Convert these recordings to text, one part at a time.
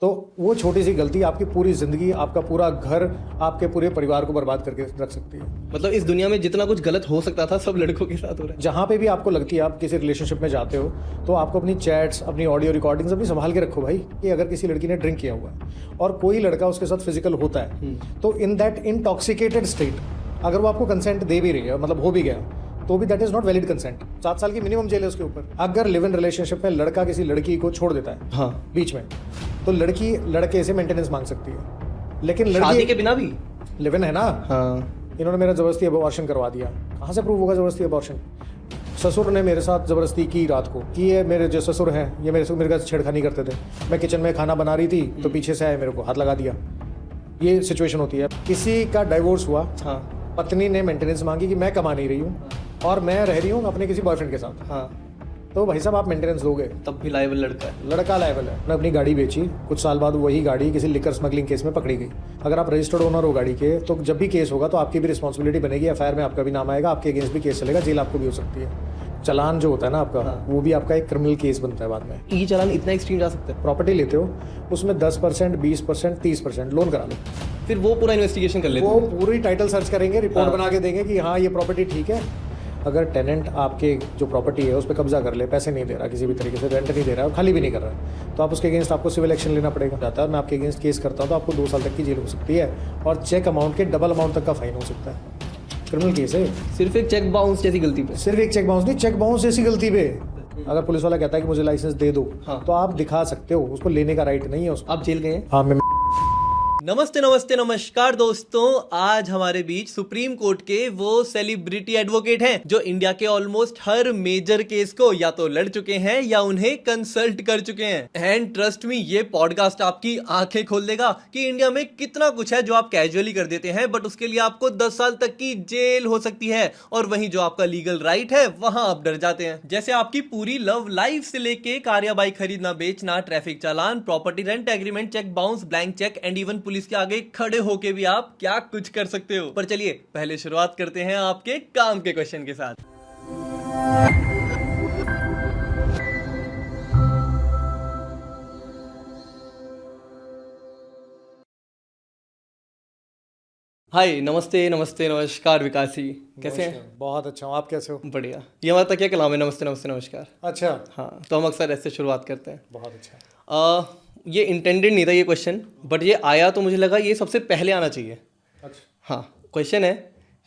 तो वो छोटी सी गलती आपकी पूरी ज़िंदगी, आपका पूरा घर, आपके पूरे परिवार को बर्बाद करके रख सकती है। मतलब इस दुनिया में जितना कुछ गलत हो सकता था सब लड़कों के साथ हो रहा है। जहाँ पे भी आपको लगती है आप किसी रिलेशनशिप में जाते हो तो आपको अपनी चैट्स, अपनी ऑडियो रिकॉर्डिंग्स अपनी संभाल के रखो भाई, कि अगर किसी लड़की ने ड्रिंक किया हुआ है और कोई लड़का उसके साथ फिजिकल होता है तो इन दैट इंटॉक्सिकेटेड स्टेट अगर वो आपको कंसेंट दे भी रही है, मतलब हो भी गया, तो भी that is not valid consent. 7 साल की मिनिमम जेल है उसके ऊपर। अगर लिव इन रिलेशनशिप में लड़का किसी लड़की को छोड़ देता है हाँ, बीच में, तो लड़की लड़के से मेंटेनेंस मांग सकती है, लेकिन शादी लड़की के बिना भी। लिव इन है ना। हाँ, इन्होंने मेरा ज़बरदस्ती अबॉर्शन करवा दिया, कहाँ से प्रूव होगा ज़बरदस्ती अबॉर्शन? ससुर ने मेरे साथ ज़बरदस्ती की रात को, कि ये मेरे जो ससुर हैं ये मेरे साथ छेड़खानी करते थे। मैं किचन में खाना बना रही थी तो पीछे से आए, मेरे को हाथ लगा दिया। ये सिचुएशन होती है। किसी का डाइवोर्स हुआ, हाँ, पत्नी ने मेंटेनेंस मांगी कि मैं कमा नहीं रही हूँ और मैं रह रही हूँ अपने किसी बॉयफ्रेंड के साथ, हाँ, तो भाई साहब आप मेंटेनेंस दोगे? तब भी लायबल लड़का है। लड़का लायबल है। मैं अपनी गाड़ी बेची, कुछ साल बाद वही गाड़ी किसी लिकर स्मगलिंग केस में पकड़ी गई। अगर आप रजिस्टर्ड ओनर हो गाड़ी के, तो जब भी केस होगा तो आपकी भी रिस्पॉन्सिबिलिटी बनेगी, एफआईआर में आपका भी नाम आएगा, आपके अगेंस्ट भी केस चलेगा, जेल आपको भी हो सकती है। चालान जो होता है ना आपका, वो भी आपका एक क्रिमिनल केस बनता है बाद में। ई चालान इतना एक्सट्रीम जा सकता है? प्रॉपर्टी लेते हो, उसमें 10%, 20%, 30% लोन करा लो, फिर वो पूरा इन्वेस्टिगेशन कर लेते वो हैं। पूरी टाइटल सर्च करेंगे, रिपोर्ट बना के देंगे कि हाँ ये प्रॉपर्टी ठीक है। अगर टेनेंट आपके जो प्रॉपर्टी है उस पर कब्जा कर ले, पैसे नहीं दे रहा, किसी भी तरीके से रेंट नहीं दे रहा है और खाली भी नहीं कर रहा है, तो आप उसके अगेंस्ट आपको सिविल एक्शन लेना पड़ेगा। जाता है मैं आपके अगेंस्ट केस करता हूँ तो आपको 2 साल तक की जेल हो सकती है और चेक अमाउंट के डबल अमाउंट तक का फाइन हो सकता है। क्रिमिनल केस है। सिर्फ एक चेक बाउंस जैसी गलती पे? सिर्फ एक चेक बाउंस नहीं, चेक बाउंस जैसी गलती पे अगर पुलिस वाला कहता है कि मुझे लाइसेंस दे दो, हाँ, तो आप दिखा सकते हो, उसको लेने का राइट नहीं है उसको। आप जेल गए? हाँ, मैं नमस्ते नमस्ते नमस्कार दोस्तों, आज हमारे बीच सुप्रीम कोर्ट के वो सेलिब्रिटी एडवोकेट हैं जो इंडिया के ऑलमोस्ट हर मेजर केस को या तो लड़ चुके हैं या उन्हें कंसल्ट कर चुके हैं। एंड ट्रस्ट मी, ये पॉडकास्ट आपकी आंखें खोल देगा कि इंडिया में कितना कुछ है जो आप कैजुअली कर देते हैं, बट उसके लिए आपको 10 साल तक की जेल हो सकती है, और वहीं जो आपका लीगल राइट है वहां आप डर जाते हैं। जैसे आपकी पूरी लव लाइफ से लेके कार या बाइक खरीदना बेचना, traffic challan, property rent agreement, cheque bounce, blank cheque and even police के आगे खड़े होके भी आप क्या कुछ कर सकते हो। पर चलिए पहले शुरुआत करते हैं आपके काम के क्वेश्चन के साथ। हाय, नमस्ते नमस्ते नमस्कार विकास जी, कैसे हैं? बहुत अच्छा हूँ, आप कैसे हो? बढ़िया। ये हमारा तकिया कलाम है, नमस्ते नमस्ते नमस्कार। अच्छा, हाँ, तो हम अक्सर ऐसे शुरुआत करते हैं। बहुत अच्छा। ये इंटेंडेड नहीं था ये क्वेश्चन, बट ये आया तो मुझे लगा ये सबसे पहले आना चाहिए। अच्छा, हाँ, क्वेश्चन है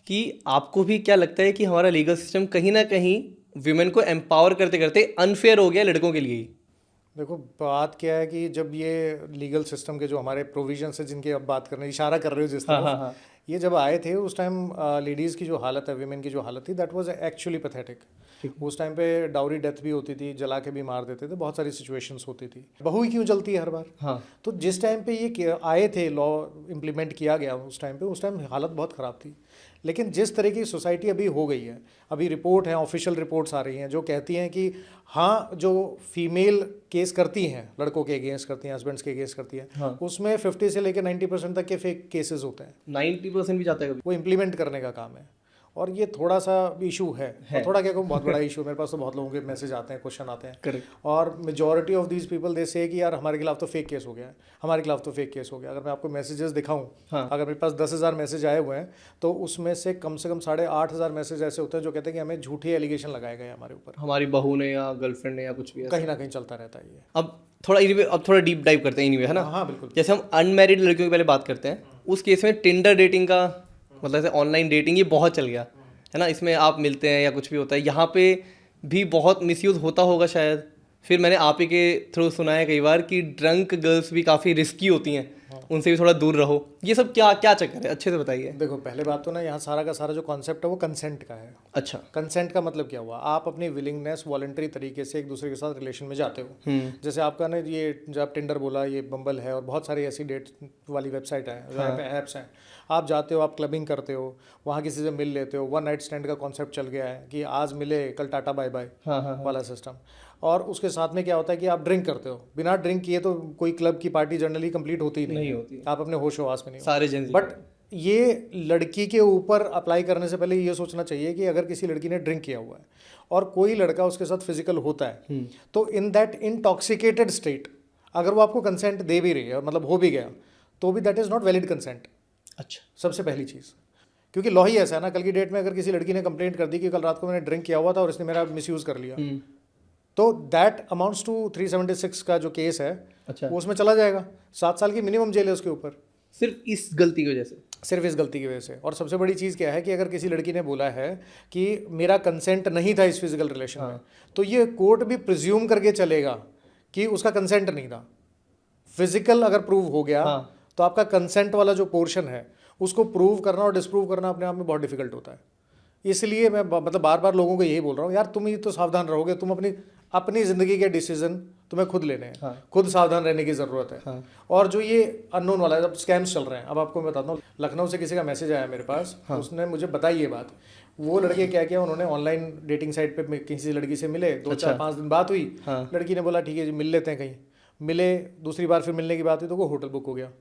कि आपको भी क्या लगता है कि हमारा लीगल सिस्टम कहीं ना कहीं विमेन को एम्पावर करते करते अनफेयर हो गया लड़कों के लिए ही? देखो बात क्या है कि जब ये लीगल सिस्टम के जो हमारे प्रोविजंस है जिनकी आप बात करने इशारा कर रहे हो जिस तरफ, हाँ। ये जब आए थे उस टाइम लेडीज़ की जो हालत है, विमेन की जो हालत थी, दैट वाज एक्चुअली पैथेटिक। उस टाइम पे डाउरी डेथ भी होती थी, जला के भी मार देते थे, बहुत सारी सिचुएशंस होती थी। बहू ही क्यों जलती है हर बार? हाँ, तो जिस टाइम पे ये आए थे, लॉ इम्प्लीमेंट किया गया उस टाइम हालत बहुत ख़राब थी। लेकिन जिस तरह की सोसाइटी अभी हो गई है, अभी रिपोर्ट है, ऑफिशियल रिपोर्ट्स आ रही हैं जो कहती हैं कि हाँ, जो फीमेल केस करती हैं, लड़कों के अगेंस्ट करती हैं, हस्बैंड्स के अगेंस्ट करती हैं, हाँ, उसमें 50 से लेकर 90% तक के फेक केसेस होते हैं। 90% भी जाता है कभी? वो इम्प्लीमेंट करने का काम है और ये थोड़ा सा इशू है। और थोड़ा क्या कहूँ, बहुत बड़ा इशू है। मेरे पास तो बहुत लोगों के मैसेज आते हैं, क्वेश्चन आते हैं। करेक्ट। और majority of these people they से कि यार हमारे खिलाफ तो फेक केस हो गया है, हमारे खिलाफ तो फेक केस हो गया। अगर मैं आपको मैसेजेस दिखाऊं, हाँ, अगर मेरे पास 10,000 मैसेज आए हुए हैं तो उसमें से कम 8,500 मैसेज ऐसे होते हैं जो कहते हैं कि हमें झूठे एलिगेशन लगाए गए हमारे ऊपर, हमारी बहू ने या गर्लफ्रेंड ने या कुछ भी ऐसा। कहीं ना कहीं चलता रहता है ये। अब थोड़ा डीप डाइव करते हैं एनीवे, है ना? हाँ बिल्कुल। जैसे हम अनमैरिड लड़कियों की पहले बात करते हैं, उस केस में टिंडर डेटिंग का मतलब ऐसे ऑनलाइन डेटिंग ये बहुत चल गया है ना। इसमें आप मिलते हैं या कुछ भी होता है, यहाँ पे भी बहुत मिसयूज़ होता होगा शायद। फिर मैंने आप ही के थ्रू सुना है कई बार कि ड्रंक गर्ल्स भी काफ़ी रिस्की होती हैं, उनसे भी थोड़ा दूर रहो। ये सब क्या क्या चक्कर है, अच्छे से बताइए। देखो पहले बात तो ना, यहाँ सारा का सारा जो कॉन्सेप्ट है वो कंसेंट का है। अच्छा, कंसेंट का मतलब क्या हुआ? आप अपनी विलिंगनेस वॉलंटरी तरीके से एक दूसरे के साथ रिलेशन में जाते हो। जैसे आपका ना ये जब आप टिंडर बोला, ये बम्बल है और बहुत सारी ऐसी डेट वाली वेबसाइट है, ऐप्स हैं। आप जाते हो, आप क्लबिंग करते हो, वहाँ किसी से मिल लेते हो। वन नाइट स्टैंड का कॉन्सेप्ट चल गया है कि आज मिले कल टाटा बाय बाय वाला सिस्टम। और उसके साथ में क्या होता है कि आप ड्रिंक करते हो। बिना ड्रिंक किए तो कोई क्लब की पार्टी जनरली कंप्लीट होती ही नहीं होती। आप अपने होश हवास में नहीं हो सारे जन। बट ये लड़की के ऊपर अप्लाई करने से पहले ये सोचना चाहिए कि अगर किसी लड़की ने ड्रिंक किया हुआ है और कोई लड़का उसके साथ फिजिकल होता है, तो इन दैट इंटॉक्सिकेटेड स्टेट अगर वो आपको कंसेंट दे भी रही है, मतलब हो भी गया, तो भी that is not valid consent. अच्छा, सबसे पहली चीज़, क्योंकि लॉ ही ऐसा है ना, कल की डेट में अगर किसी लड़की ने कंप्लेंट कर दी कि कल रात को मैंने ड्रिंक किया हुआ था और इसने मेरा मिसयूज़ कर लिया, तो दैट अमाउंट्स टू 376 का जो केस है, अच्छा, वो उसमें चला जाएगा। 7 साल की मिनिमम जेल है उसके ऊपर, सिर्फ इस गलती की वजह से। सिर्फ इस गलती की वजह से। और सबसे बड़ी चीज़ क्या है कि अगर किसी लड़की ने बोला है कि मेरा कंसेंट नहीं था इस फिजिकल रिलेशन में, तो ये कोर्ट भी प्रिज्यूम करके चलेगा कि उसका कंसेंट नहीं था। फिजिकल अगर प्रूव हो गया, तो आपका कंसेंट वाला जो पोर्शन है उसको प्रूव करना और डिस्प्रूव करना अपने आप में बहुत डिफिकल्ट होता है। इसलिए मैं मतलब बार बार लोगों को यही बोल रहा हूँ, यार तुम ही तो सावधान रहोगे, तुम अपनी ज़िंदगी के डिसीजन तुम्हें खुद लेने हैं। खुद सावधान रहने की ज़रूरत है। और जो ये अननोन वाला है, जब स्कैम्स चल रहे हैं, अब आपको मैं बताता हूँ, लखनऊ से किसी का मैसेज आया मेरे पास, उसने मुझे बताई ये बात। वो लड़के क्या किया, उन्होंने ऑनलाइन डेटिंग साइट पे किसी लड़की से मिले, 2-4-5 दिन बात हुई, लड़की ने बोला ठीक है जी मिल लेते हैं कहीं, मिले, दूसरी बार फिर मिलने की बात हुई तो वो होटल बुक हो गया।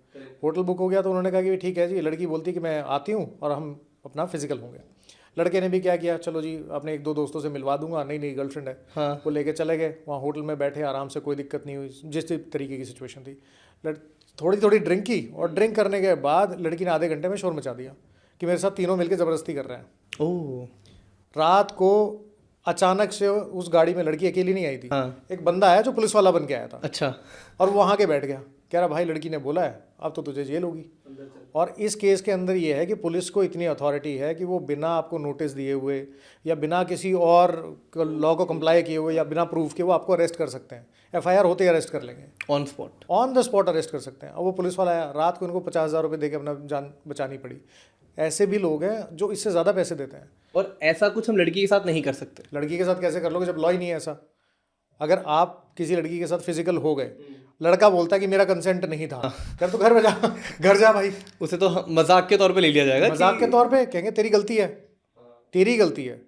होटल बुक हो गया तो उन्होंने कहा कि ठीक है जी, लड़की बोलती कि मैं आती हूँ और हम अपना फिजिकल होंगे। लड़के ने भी क्या किया, चलो जी अपने 1-2 दोस्तों से मिलवा दूंगा, नई गर्लफ्रेंड है, वो लेके चले गए। वहाँ होटल में बैठे आराम से, कोई दिक्कत नहीं हुई, जिस तरीके की सिचुएशन थी। थोड़ी ड्रिंक की, और ड्रिंक करने के बाद लड़की ने आधे घंटे में शोर मचा दिया कि मेरे साथ तीनों मिलकर ज़बरदस्ती कर रहे हैं। ओह, रात को अचानक से उस गाड़ी में लड़की अकेली नहीं आई थी, एक बंदा आया जो पुलिस वाला बन के आया था। अच्छा, और वो वहाँ के बैठ गया, कह रहा भाई लड़की ने बोला है, अब तो तुझे जेल होगी। और इस केस के अंदर ये है कि पुलिस को इतनी अथॉरिटी है कि वो बिना आपको नोटिस दिए हुए या बिना किसी और लॉ को कंप्लाई किए हुए या बिना प्रूफ के वो आपको अरेस्ट कर सकते हैं। एफआईआर होते ही अरेस्ट कर लेंगे, ऑन द स्पॉट अरेस्ट कर सकते हैं। और वो पुलिस वाला आया, रात को उनको 50,000 रुपये दे के अपना जान बचानी पड़ी। ऐसे भी लोग हैं जो इससे ज़्यादा पैसे देते हैं। और ऐसा कुछ हम लड़की के साथ नहीं कर सकते। लड़की के साथ कैसे कर लोगे जब लॉ ही नहीं है ऐसा। अगर आप किसी लड़की के साथ फिजिकल हो गए, लड़का बोलता है कि मेरा कंसेंट नहीं था, कर तो घर जा भाई। उसे तो मजाक के तौर पे ले लिया जाएगा, मजाक के तौर पे कहेंगे तेरी गलती है, तेरी गलती है,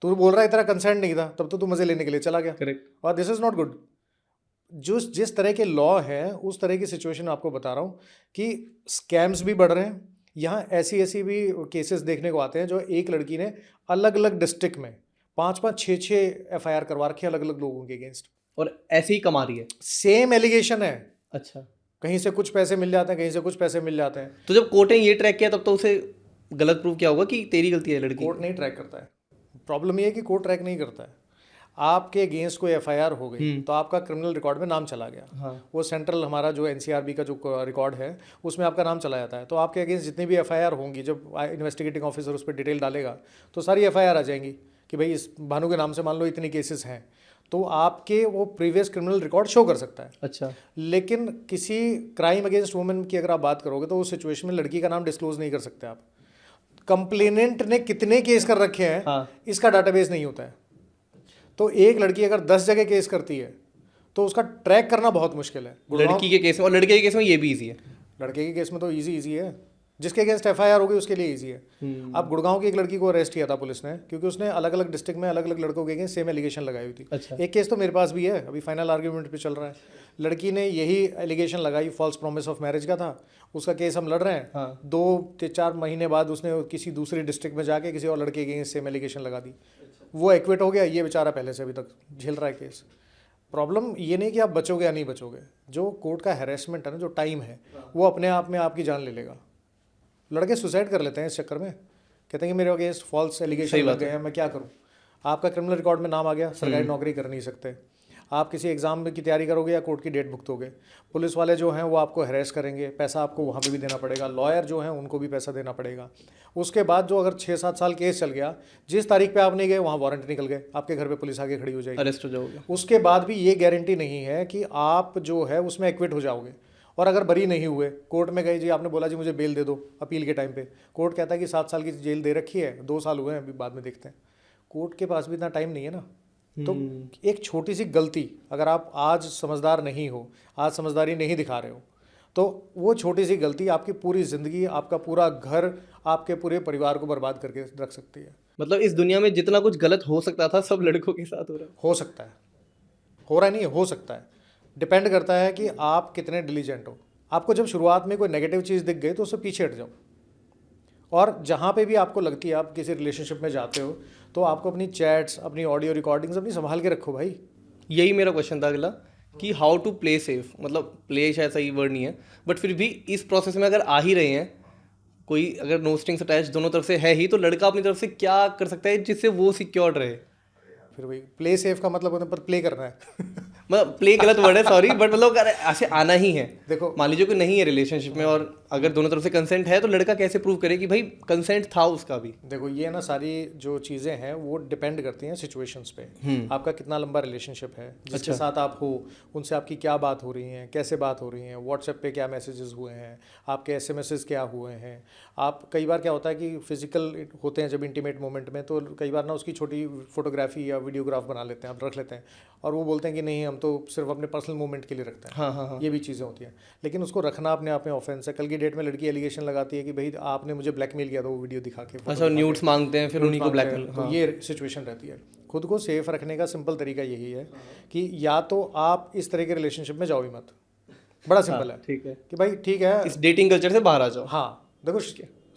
तू बोल रहा है तेरा कंसेंट नहीं था, तब तो तू मजे लेने के लिए चला गया। करेक्ट। और दिस इज नॉट गुड। जिस तरह के लॉ हैं उस तरह की सिचुएशन आपको बता रहा हूँ कि स्कैम्स भी बढ़ रहे हैं। यहाँ ऐसी भी केसेस देखने को आते हैं जो एक लड़की ने अलग अलग डिस्ट्रिक्ट में 5-5, 6-6 एफआईआर करवा रखे अलग अलग लोगों के अगेंस्ट, और ऐसे ही कमा रही है। सेम एलिगेशन है। अच्छा, कहीं से कुछ पैसे मिल जाते हैं, कहीं से कुछ पैसे मिल जाते हैं। तो जब कोर्ट ने ये ट्रैक किया तब तो उसे गलत प्रूव किया होगा कि तेरी गलती है लड़की। कोर्ट नहीं ट्रैक करता है। प्रॉब्लम ये है कि कोर्ट ट्रैक नहीं करता है। आपके अगेंस्ट कोई एफआईआर हो गई तो आपका क्रिमिनल रिकॉर्ड में नाम चला गया। वो सेंट्रल हमारा जो एनसीआरबी का जो रिकॉर्ड है उसमें आपका नाम चला जाता है। तो आपके अगेंस्ट जितनी भी एफआईआर होंगी, जब इन्वेस्टिगेटिंग ऑफिसर उस पर डिटेल डालेगा तो सारी एफआईआर आ जाएंगी कि भाई इस भानु के नाम से मान लो इतनी केसेस हैं, तो आपके वो प्रीवियस क्रिमिनल रिकॉर्ड शो कर सकता है। अच्छा, लेकिन किसी क्राइम अगेंस्ट वुमेन की अगर आप बात करोगे तो उस सिचुएशन में लड़की का नाम डिस्क्लोज नहीं कर सकते आप। कंप्लेनेंट ने कितने केस कर रखे हैं इसका डाटाबेस नहीं होता है। तो एक लड़की अगर 10 जगह केस करती है तो उसका ट्रैक करना बहुत मुश्किल है। लड़की के केस में, और लड़के के केस में ये भी ईजी है। लड़के के केस में तो ईजी है, जिसके अगेंस्ट एफआईआर होगी उसके लिए ईजी है। अब गुड़गांव की एक लड़की को अरेस्ट किया था पुलिस ने, क्योंकि उसने अलग अलग डिस्ट्रिक्ट में अलग अलग लड़कों के अगेंस्ट सेम एलिगेशन लगाई हुई थी। अच्छा। एक केस तो मेरे पास भी है, अभी फाइनल आर्ग्यूमेंट पे चल रहा है। लड़की ने यही एलिगेशन लगाई, फॉल्स प्रॉमिस ऑफ मैरिज का था, उसका केस हम लड़ रहे हैं। 2-4 महीने बाद उसने किसी दूसरी डिस्ट्रिक्ट में जाके किसी और लड़के के अगेंस्ट सेम एलिगेशन लगा दी। वो एक्विट हो गया, ये बेचारा पहले से अभी तक झेल रहा है केस। प्रॉब्लम ये नहीं कि आप बचोगे या नहीं बचोगे, जो कोर्ट का हैरेसमेंट है ना, जो टाइम है, वो अपने आप में आपकी जान ले लेगा। लड़के सुसाइड कर लेते हैं इस चक्कर में, कहते हैं कि मेरे अगेंस्ट फॉल्स एलिगेशन लग गए हैं, मैं क्या करूं। आपका क्रिमिनल रिकॉर्ड में नाम आ गया, सरकारी नौकरी कर नहीं सकते, आप किसी एग्जाम की तैयारी करोगे या कोर्ट की डेट भुगतोगे, पुलिस वाले जो हैं वो आपको हैरेस करेंगे, पैसा आपको वहाँ पे भी देना पड़ेगा, लॉयर जो हैं उनको भी पैसा देना पड़ेगा। उसके बाद जो अगर 6-7 साल केस चल गया, जिस तारीख पे आप नहीं गए वहाँ वारंट निकल गए, आपके घर पे पुलिस आके खड़ी हो जाएगी, अरेस्ट हो जाओगे। उसके बाद भी ये गारंटी नहीं है कि आप जो है उसमें एक्विट हो जाओगे। और अगर बरी नहीं हुए, कोर्ट में गए जी, आपने बोला जी मुझे बेल दे दो, अपील के टाइम पे कोर्ट कहता है कि 7 साल की जेल दे रखी है, 2 साल हुए हैं, अभी बाद में देखते हैं। कोर्ट के पास भी इतना टाइम नहीं है ना। तो एक छोटी सी गलती, अगर आप आज समझदार नहीं हो, आज समझदारी नहीं दिखा रहे हो, तो वो छोटी सी गलती आपकी पूरी ज़िंदगी, आपका पूरा घर, आपके पूरे परिवार को बर्बाद करके रख सकती है। मतलब इस दुनिया में जितना कुछ गलत हो सकता था सब लड़कों के साथ हो रहा है। हो सकता है, हो रहा नहीं, हो सकता है। डिपेंड करता है कि आप कितने डिलीजेंट हो। आपको जब शुरुआत में कोई नेगेटिव चीज़ दिख गई तो उससे पीछे हट जाओ। और जहाँ पे भी आपको लगती है आप किसी रिलेशनशिप में जाते हो, तो आपको अपनी चैट्स, अपनी ऑडियो रिकॉर्डिंग्स अपनी संभाल के रखो भाई। यही मेरा क्वेश्चन था अगला, कि हाउ टू प्ले सेफ, मतलब प्ले शायद सही वर्ड नहीं है, बट फिर भी इस प्रोसेस में अगर आ ही रहे हैं, कोई अगर नो स्ट्रिंग्स अटैच दोनों तरफ से है ही, तो लड़का अपनी तरफ से क्या कर सकता है जिससे वो सिक्योर्ड रहे? फिर वही प्ले सेफ का मतलब होता है पर प्ले करना है मतलब प्ले गलत वर्ड है, सॉरी, बट मतलब अगर ऐसे आना ही है, देखो मान लीजिए कि नहीं है रिलेशनशिप में और अगर दोनों तरफ से कंसेंट है, तो लड़का कैसे प्रूव करे कि भाई कंसेंट था उसका भी? देखो ये ना सारी जो चीज़ें हैं वो डिपेंड करती हैं सिचुएशंस पे। आपका कितना लंबा रिलेशनशिप है, जिसके साथ आप हो, उनसे आपकी क्या बात हो रही है, कैसे बात हो रही है, व्हाट्सएप पे क्या मैसेजेस हुए हैं, आपके एसएमएसेस क्या हुए हैं। आप कई बार क्या होता है कि फिजिकल होते हैं जब इंटीमेट मोमेंट में, तो कई बार ना उसकी छोटी फोटोग्राफी या वीडियोग्राफ बना लेते हैं, आप रख लेते हैं, और वो बोलते हैं कि नहीं हम तो सिर्फ अपने पर्सनल मोमेंट के लिए रखते हैं। हाँ। ये भी चीज़ें होती हैं, लेकिन उसको रखना अपने आप में ऑफेंस है। कल की डेट में लड़की एलिगेशन लगाती है कि भाई आपने मुझे ब्लैकमेल किया था, वो वीडियो दिखा के, अच्छा, न्यूड्स मांगते हैं फिर उन्हीं को ब्लैकमेल। तो ये सिचुएशन रहती है। खुद को सेफ रखने का सिंपल तरीका यही है कि या तो आप इस तरह के रिलेशनशिप में जाओ ही मत, बड़ा सिंपल है। ठीक है कि भाई ठीक है, इस डेटिंग कल्चर से बाहर आ जाओ। हाँ देखो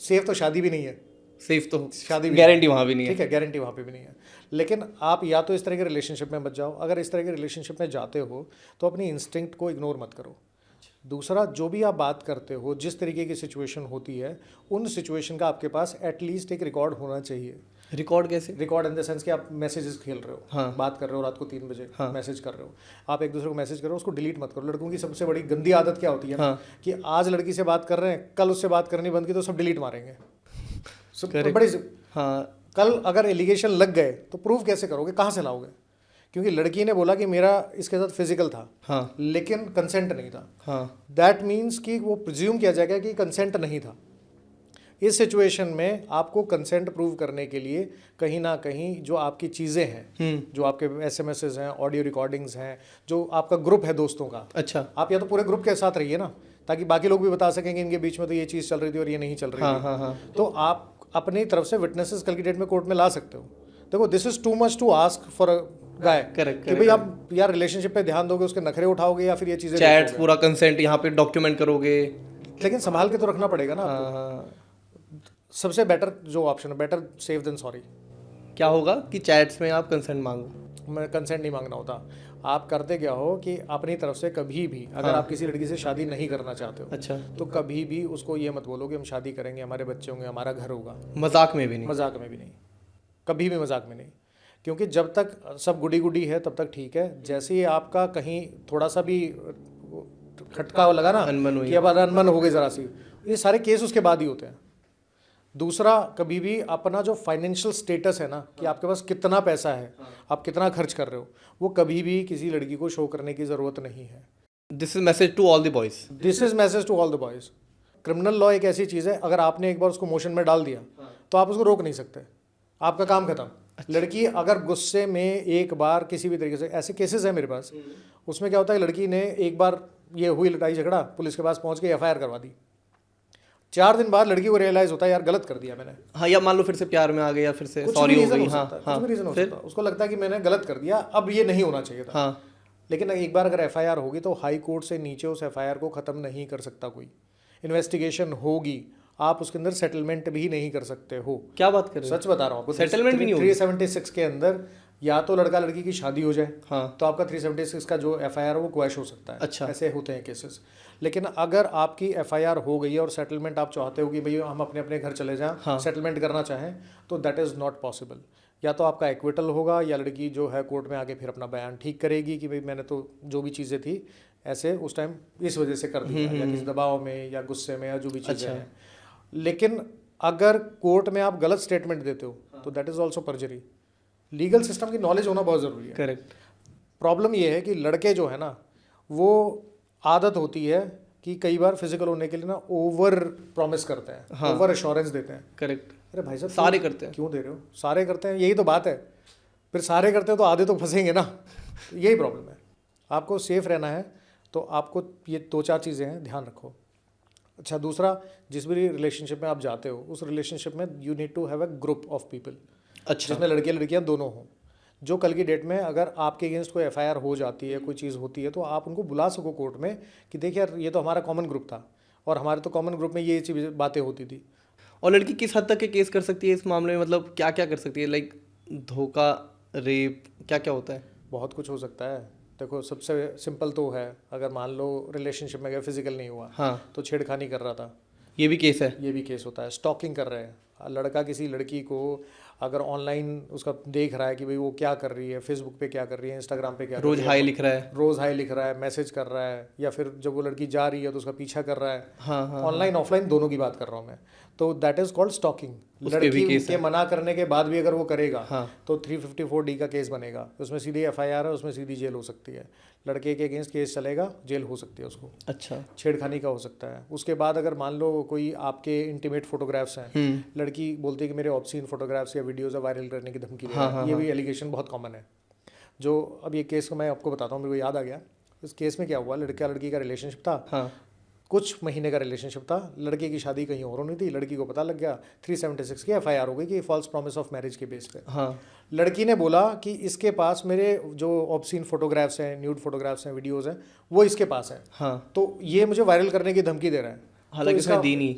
सेफ तो शादी भी नहीं है, सेफ तो शादी भी गारंटी वहाँ भी नहीं है। ठीक है, गारंटी वहाँ पे भी नहीं है। लेकिन आप या तो इस तरह के रिलेशनशिप में मत जाओ, अगर इस तरह के रिलेशनशिप में जाते हो तो अपनी इंस्टिंक्ट को इग्नोर मत करो। दूसरा, जो भी आप बात करते हो, जिस तरीके की सिचुएशन होती है, उन सिचुएशन का आपके पास एटलीस्ट एक रिकॉर्ड होना चाहिए। रिकॉर्ड कैसे? रिकॉर्ड इन द सेंस कि आप मैसेजेस खेल रहे हो, हाँ। बात कर रहे हो, रात को 3 बजे मैसेज कर रहे हो, आप एक दूसरे को मैसेज कर रहे हो, उसको डिलीट मत करो। लड़कों की सबसे बड़ी गंदी आदत क्या होती है ना, कि आज लड़की से बात कर रहे हैं, कल उससे बात करनी बंद की तो सब डिलीट मारेंगे। बड़ी हाँ, कल अगर एलिगेशन लग गए तो प्रूव कैसे करोगे, कहाँ से लाओगे? क्योंकि लड़की ने बोला कि मेरा इसके साथ फिजिकल था, हाँ, लेकिन कंसेंट नहीं था। हाँ, दैट मीन्स कि वो प्रिज्यूम किया जाएगा कि कंसेंट नहीं था। इस सिचुएशन में आपको कंसेंट प्रूव करने के लिए कहीं ना कहीं जो आपकी चीज़ें हैं, जो आपके एसएमएसेस हैं, ऑडियो रिकॉर्डिंग्स हैं, जो आपका ग्रुप है दोस्तों का, अच्छा, आप या तो पूरे ग्रुप के साथ रहिए ना, ताकि बाकी लोग भी बता सकेंगे इनके बीच में तो ये चीज़ चल रही थी और ये नहीं चल रही हाँ, थी। हाँ, हाँ, तो आप अपनी तरफ से विटनेसेस कल की डेट में कोर्ट में ला सकते हो। देखो this is too much to ask for a guy कि भाई आप यार रिलेशनशिप पे ध्यान दोगे, उसके नखरे उठाओगे या फिर ये चीज़ें चैट्स पूरा कंसेंट यहाँ पे डॉक्यूमेंट करोगे, लेकिन संभाल के तो रखना पड़ेगा ना आपको। हाँ, सबसे बेटर जो ऑप्शन है, बेटर सेफ देन सॉरी। क्या होगा कि चैट्स में आप कंसेंट मांगो? मैं कंसेंट नहीं मांगना होता। आप करते क्या हो कि अपनी तरफ से कभी भी अगर आप किसी लड़की से शादी नहीं करना चाहते हो, अच्छा, तो कभी भी उसको ये मत बोलो कि हम शादी करेंगे, हमारे बच्चे होंगे, हमारा घर होगा। मजाक में भी नहीं? मजाक में भी नहीं, कभी भी मजाक में नहीं। क्योंकि जब तक सब गुडी गुडी है तब तक ठीक है। जैसे ही आपका कहीं थोड़ा सा भी खटका लगा ना, अनबन हुई, कि अब अनबन हो गई ज़रा सी, ये सारे केस उसके बाद ही होते हैं। दूसरा, कभी भी अपना जो फाइनेंशियल स्टेटस है ना, कि आपके पास कितना पैसा है, आप कितना खर्च कर रहे हो, वो कभी भी किसी लड़की को शो करने की ज़रूरत नहीं है। This is message to all the boys. This is message to all the boys. Criminal law एक ऐसी चीज़ है, अगर आपने एक बार उसको मोशन में डाल दिया तो आप उसको रोक नहीं सकते, आपका काम खत्म। लड़की अगर गुस्से में एक बार किसी भी तरीके से, ऐसे केसेस हैं मेरे पास, उसमें क्या होता है, लड़की ने एक बार ये हुई लड़ाई झगड़ा, पुलिस के पास पहुंच के एफआईआर करवा दी। 4 दिन बाद लड़की को रियलाइज होता है यार गलत कर दिया मैंने। हाँ, या मान लो फिर से प्यार में आ गए या फिर से कुछ सॉरी भी हो रीजन गई। हो हाँ, सकता है, हाँ, कुछ भी रीजन हो फिर सकता है। उसको लगता है कि मैंने गलत कर दिया, अब ये नहीं होना चाहिए था। हाँ, लेकिन एक बार अगर एफआईआर होगी तो हाई कोर्ट से नीचे उस एफआईआर को ख़त्म नहीं कर सकता कोई। इन्वेस्टिगेशन होगी, आप उसके अंदर सेटलमेंट भी नहीं कर सकते हो। क्या बात कर रहे हो? सच बता रहा हूँ आपको, सेटलमेंट भी नहीं होगी? 376 के अंदर या तो लड़का लड़की की शादी हो जाए, हाँ, तो आपका 376 का जो एफआईआर है वो क्वैश हो सकता है। अच्छा, ऐसे होते हैं केसेस। लेकिन अगर आपकी एफआईआर हो गई है और सेटलमेंट आप चाहते हो कि भाई हम अपने अपने घर चले जाएं, हाँ, सेटलमेंट करना चाहें, तो दैट इज़ नॉट पॉसिबल। या तो आपका एक्विटल होगा या लड़की जो है कोर्ट में आके फिर अपना बयान ठीक करेगी कि भाई मैंने तो जो भी चीज़ें थी ऐसे उस टाइम इस वजह से कर दिया, या किसी दबाव में या गुस्से में या जो भी चीज़ें हैं। लेकिन अगर कोर्ट में आप गलत स्टेटमेंट देते हो तो that is also पर्जरी। Legal system की नॉलेज होना बहुत ज़रूरी है। करेक्ट। प्रॉब्लम ये है कि लड़के जो है ना, वो आदत होती है कि कई बार फिजिकल होने के लिए ना ओवर प्रॉमिस करते हैं, हाँ, ओवर एश्योरेंस देते हैं। करेक्ट। अरे भाई साहब सारे करते हैं, क्यों दे रहे हो? सारे करते हैं, यही तो बात है। फिर सारे करते हैं तो आधे तो फंसेंगे ना, तो यही प्रॉब्लम है। आपको सेफ रहना है तो आपको ये 2-4 चीज़ें हैं, ध्यान रखो। अच्छा, दूसरा, जिस भी रिलेशनशिप में आप जाते हो उस रिलेशनशिप में you need to have a group of people, अच्छा, जिसमें लड़के लड़कियां दोनों हों। जो कल की डेट में अगर आपके अगेंस्ट कोई एफआईआर हो जाती है, कोई चीज़ होती है, तो आप उनको बुला सको कोर्ट में कि देखिए यार ये तो हमारा कॉमन ग्रुप था और हमारे तो कॉमन ग्रुप में ये चीज़ बातें होती थी। और लड़की किस हद तक के केस कर सकती है इस मामले में? मतलब क्या क्या कर सकती है? लाइक धोखा, रेप, क्या क्या होता है? बहुत कुछ हो सकता है। देखो सबसे सिंपल तो है, अगर मान लो रिलेशनशिप में गए, फिजिकल नहीं हुआ, हाँ तो छेड़खानी कर रहा था, ये भी केस है। ये भी केस होता है। स्टॉकिंग कर रहे हैं, लड़का किसी लड़की को अगर ऑनलाइन उसका देख रहा है कि भाई वो क्या कर रही है, फेसबुक पे क्या कर रही है, इंस्टाग्राम पे क्या कर रोज रही है, हाई लिख रहा है। रोज हाई लिख रहा है, मैसेज कर रहा है, या फिर जब वो लड़की जा रही है तो उसका पीछा कर रहा है, हाँ हाँ ऑनलाइन ऑफलाइन दोनों की बात कर रहा हूँ मैं, तो दैट इज कॉल्ड स्टॉकिंग। उस पे भी लड़की केस के है। मना करने के बाद भी अगर वो करेगा हाँ तो 354D का केस बनेगा, उसमें सीधी एफआईआर है, उसमें सीधी जेल हो सकती है। लड़के के अगेंस्ट केस चलेगा, जेल हो सकती है उसको, अच्छा। छेड़खानी का हो सकता है। उसके बाद अगर मान लो कोई आपके इंटीमेट फोटोग्राफ्स हैं, लड़की बोलती है कि मेरे ऑब्सीन फोटोग्राफ्स या वीडियोस वायरल करने की धमकी दे रहा है, ये भी एलिगेशन बहुत कॉमन है। जो अब ये केस को मैं आपको बताता हूँ, मेरे को याद आ गया। इस केस में क्या हुआ, लड़का लड़की का रिलेशनशिप था, हाँ कुछ महीने का रिलेशनशिप था, लड़के की शादी कहीं और होनी थी, लड़की को पता लग गया, 376 की एफआईआर हो गई कि फॉल्स प्रॉमिस ऑफ मैरिज के बेस पे। हाँ लड़की ने बोला कि इसके पास मेरे जो ऑब्सीन फोटोग्राफ्स हैं, न्यूड फोटोग्राफ्स हैं, वीडियोस हैं, वो इसके पास हैं, हाँ। तो ये मुझे वायरल करने की धमकी दे रहा है। हालांकि तो उसने दी नहीं।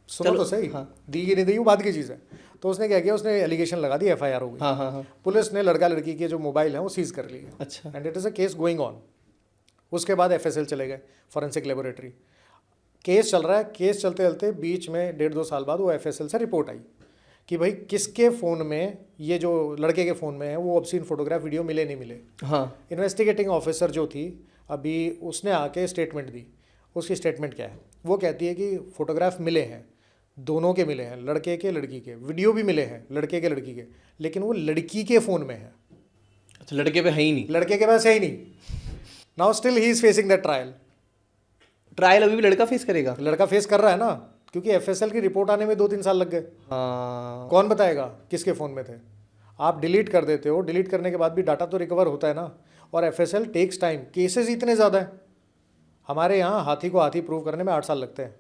सुनो तो सही, दी कि नहीं दी वो बात की चीज़ है। तो उसने क्या किया, उसने एलिगेशन लगा दी, एफआईआर हो गई। हाँ हाँ हाँ। पुलिस ने लड़का लड़की के जो मोबाइल हैं वो सीज कर लिए, अच्छा। And it is a case going on. उसके बाद एफएसएल चले गए, फॉरेंसिक लेबोरेटरी, केस चल रहा है। केस चलते चलते बीच में 1.5-2 साल बाद वो एफएसएल से रिपोर्ट आई कि भाई किसके फ़ोन में, ये जो लड़के के फ़ोन में है, वो ऑब्सीन फोटोग्राफ वीडियो मिले नहीं मिले। हाँ इन्वेस्टिगेटिंग ऑफिसर जो थी अभी, उसने आके स्टेटमेंट दी। उसकी स्टेटमेंट क्या है, वो कहती है कि फ़ोटोग्राफ मिले हैं, दोनों के मिले हैं, लड़के के लड़की के, वीडियो भी मिले हैं लड़के के लड़की के, लेकिन वो लड़की के फ़ोन में है, अच्छा, लड़के पे है ही नहीं। लड़के के पास है ही नहीं। Now still he is facing that trial. Trial अभी भी लड़का फेस करेगा। लड़का फेस कर रहा है ना, क्योंकि एफएसएल की रिपोर्ट आने में 2-3 साल लग गए। हाँ कौन बताएगा किसके फ़ोन में थे? आप डिलीट कर देते हो, डिलीट करने के बाद भी डाटा तो रिकवर होता है ना, और एफएसएल टेक्स टाइम, केसेस इतने ज़्यादा हैं। हमारे यहाँ हाथी को हाथी प्रूव करने में 8 साल लगते हैं,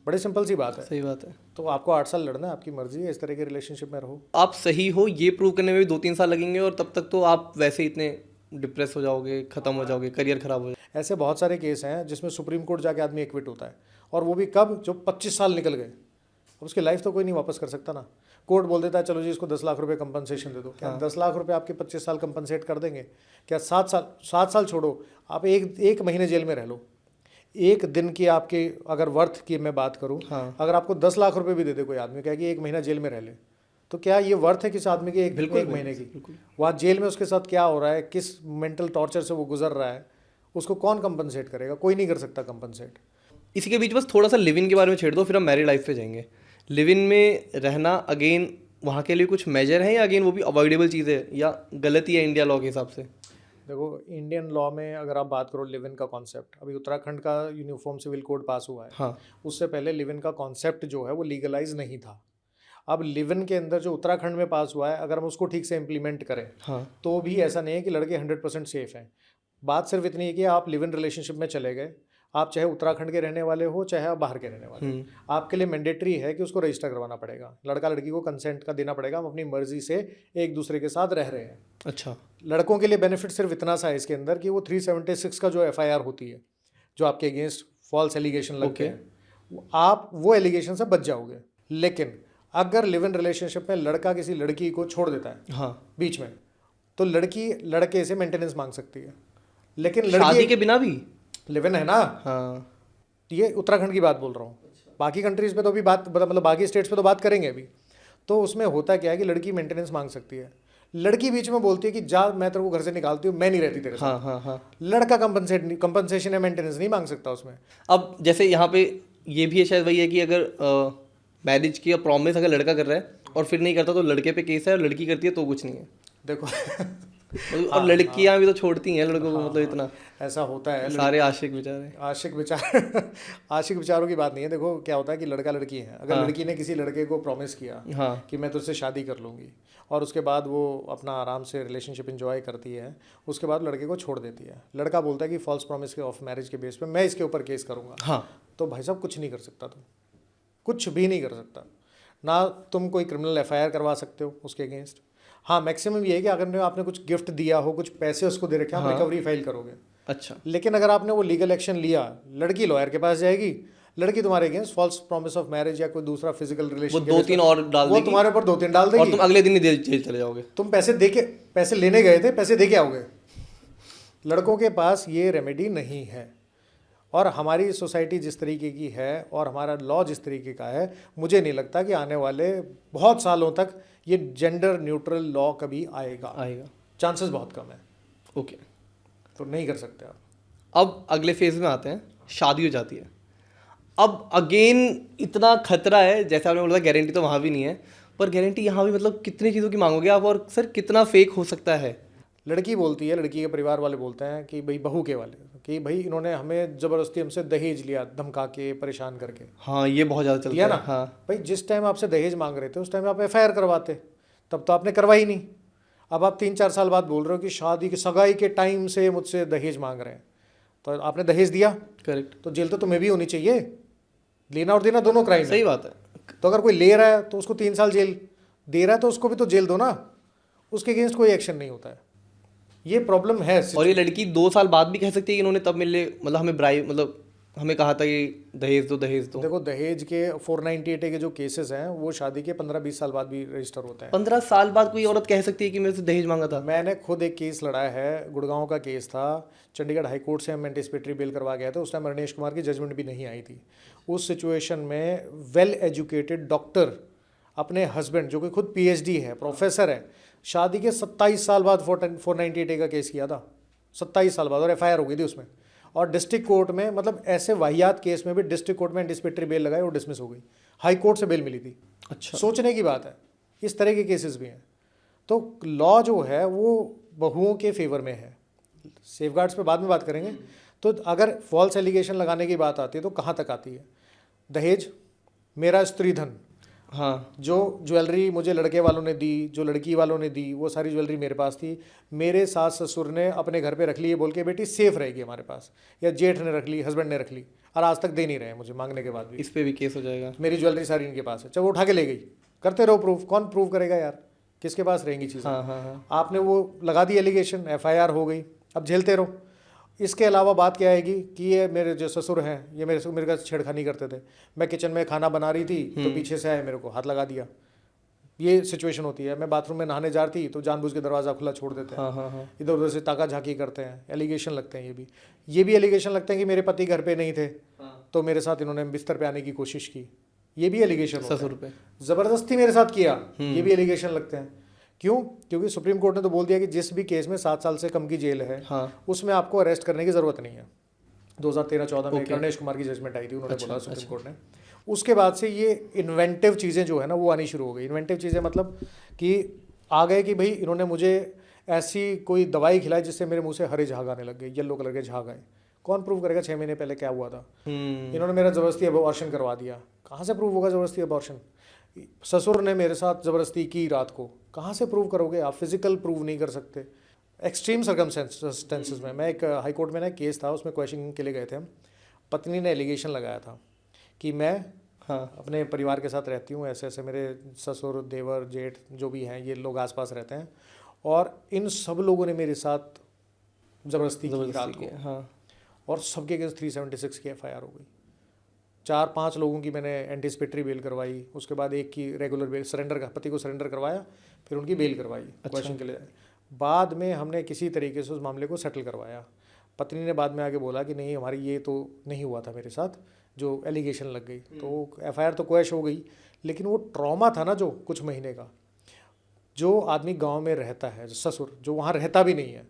बड़ी सिंपल सी बात है। सही बात है। तो आपको 8 साल लड़ना है, आपकी मर्जी है, इस तरह के रिलेशनशिप में रहो। आप सही हो ये प्रूव करने में भी 2-3 साल लगेंगे, और तब तक तो आप वैसे ही इतने डिप्रेस हो जाओगे, खत्म हो जाओगे, करियर खराब हो जाएगा। ऐसे बहुत सारे केस हैं जिसमें सुप्रीम कोर्ट जाके आदमी एक्विट होता है, और वो भी कब, जो 25 साल निकल गए। अब उसकी लाइफ तो कोई नहीं वापस कर सकता ना। कोर्ट बोल देता है चलो जी इसको 10 लाख रुपए कंपनसेशन दे दो। क्या 10 लाख रुपए आपके 25 साल कंपनसेट कर देंगे? क्या 7 साल छोड़ो, आप एक महीने जेल में रह लो, एक दिन की आपकी अगर वर्थ की मैं बात करूं, अगर आपको 10 लाख रुपए भी दे दे कोई आदमी, क्या कि 1 महीना जेल में रह ले, तो क्या ये वर्थ है किस आदमी के एक महीने की? वहाँ जेल में उसके साथ क्या हो रहा है, किस मेंटल टॉर्चर से वो गुजर रहा है, उसको कौन कंपनसेट करेगा? कोई नहीं कर सकता कंपनसेट। इसी के बीच बस थोड़ा सा लिव इन के बारे में छेड़ दो, फिर हम मैरिड लाइफ पे जाएंगे। लिव इन में रहना अगेन वहाँ के लिए कुछ मेजर है, या अगेन वो भी अवॉइडेबल चीज़ है, या गलती है इंडिया लॉ के हिसाब से? देखो इंडियन लॉ में अगर आप बात करो लिव इन का कॉन्सेप्ट, अभी उत्तराखंड का यूनिफॉर्म सिविल कोड पास हुआ है। हाँ। उससे पहले लिव इन का कॉन्सेप्ट जो है वो लीगलाइज नहीं था। अब लिव इन के अंदर जो उत्तराखंड में पास हुआ है, अगर हम उसको ठीक से इम्प्लीमेंट करें, हाँ। तो भी ऐसा नहीं है कि लड़के 100% सेफ हैं। बात सिर्फ इतनी है कि आप लिव इन रिलेशनशिप में चले गए, आप चाहे उत्तराखंड के रहने वाले हो चाहे आप बाहर के रहने वाले हो, आपके लिए मैंडेटरी है कि उसको रजिस्टर करवाना पड़ेगा। लड़का लड़की को कंसेंट का देना पड़ेगा, हम अपनी मर्जी से एक दूसरे के साथ रह रहे हैं। अच्छा। लड़कों के लिए बेनिफिट सिर्फ इतना सा है इसके अंदर कि वो 376 का जो एफआईआर होती है, जो आपके अगेंस्ट फॉल्स एलिगेशन लगते हैं, आप वो एलिगेशन से बच जाओगे। लेकिन अगर लिव इन रिलेशनशिप में लड़का किसी लड़की को छोड़ देता है, हाँ, बीच में, तो लड़की लड़के से मेंटेनेंस मांग सकती है। लेकिन शादी के बिना भी लिव इन है ना। हाँ। ये उत्तराखंड की बात बोल रहा हूँ, बाकी कंट्रीज पे तो अभी बात, मतलब बाकी स्टेट्स पे तो बात करेंगे अभी। तो उसमें होता क्या है कि लड़की मेंटेनेंस मांग सकती है, लड़की बीच में बोलती है कि जा मैं तेरे को घर से निकालती हूँ, मैं नहीं रहती तेरे साथ। हाँ हाँ। लड़का कंपनसेशन या मेंटेनेंस नहीं मांग सकता उसमें। अब जैसे यहाँ पे ये भी है शायद वही है कि अगर मैरिज की प्रॉमिस अगर लड़का कर रहा है और फिर नहीं करता तो लड़के पे केस है, और लड़की करती है तो कुछ नहीं है। देखो और लड़कियां भी तो छोड़ती हैं लड़कों को, मतलब इतना ऐसा होता है। सारे आशिक बेचारे। आशिक विचारों की बात नहीं है। देखो क्या होता है कि लड़का लड़की है, अगर लड़की ने किसी लड़के को प्रॉमिस किया कि मैं तुझसे शादी कर लूँगी, और उसके बाद वो अपना आराम से रिलेशनशिप एंजॉय करती है, उसके बाद लड़के को छोड़ देती है, लड़का बोलता है कि फॉल्स प्रॉमिस के ऑफ मैरिज के बेस पे मैं इसके ऊपर केस करूँगा, तो भाई साहब कुछ नहीं कर सकता, तुम कुछ भी नहीं कर सकता ना। तुम कोई क्रिमिनल एफआईआर करवा सकते हो उसके अगेंस्ट। हाँ, मैक्सिमम ये है कि अगर आपने कुछ गिफ्ट दिया हो, कुछ पैसे उसको दे रखे, आप रिकवरी फाइल करोगे। अच्छा। लेकिन अगर आपने वो लीगल एक्शन लिया, लड़की लॉयर के पास जाएगी, लड़की तुम्हारे against false promise of marriage या कोई दूसरा फिजिकल रिलेशन, वो 2-3 और डाल देगी, वो तुम्हारे ऊपर 2-3 डाल देगी, और तुम अगले दिन ही जेल चले जाओगे। तुम पैसे लेने गए थे, पैसे दे के आओगे। लड़कों के पास ये रेमेडी नहीं है। और हमारी सोसाइटी जिस तरीके की है और हमारा लॉ जिस तरीके का है, मुझे नहीं लगता कि आने वाले बहुत सालों तक ये जेंडर न्यूट्रल लॉ कभी आएगा। चांसेस बहुत कम है। ओके, तो नहीं कर सकते आप। अब अगले फेज में आते हैं, शादी हो जाती है। अब अगेन इतना खतरा है, जैसे आपने बोला गारंटी तो वहाँ भी नहीं है, पर गारंटी यहाँ भी मतलब कितनी चीज़ों की मांगोगे आप, और सर कितना फेक हो सकता है। लड़की बोलती है, लड़की के परिवार वाले बोलते हैं कि भाई बहू के वाले कि भाई इन्होंने हमें ज़बरदस्ती हमसे दहेज लिया, धमका के परेशान करके। हाँ, ये बहुत ज़्यादा चलता है ना। हाँ भाई जिस टाइम आपसे दहेज मांग रहे थे उस टाइम आप FIR करवाते, तब तो आपने करवाई नहीं। अब आप 3-4 साल बाद बोल रहे हो कि शादी की सगाई के टाइम से मुझसे दहेज मांग रहे हैं, तो आपने दहेज दिया। करेक्ट। तो जेल तो तुम्हें भी होनी चाहिए। लेना और देना दोनों क्राइम है। सही बात है। तो अगर कोई ले रहा है तो उसको 3 साल जेल, दे रहा है तो उसको भी तो जेल दो ना। उसके अगेंस्ट कोई एक्शन नहीं होता है। ये प्रॉब्लम है। और ये लड़की 2 साल बाद भी कह सकती है कि इन्होंने तब मिले, मतलब हमें ब्राइब, मतलब हमें कहा था कि दहेज दो दहेज दो। देखो दहेज के 498A के जो केसेस हैं वो शादी के 15-20 साल बाद भी रजिस्टर होते हैं। 15 साल बाद कोई औरत कह सकती है कि मेरे से दहेज मांगा था। मैंने खुद एक केस लड़ाया है, गुड़गांव का केस था। चंडीगढ़ हाई कोर्ट से हम एंटीसिपेटरी बेल करवा गया था। उस टाइम अरनेश कुमार की जजमेंट भी नहीं आई थी। उस सिचुएशन में वेल एजुकेटेड डॉक्टर अपने हस्बैंड, जो कि खुद PhD है, प्रोफेसर है, शादी के 27 साल बाद 498A का केस किया था। 27 साल बाद, और FIR हो गई थी उसमें। और डिस्ट्रिक्ट कोर्ट में, मतलब ऐसे वाहियात केस में भी डिस्ट्रिक्ट कोर्ट में एंटीसिपेटरी बेल लगाई और डिसमिस हो गई। हाई कोर्ट से बेल मिली थी। अच्छा, सोचने की बात है। इस तरह के केसेस भी हैं। तो लॉ जो है वो बहुओं के फेवर में है। सेफगार्ड्स पे बाद में बात करेंगे। तो अगर फॉल्स एलिगेशन लगाने की बात आती है तो कहाँ तक आती है? दहेज, मेरा स्त्री धन, हाँ, जो ज्वेलरी मुझे लड़के वालों ने दी, जो लड़की वालों ने दी, वो सारी ज्वेलरी मेरे पास थी। मेरे सास ससुर ने अपने घर पे रख ली, ये बोल के बेटी सेफ रहेगी हमारे पास, या जेठ ने रख ली, हस्बैंड ने रख ली, और आज तक दे नहीं रहे मुझे मांगने के बाद भी। इस पे भी केस हो जाएगा। मेरी ज्वेलरी सारी इनके पास है। चलो वो उठा के ले गई, करते रहो प्रूफ। कौन प्रूव करेगा यार? किसके पास रहेंगी चीज़ें? हाँ। आपने वो लगा दी एलिगेशन, FIR हो गई, अब झेलते रहो। इसके अलावा बात क्या आएगी कि ये मेरे जो ससुर हैं, ये मेरे का छेड़खानी करते थे। मैं किचन में खाना बना रही थी तो पीछे से आए, मेरे को हाथ लगा दिया। ये सिचुएशन होती है। मैं बाथरूम में नहाने जा रही थी तो जानबूझ के दरवाज़ा खुला छोड़ देते हैं। हाँ। इधर उधर से ताका झांकी करते हैं। एलिगेशन लगते हैं। ये भी एलिगेशन लगते हैं कि मेरे पति घर पे नहीं थे तो मेरे साथ इन्होंने बिस्तर पे आने की कोशिश की। ये भी एलिगेशन, ससुर पे ज़बरदस्ती मेरे साथ किया, ये भी एलिगेशन लगते हैं। क्यों? क्योंकि सुप्रीम कोर्ट ने तो बोल दिया कि जिस भी केस में 7 साल से कम की जेल है, उसमें आपको अरेस्ट करने की ज़रूरत नहीं है। 2013-14 में अरनेश कुमार की जजमेंट आई थी, उन्होंने बोला सुप्रीम कोर्ट ने। उसके बाद से ये इन्वेंटिव चीज़ें जो है ना वो आनी शुरू हो गई। इन्वेंटिव चीज़ें मतलब कि आ गए कि भाई इन्होंने मुझे ऐसी कोई दवाई खिलाई जिससे मेरे मुंह से हरे झाग आने लग गए, येलो कलर के झाग आए। कौन प्रूव करेगा 6 महीने पहले क्या हुआ था? इन्होंने मेरा ज़बरदस्ती अबॉर्शन करवा दिया। कहाँ से प्रूव होगा ज़बरदस्ती अबॉर्शन? ससुर ने मेरे साथ ज़बरदस्ती की रात को, कहाँ से प्रूव करोगे आप? फिजिकल प्रूव नहीं कर सकते। एक्सट्रीम सर्कमस्टेंसेस में, मैं एक हाई कोर्ट में ना केस था, उसमें क्वेश्चनिंग के लिए गए थे हम। पत्नी ने एलिगेशन लगाया था कि मैं अपने परिवार के साथ रहती हूँ, ऐसे ऐसे मेरे ससुर, देवर, जेठ जो भी हैं ये लोग आसपास रहते हैं, और इन सब लोगों ने मेरे साथ ज़बरदस्ती की रात को। और सबके अगेंस्ट 376 की FIR हो गई। 4-5 लोगों की मैंने एंटीसिपेटरी बेल करवाई, उसके बाद एक की रेगुलर बेल, सरेंडर का, पति को सरेंडर करवाया, फिर उनकी बेल करवाई क्वेश्चन के लिए। बाद में हमने किसी तरीके से उस मामले को सेटल करवाया। पत्नी ने बाद में आके बोला कि नहीं, हमारी ये तो नहीं हुआ था मेरे साथ, जो एलिगेशन लग गई। तो FIR तो क्वैश हो गई, लेकिन वो ट्रॉमा था ना जो कुछ महीने का। जो आदमी गाँव में रहता है, ससुर जो वहाँ रहता भी नहीं है,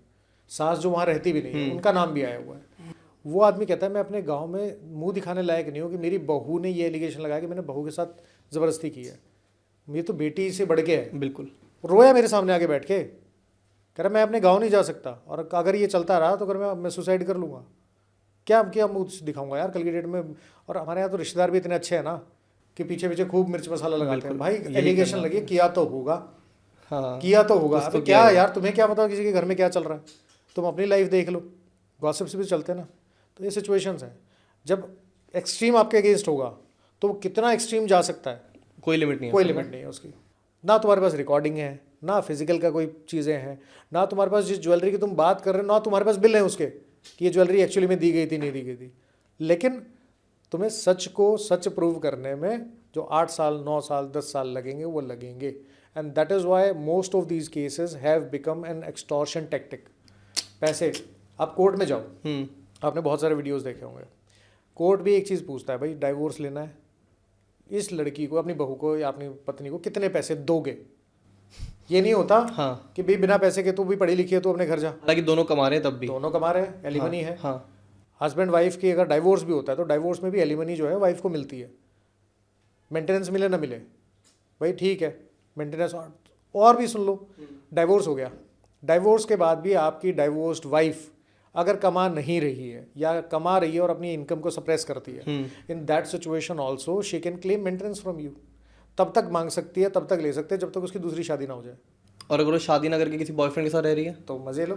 सास जो वहाँ रहती भी नहीं है, उनका नाम भी आया हुआ है, वो आदमी कहता है मैं अपने गांव में मुंह दिखाने लायक नहीं हूँ कि मेरी बहू ने ये एलिगेशन लगाया कि मैंने बहू के साथ ज़बरदस्ती की है। मेरी तो बेटी से बढ़ के है। बिल्कुल रोया रोया मेरे सामने आके बैठ के, कह रहा मैं अपने गांव नहीं जा सकता, और अगर ये चलता रहा तो अगर मैं सुसाइड कर लूँगा। क्या क्या मुँह दिखाऊंगा यार कल की डेट में? और हमारे यहाँ तो रिश्तेदार भी इतने अच्छे हैं ना कि पीछे पीछे खूब मिर्च मसाला लगाते हैं। भाई एलिगेशन लगी, किया तो होगा, किया तो होगा। अब क्या यार, तुम्हें क्या पता किसी के घर में क्या चल रहा है? तुम अपनी लाइफ देख लो, गॉसिप्स भी चलते हैं ना। तो ये सिचुएशंस हैं। जब एक्सट्रीम आपके अगेंस्ट होगा तो वो कितना एक्सट्रीम जा सकता है, कोई लिमिट नहीं है। कोई लिमिट नहीं है उसकी। ना तुम्हारे पास रिकॉर्डिंग है, ना फिजिकल का कोई चीज़ें हैं, ना तुम्हारे पास जिस ज्वेलरी की तुम बात कर रहे हो, ना तुम्हारे पास बिल है उसके कि ये ज्वेलरी एक्चुअली में दी गई थी, नहीं दी गई थी। लेकिन तुम्हें सच को सच प्रूव करने में जो 8 साल, 9 साल, 10 साल लगेंगे वो लगेंगे। And that is why most of these cases have become an extortion tactic. पैसे, आप कोर्ट में जाओ, आपने बहुत सारे वीडियोस देखे होंगे, कोर्ट भी एक चीज़ पूछता है, भाई डाइवोर्स लेना है, इस लड़की को, अपनी बहू को या अपनी पत्नी को कितने पैसे दोगे। ये नहीं होता हाँ। कि भाई बिना पैसे के तू भी पढ़ी लिखी है तो अपने घर जा। हालांकि दोनों कमा रहे हैं तब भी, दोनों कमा रहे हैं, एलिमनी है। हाँ। हस्बैंड वाइफ की अगर डाइवोर्स भी होता है तो डाइवोर्स में भी एलिमनी जो है वाइफ को मिलती है। मेंटेनेंस मिले ना मिले, भाई ठीक है, मेंटेनेंस। और भी सुन लो, डाइवोर्स हो गया, डाइवोर्स के बाद भी आपकी डाइवोर्स्ड वाइफ अगर कमा नहीं रही है या कमा रही है और अपनी इनकम को सप्रेस करती है, in that situation also she can claim maintenance from you. तब तक मांग सकती है, तब तक ले सकते हैं जब तक उसकी दूसरी शादी ना हो जाए। और अगर वो शादी ना करके किसी बॉयफ्रेंड के साथ रह रही है तो मजे लो,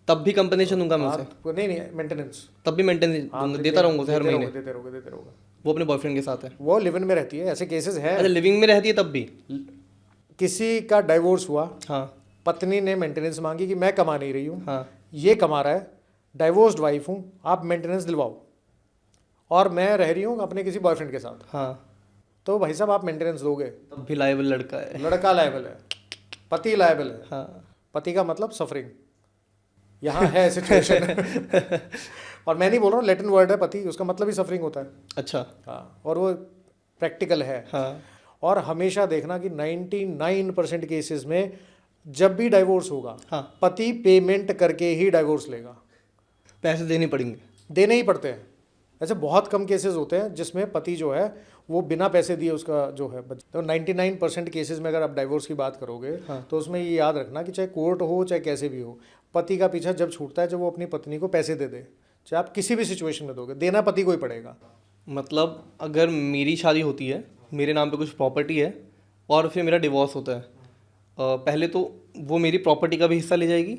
तब भी कंपनसेशन दूंगा मैं उसे। नहीं मेंटेनेंस तब भी मेंटेनेंस देता रहूंगा उसे हर महीने। देते रहोगे। वो अपने बॉयफ्रेंड के साथ है, वो लिव इन में रहती है, ऐसे केसेस है। अच्छा लिविंग में रहती है तब भी। किसी का डाइवोर्स हुआ, हाँ पत्नी ने मेंटेनेंस मांगी कि मैं कमा नहीं रही हूँ, हाँ, ये कमा रहा है, डाइवोर्स्ड वाइफ हूँ, आप मेंटेनेंस दिलवाओ, और मैं रह रही हूँ अपने किसी बॉयफ्रेंड के साथ, हाँ, तो भाई साहब आप मेंटेनेंस दोगे। तब भी लायबल लड़का है। लड़का लायबल है, पति लायबल है। हाँ। पति का मतलब सफरिंग, यहाँ है सिचुएशन। और मैं नहीं बोल रहा हूँ, लैटिन वर्ड है पति, उसका मतलब ही सफरिंग होता है। अच्छा। हाँ, और वो प्रैक्टिकल है। हाँ। और हमेशा देखना कि 99% केसेस में जब भी डाइवोर्स होगा, हाँ। पति पेमेंट करके ही डाइवोर्स लेगा। पैसे देने पड़ेंगे, देने ही पड़ते हैं। ऐसे बहुत कम केसेस होते हैं जिसमें पति जो है वो बिना पैसे दिए उसका जो है। तो 99% केसेस में अगर आप डाइवोर्स की बात करोगे, हाँ। तो उसमें ये याद रखना कि चाहे कोर्ट हो चाहे कैसे भी हो, पति का पीछा जब छूटता है जब वो अपनी पत्नी को पैसे दे दे, चाहे आप किसी भी सिचुएशन में दोगे, देना पति को ही पड़ेगा। मतलब अगर मेरी शादी होती है, मेरे नाम पे कुछ प्रॉपर्टी है और फिर मेरा डिवोर्स होता है, पहले तो वो मेरी प्रॉपर्टी का भी हिस्सा ले जाएगी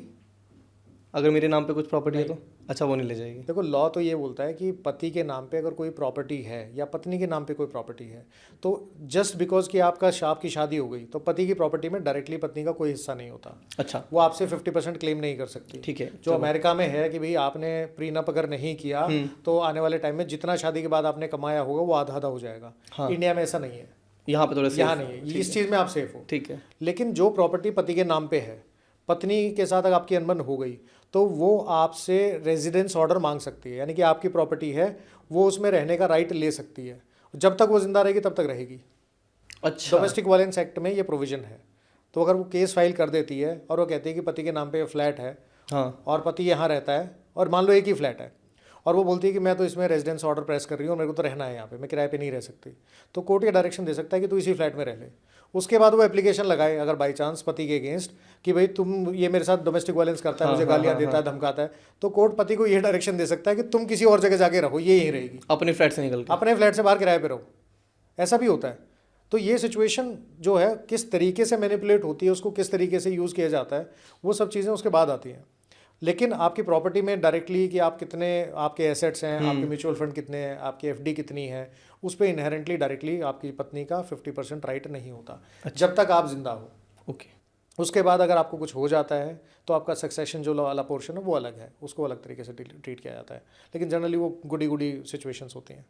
अगर मेरे नाम पे कुछ प्रॉपर्टी है तो? अच्छा, वो नहीं ले जाएगी। देखो, लॉ तो ये बोलता है कि पति के नाम पे अगर कोई प्रॉपर्टी है या पत्नी के नाम पे कोई प्रॉपर्टी है, तो जस्ट बिकॉज कि आपकी शादी हो गई तो पति की प्रॉपर्टी में डायरेक्टली पत्नी का कोई हिस्सा नहीं होता। अच्छा। वो आपसे 50% क्लेम नहीं कर सकती। ठीक है। जो अमेरिका में है कि भाई आपने प्रीनप अगर नहीं किया तो आने वाले टाइम में जितना शादी के बाद आपने कमाया होगा वो आधा आधा हो जाएगा। हाँ। इंडिया में ऐसा नहीं है, यहाँ पे थोड़ा यहाँ नहीं है, इस चीज़ में आप सेफ हो। ठीक है। लेकिन जो प्रॉपर्टी पति के नाम पे है, पत्नी के साथ अगर आपकी अनबन हो गई तो वो आपसे रेजिडेंस ऑर्डर मांग सकती है, यानी कि आपकी प्रॉपर्टी है, वो उसमें रहने का राइट ले सकती है। जब तक वो जिंदा रहेगी तब तक रहेगी। अच्छा। डोमेस्टिक वायलेंस एक्ट में ये प्रोविजन है। तो अगर वो केस फाइल कर देती है और वो कहती है कि पति के नाम पे फ्लैट है, हाँ, और पति यहाँ रहता है, और मान लो एक ही फ्लैट है, और वो बोलती है कि मैं तो इसमें रेजिडेंस ऑर्डर प्रेस कर रही हूँ और मेरे को तो रहना है यहाँ पे, मैं किराए पे नहीं रह सकती, तो कोर्ट ये डायरेक्शन दे सकता है कि तू इसी फ्लैट में रह ले। उसके बाद वो एप्लीकेशन लगाए अगर बाई चांस पति के अगेंस्ट कि भाई तुम ये मेरे साथ डोमेस्टिक वायलेंस करता है, मुझे गालियाँ देता है, धमकाता है, तो कोर्ट पति को ये डायरेक्शन दे सकता है कि तुम किसी और जगह जाके रहो, ये यहीं रहेगी, अपने फ्लैट से निकल के, अपने फ्लैट से बाहर किराए पे रहो। ऐसा भी होता है। तो ये सिचुएशन जो है किस तरीके से मैनिपुलेट होती है, उसको किस तरीके से यूज़ किया जाता है, वो सब चीज़ें उसके बाद आती हैं। लेकिन आपकी प्रॉपर्टी में डायरेक्टली कि आप कितने, आपके एसेट्स हैं, आपके म्यूचुअल फंड कितने हैं, आपकी एफडी कितनी है, उस पर इनहेरेंटली डायरेक्टली आपकी पत्नी का 50% राइट नहीं होता। अच्छा। जब तक आप जिंदा हो। ओके। उसके बाद अगर आपको कुछ हो जाता है तो आपका सक्सेशन जो वाला पोर्शन है वो अलग है, उसको अलग तरीके से ट्रीट किया जाता है। लेकिन जनरली वो गुडी सिचुएशंस होती हैं।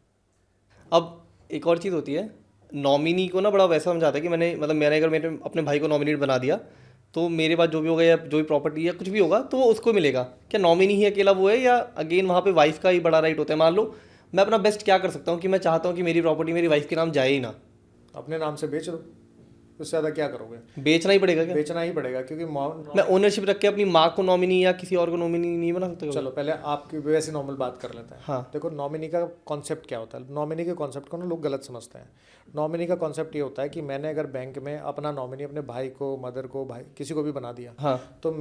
अब एक और चीज़ होती है, नॉमिनी को ना बड़ा वैसा समझाता है कि मैंने अगर मेरे अपने भाई को नॉमिनेट बना दिया तो मेरे पास जो भी होगा या जो भी प्रॉपर्टी या कुछ भी होगा तो वो उसको मिलेगा। क्या नॉमिनी ही अकेला वो है या अगेन वहाँ पे वाइफ का ही बड़ा राइट होता है? मान लो मैं अपना बेस्ट क्या कर सकता हूँ कि मैं चाहता हूँ कि मेरी प्रॉपर्टी मेरी वाइफ के नाम जाए ही ना, अपने नाम से बेच दो, उससे ज़्यादा क्या करोगे? बेचना ही पड़ेगा क्या? बेचना ही पड़ेगा, क्योंकि मैं ओनरशिप रख के अपनी माँ को नॉमिनी या किसी और को नॉमिनी नहीं बना सकता? चलो पहले आपकी वैसे नॉर्मल बात कर लेते हैं। हाँ। देखो, नॉमिनी का कॉन्सेप्ट क्या होता है? नॉमिनी के कॉन्सेप्ट को ना लोग गलत समझते हैं। नॉमिनी का कॉन्सेप्ट ये होता है कि मैंने अगर बैंक में अपना नॉमिनी अपने भाई को, मदर को, भाई किसी को भी बना दिया, हाँ, तो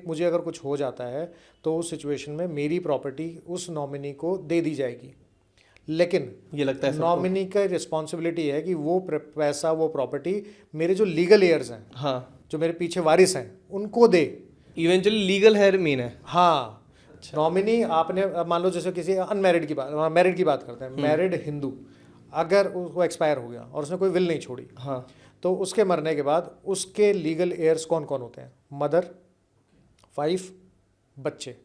मुझे अगर कुछ हो जाता है तो उस सिचुएशन में मेरी प्रॉपर्टी उस नॉमिनी को दे दी जाएगी। लेकिन ये लगता है नॉमिनी का रिस्पॉन्सिबिलिटी है कि वो पैसा, वो प्रॉपर्टी मेरे जो लीगल एयर्स हैं, हाँ, जो मेरे पीछे वारिस हैं, उनको दे। इवेंचुअली लीगल है मेन है। हाँ। नॉमिनी आपने, मान लो जैसे किसी अनमैरिड की बात, मैरिड की बात करते हैं, मैरिड हिंदू, अगर उसको एक्सपायर हो गया और उसने कोई विल नहीं छोड़ी, हाँ, तो उसके मरने के बाद उसके लीगल एयर्स कौन कौन होते हैं? मदर, वाइफ, बच्चे,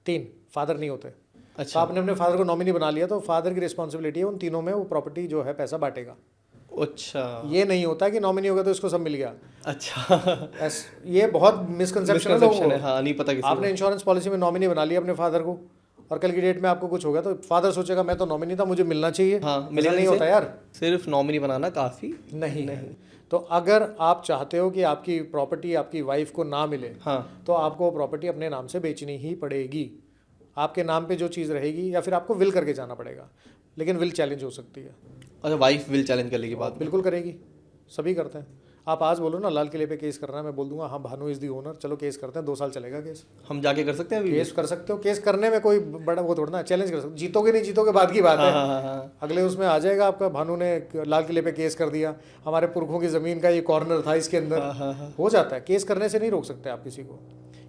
3। फादर नहीं होते। अच्छा। तो आपने अपने फादर को नॉमिनी बना लिया तो फादर की रिस्पॉन्सिबिलिटी है उन तीनों में वो प्रॉपर्टी जो है पैसा बांटेगा। अच्छा ये नहीं होता कि नॉमिनी हो गया तो इसको सब मिल गया। अच्छा ये बहुत मिसकंसेप्शन है लोगों मिसकंसेप्शन है, को। हाँ, नहीं पता किसी आपने इंश्योरेंस पॉलिसी में नॉमिनी बना लिया अपने फादर को, और कल की डेट में आपको कुछ हो गया तो फादर सोचेगा मैं तो नॉमिनी था, मुझे मिलना चाहिए। हाँ, ऐसा मिलेगा नहीं कैसे? होता यार, सिर्फ नॉमिनी बनाना काफ़ी नहीं है। तो अगर आप चाहते हो कि आपकी प्रॉपर्टी आपकी वाइफ को ना मिले, हाँ तो आपको प्रॉपर्टी अपने नाम से बेचनी ही पड़ेगी। आपके नाम पे जो चीज़ रहेगी, या फिर आपको विल करके जाना पड़ेगा, लेकिन विल चैलेंज हो सकती है। अच्छा, वाइफ विल चैलेंज कर लेगी बाद में? बिल्कुल करेगी, सभी करते हैं। आप आज बोलो ना लाल किले पे केस करना है, मैं बोल दूंगा हाँ भानु इज़ दी ओनर, चलो केस करते हैं, 2 साल चलेगा केस। हम जाके कर सकते हैं अभी? केस कर सकते हो, केस करने में कोई बड़ा वो थोड़ा ना, चैलेंज कर सकते हो। जीतोगे नहीं जीतोगे बात की बात है। हाँ। अगले उसमें आ जाएगा आपका भानु ने लाल किले पे केस कर दिया, हमारे पुरखों की ज़मीन का ये कॉर्नर था इसके अंदर, हो जाता है। केस करने से नहीं रोक सकते आप किसी को,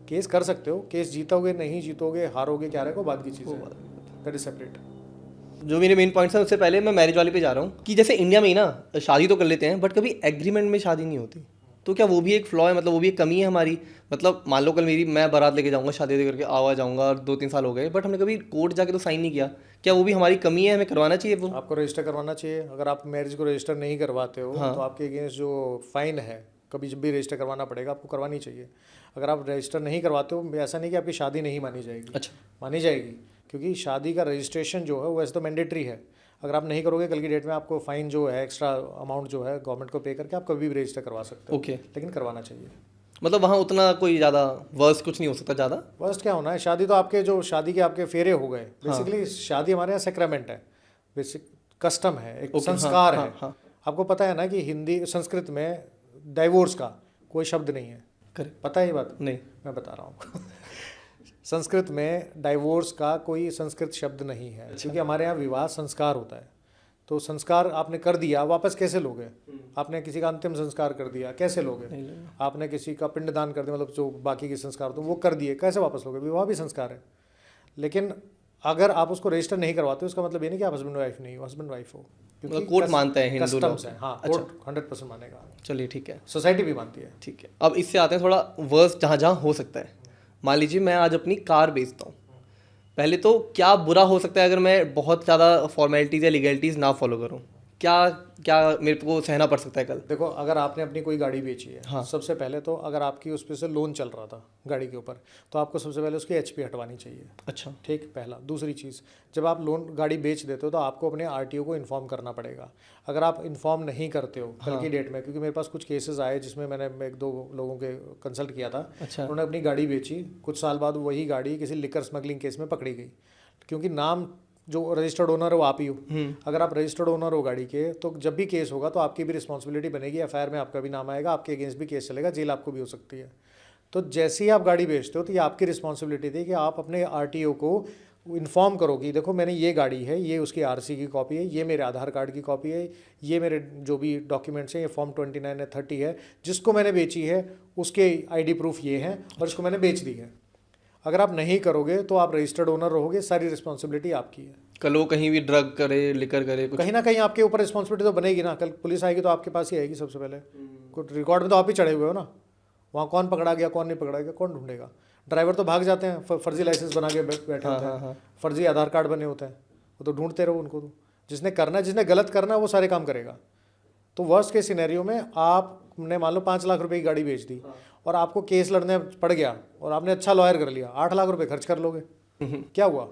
केस कर सकते हो। केस जीतोगे नहीं जीतोगे हारोगे क्या रहेगा बात की चीज़ है, दैट इज सेपरेट। जो मेरे मेन पॉइंट्स हैं उससे पहले मैं मैरिज वाले पे जा रहा हूँ कि जैसे इंडिया में ही ना शादी तो कर लेते हैं बट कभी एग्रीमेंट में शादी नहीं होती, तो क्या वो भी एक फ्लॉ है, मतलब वो भी एक कमी है हमारी? मतलब मान लो कल मैं बारात लेके जाऊंगा, शादी करके आवा जाऊंगा और 2-3 साल हो गए बट हमने कभी कोर्ट जाके तो साइन नहीं किया, क्या वो भी हमारी कमी है, हमें करवाना चाहिए वो? आपको रजिस्टर करवाना चाहिए। अगर आप मैरिज को रजिस्टर नहीं करवाते हो तो आपके अगेंस्ट जो फाइन है, कभी जब भी रजिस्टर करवाना पड़ेगा, आपको करवानी चाहिए। अगर आप रजिस्टर नहीं करवाते हो, ऐसा नहीं कि आपकी शादी नहीं मानी जाएगी, अच्छा, मानी जाएगी, क्योंकि शादी का रजिस्ट्रेशन जो है वो वैसे तो मैंडेटरी है। अगर आप नहीं करोगे कल की डेट में आपको फाइन जो है, एक्स्ट्रा अमाउंट जो है गवर्नमेंट को पे करके आप कभी भी रजिस्टर करवा सकते हो। ओके। लेकिन करवाना चाहिए। मतलब वहाँ उतना कोई ज़्यादा वर्स्ट कुछ नहीं हो सकता ज़्यादा? फर्स्ट क्या होना है, शादी तो आपके जो शादी के आपके फेरे हो गए। बेसिकली शादी हमारे यहाँ सेक्रेमेंट है, बेसिक कस्टम है, एक संस्कार है। आपको पता है ना कि हिंदी संस्कृत में डाइवोर्स का कोई शब्द नहीं है, पता है ये बात? नहीं, मैं बता रहा हूँ संस्कृत में डाइवोर्स का कोई संस्कृत शब्द नहीं है। क्योंकि हमारे यहाँ विवाह संस्कार होता है। तो संस्कार आपने कर दिया, वापस कैसे लोगे? आपने किसी का अंतिम संस्कार कर दिया, कैसे लोगे? आपने किसी का पिंडदान कर दिया, मतलब जो बाकी के संस्कार तो वो कर दिए, कैसे वापस लोगे? विवाह भी संस्कार है। लेकिन अगर आप उसको रजिस्टर नहीं करवाते, उसका मतलब ये नहीं कि आप हस्बैंड वाइफ नहीं हो, हस्बैंड वाइफ हो। क्योंकि कोर्ट मानता है, हिंदू लोग है। हाँ, कोर्ट 100% मानेगा। चलिए ठीक है, सोसाइटी भी मानती है। ठीक है। अब इससे आते हैं थोड़ा वर्स्ट जहाँ जहाँ हो सकता है। मान लीजिए मैं आज अपनी कार बेचता हूँ, पहले तो क्या बुरा हो सकता है अगर मैं बहुत ज़्यादा फॉर्मेलिटीज़ या लीगलिटीज़ ना फॉलो करूँ? क्या क्या मेरे को सहना पड़ सकता है कल? देखो, अगर आपने अपनी कोई गाड़ी बेची है, हाँ। सबसे पहले तो अगर आपकी उस पर से लोन चल रहा था गाड़ी के ऊपर, तो आपको सबसे पहले उसकी एचपी हटवानी चाहिए। अच्छा, ठीक, पहला। दूसरी चीज़, जब आप लोन गाड़ी बेच देते हो तो आपको अपने आरटीओ को इन्फॉर्म करना पड़ेगा। अगर आप इन्फॉर्म नहीं करते हो कल की डेट में, क्योंकि मेरे पास कुछ केसेस आए जिसमें मैंने 1-2 लोगों के कंसल्ट किया था। अच्छा। उन्होंने अपनी गाड़ी बेची, कुछ साल बाद वही गाड़ी किसी लिकर स्मगलिंग केस में पकड़ी गई, क्योंकि नाम जो रजिस्टर्ड ओनर है वो आप ही हो। अगर आप रजिस्टर्ड ओनर हो गाड़ी के, तो जब भी केस होगा तो आपकी भी रिस्पॉन्सिबिलिटी बनेगी, एफआईआर में आपका भी नाम आएगा, आपके अगेंस्ट भी केस चलेगा, जेल आपको भी हो सकती है। तो जैसे ही आप गाड़ी बेचते हो तो ये आपकी रिस्पॉन्सिबिलिटी थी कि आप अपने आरटीओ को इन्फॉर्म करो कि देखो मैंने ये गाड़ी है, ये उसकी आरसी की कॉपी है, ये मेरे आधार कार्ड की कॉपी है, ये मेरे जो भी डॉक्यूमेंट्स हैं, ये फॉर्म 29 या 30 है, जिसको मैंने बेची है उसके आईडी प्रूफ ये हैं और इसको मैंने बेच दी है। अगर आप नहीं करोगे तो आप रजिस्टर्ड ओनर रहोगे, सारी रिस्पॉन्सिबिलिटी आपकी है। कल वो कहीं भी ड्रग करे, लिकर करे, कुछ कहीं ना कहीं आपके ऊपर रिस्पॉन्सिबिलिटी तो बनेगी ना। कल पुलिस आएगी तो आपके पास ही आएगी सबसे पहले। कुछ रिकॉर्ड में तो आप ही चढ़े हुए हो ना, वहाँ कौन पकड़ा गया कौन नहीं पकड़ा गया कौन ढूंढेगा? ड्राइवर तो भाग जाते हैं, फर्जी लाइसेंस बना के बैठे होते हैं, फर्जी आधार कार्ड बने होते हैं, वो तो ढूंढते रहो उनको। तो जिसने करना, जिसने गलत करना है वो सारे काम करेगा। तो वर्स्ट के सिनेरियो में आपने मान लो 5 लाख रुपए की गाड़ी बेच दी और आपको केस लड़ने पड़ गया और आपने अच्छा लॉयर कर लिया, 8 लाख रुपए खर्च कर लोगे, क्या हुआ?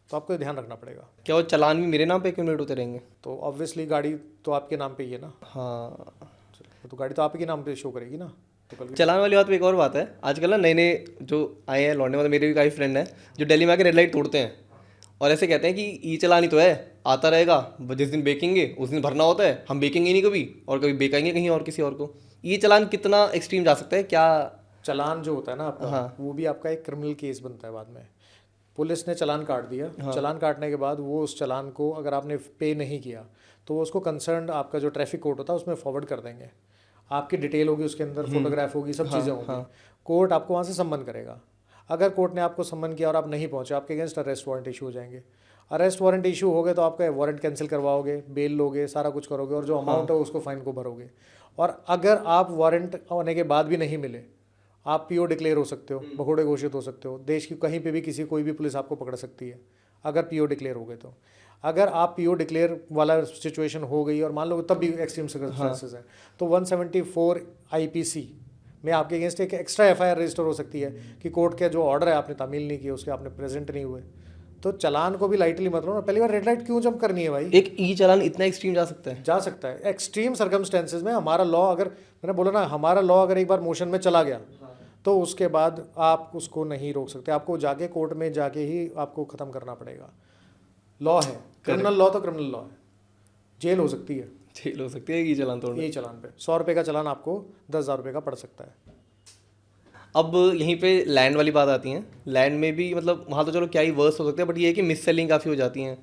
तो आपको ध्यान रखना पड़ेगा। क्या वो चालान भी मेरे नाम पे क्यों होते रहेंगे? तो ऑब्वियसली गाड़ी तो आपके नाम पे ही है ना। हाँ, तो गाड़ी तो आपके नाम पे शो करेगी ना। तो चलान वाली बात पे एक और बात है, आजकल ना नए नए जो आए हैं लौंडे, मतलब मेरे भी काफ़ी फ्रेंड हैं जो दिल्ली में आके रेड लाइट तोड़ते हैं और ऐसे कहते हैं कि ई चलान ही तो है, आता रहेगा, जिस दिन बेचेंगे उस दिन भरना होता है, हम बेचेंगे नहीं कभी और कभी बेचेंगे कहीं और किसी और को। ये चलान कितना एक्सट्रीम जा सकता है? क्या चलान जो होता है ना आपका, वो भी आपका एक क्रिमिनल केस बनता है बाद में। पुलिस ने चलान काट दिया, चलान काटने के बाद वो उस चलान को अगर आपने पे नहीं किया तो वो उसको कंसर्न आपका जो ट्रैफिक कोर्ट होता है उसमें फॉरवर्ड कर देंगे। आपकी डिटेल होगी उसके अंदर, फोटोग्राफ होगी, सब चीज़ें होंगी। कोर्ट आपको वहाँ से सम्मन करेगा। अगर कोर्ट ने आपको सम्मन किया और आप नहीं पहुँचे, आपके अगेंस्ट अरेस्ट वारंट इशू हो जाएंगे। अरेस्ट वारंट इशू हो गए तो आपका वारंट कैंसिल करवाओगे, बेल लोगे, सारा कुछ करोगे और जो अमाउंट है उसको फाइन को भरोगे। और अगर आप वारंट होने के बाद भी नहीं मिले, आप पीओ डिक्लेयर हो सकते हो, भगोड़े घोषित हो सकते हो। देश की कहीं पे भी किसी कोई भी पुलिस आपको पकड़ सकती है अगर पीओ डिक्लेयर हो गए तो। अगर आप पीओ डिक्लेयर वाला सिचुएशन हो गई और मान लो तब भी एक्सट्रीम सर्कमस्टेंसेस है, तो 174 आईपीसी में आपके अगेंस्ट एक एक्स्ट्रा एफआईआर रजिस्टर हो सकती है कि कोर्ट के जो ऑर्डर है आपने तामील नहीं किए, उसके आपने प्रेजेंट नहीं हुए। तो चालान को भी लाइटली मत लो ना। पहली बार रेड लाइट क्यों जंप करनी है भाई? एक ई चालान इतना एक्सट्रीम जा सकता है? जा सकता है। एक्सट्रीम सर्कमस्टेंसेज में हमारा लॉ, अगर मैंने बोला ना, हमारा लॉ अगर एक बार मोशन में चला गया तो उसके बाद आप उसको नहीं रोक सकते। आपको जाके कोर्ट में जाके ही आपको ख़त्म करना पड़ेगा। लॉ है, क्रिमिनल लॉ तो क्रिमिनल लॉ है, जेल हो सकती है। जेल हो सकती है ई चालान तोड़ने? ये चालान पे 100 रुपये का चालान आपको 10,000 रुपये का पड़ सकता है। अब यहीं पे लैंड वाली बात आती है। लैंड में भी मतलब वहाँ तो चलो क्या ही वर्स हो सकते हैं, बट ये है कि मिस सेलिंग काफ़ी हो जाती हैं,